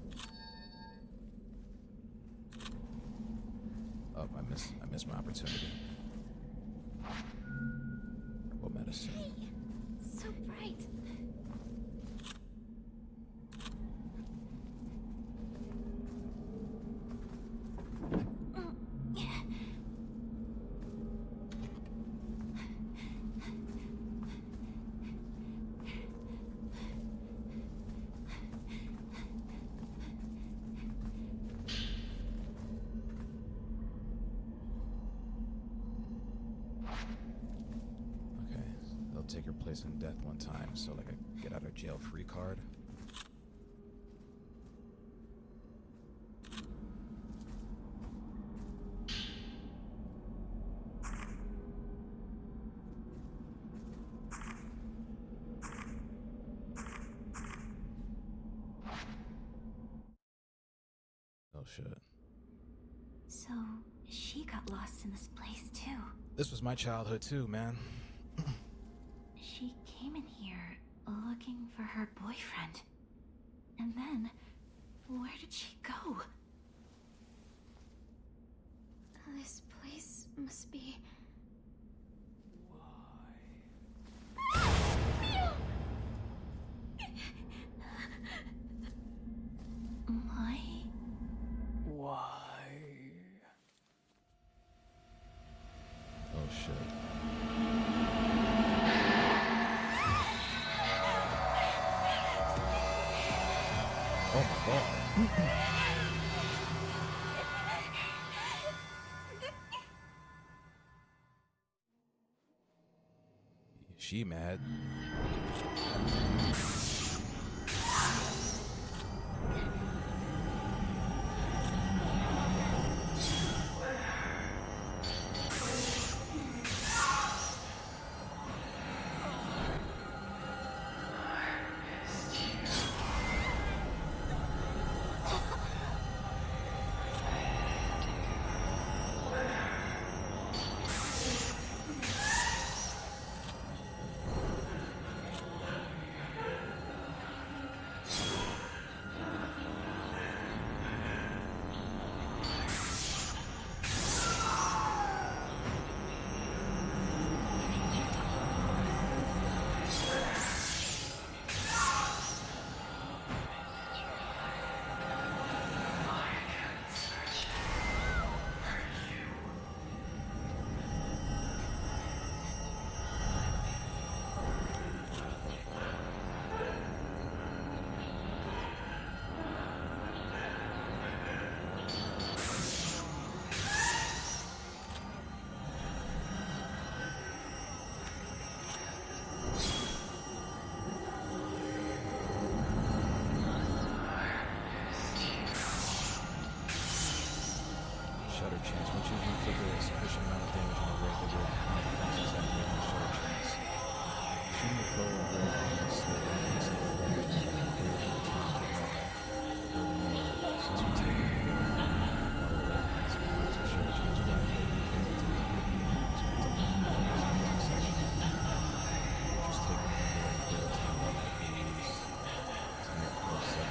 oh, I missed my opportunity. What medicine? Hey, so bright. Okay, they'll take your place in death one time, so like a get out of jail free card. Oh shit. So, she got lost in this place too. This was my childhood too, man. She came in here looking for her boyfriend. And then, where did she go? This place must be... My... Why? Oh shit. Oh my god. she mad. Shutter chance. Once you've inflicted a sufficient amount of damage on a regular defenses activate the shutter chance. Shooting a foe or red enemy slowly increases the damage and the ability to return to normal. Furthermore, since we take a negative effect, while the red has found to shutter chance will activate the ability to section. Just take a number and fill a team while that release to make plus 7.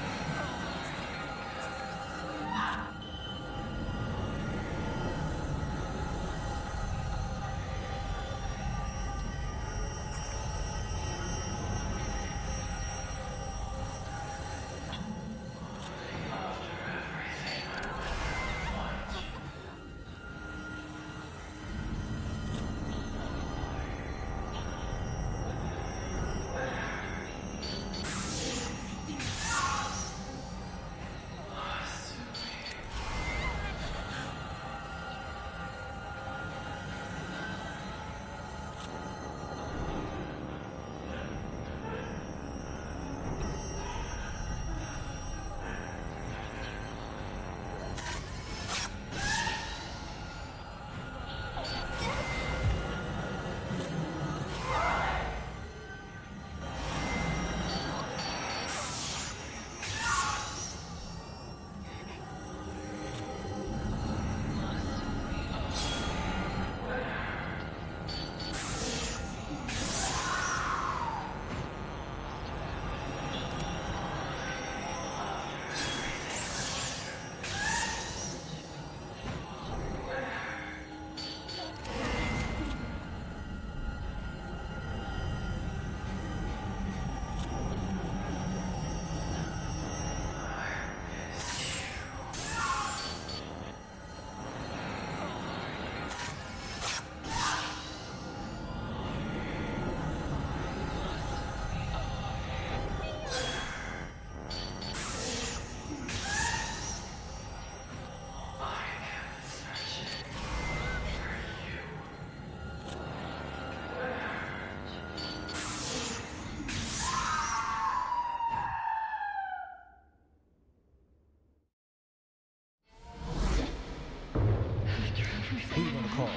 Who you gonna call?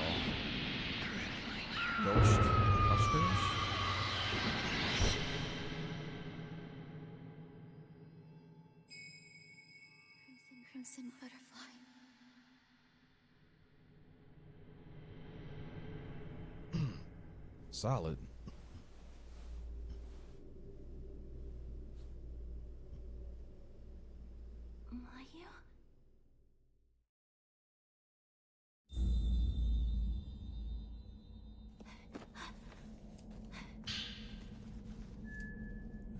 Ghost? Huskers? Crimson butterfly. Solid. Mayu?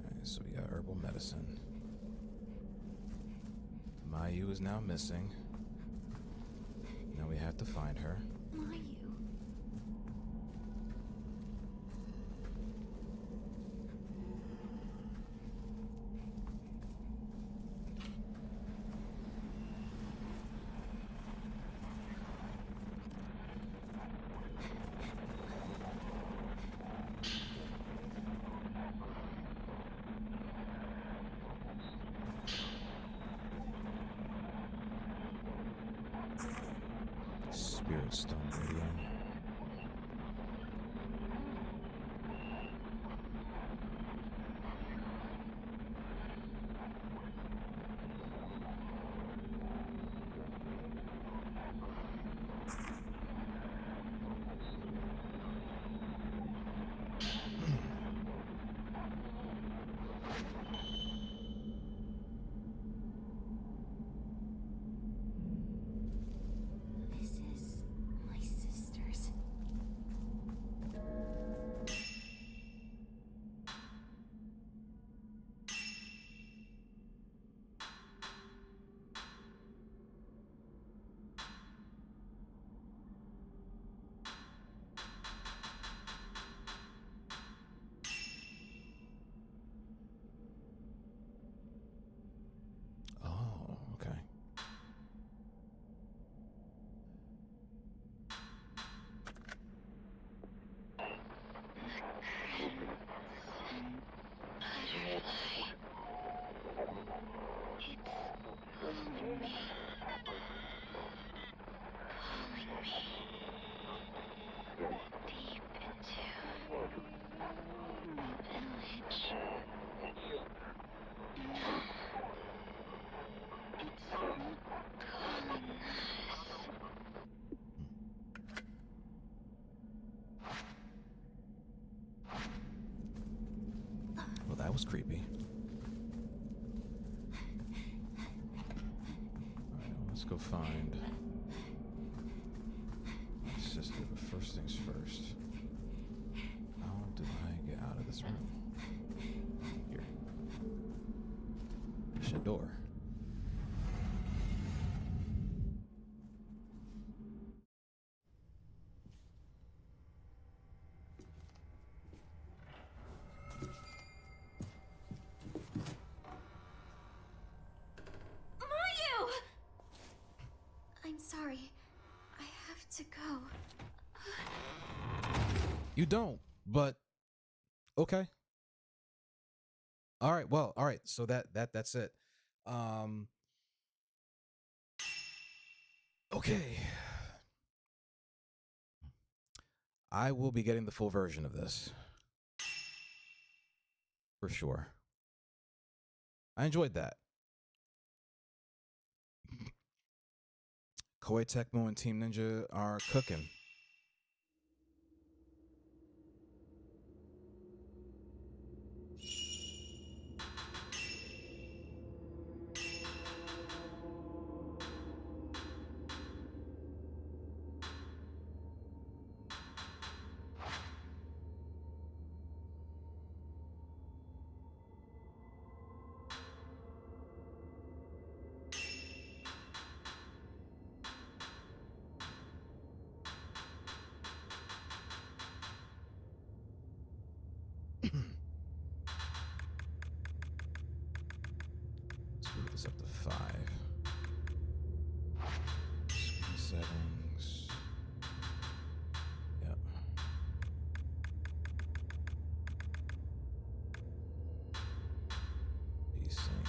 Alright, so we got herbal medicine. Mayu is now missing. Now we have to find her. Mayu. Spirit Stone Radio. This is my sister's. Oh, okay. Well, that was creepy. Alright, well, let's go find my sister, but first things first. How do I get out of this room? Here. There's a door. Mario! I'm sorry. I have to go. You don't, but okay. All right, well, all right. So that's it. Okay. I will be getting the full version of this. For sure. I enjoyed that. Koei Tecmo and Team Ninja are cooking. Let's move this up to 5. Screen settings. Yep. Desync.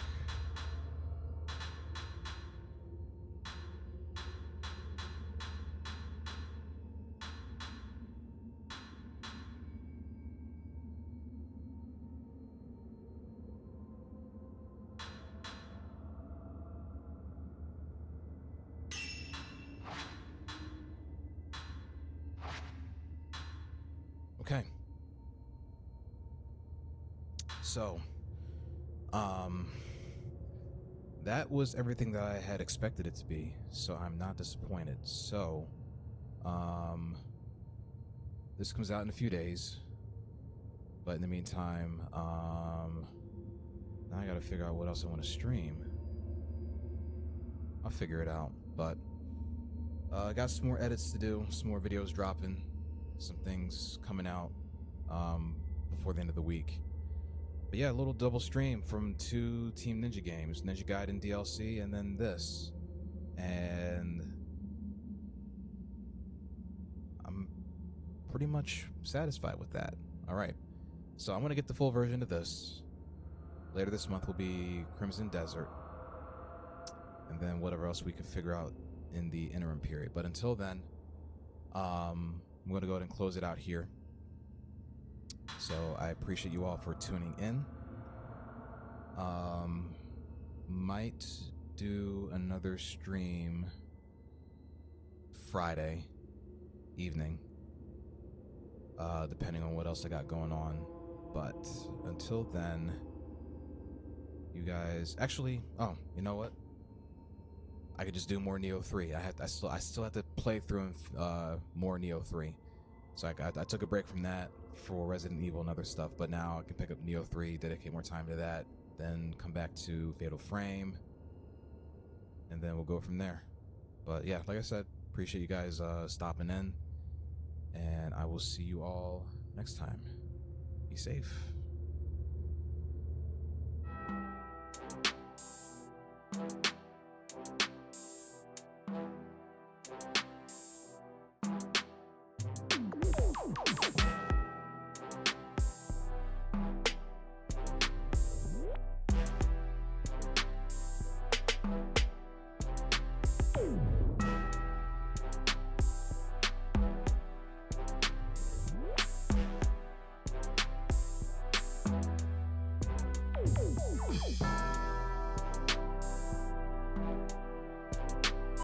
Okay. So, that was everything that I had expected it to be. So I'm not disappointed. So, this comes out in a few days. But in the meantime, now I gotta figure out what else I want to stream. I'll figure it out. But I got some more edits to do, some more videos dropping, some things coming out before the end of the week. But yeah, a little double stream from 2 Team Ninja games, Ninja Gaiden DLC, and then this. And I'm pretty much satisfied with that. All right. So I'm going to get the full version of this. Later this month will be Crimson Desert. And then whatever else we can figure out in the interim period. But until then, I'm going to go ahead and close it out here. So I appreciate you all for tuning in. Might do another stream Friday evening, depending on what else I got going on. But until then, you guys actually, oh, you know what? I could just do more Neo 3. I still have to play through more Neo 3. So I took a break from that for Resident Evil and other stuff, but now I can pick up Neo 3, dedicate more time to that, then come back to Fatal Frame, and then we'll go from there. But yeah, like I said, appreciate you guys stopping in, and I will see you all next time. Be safe.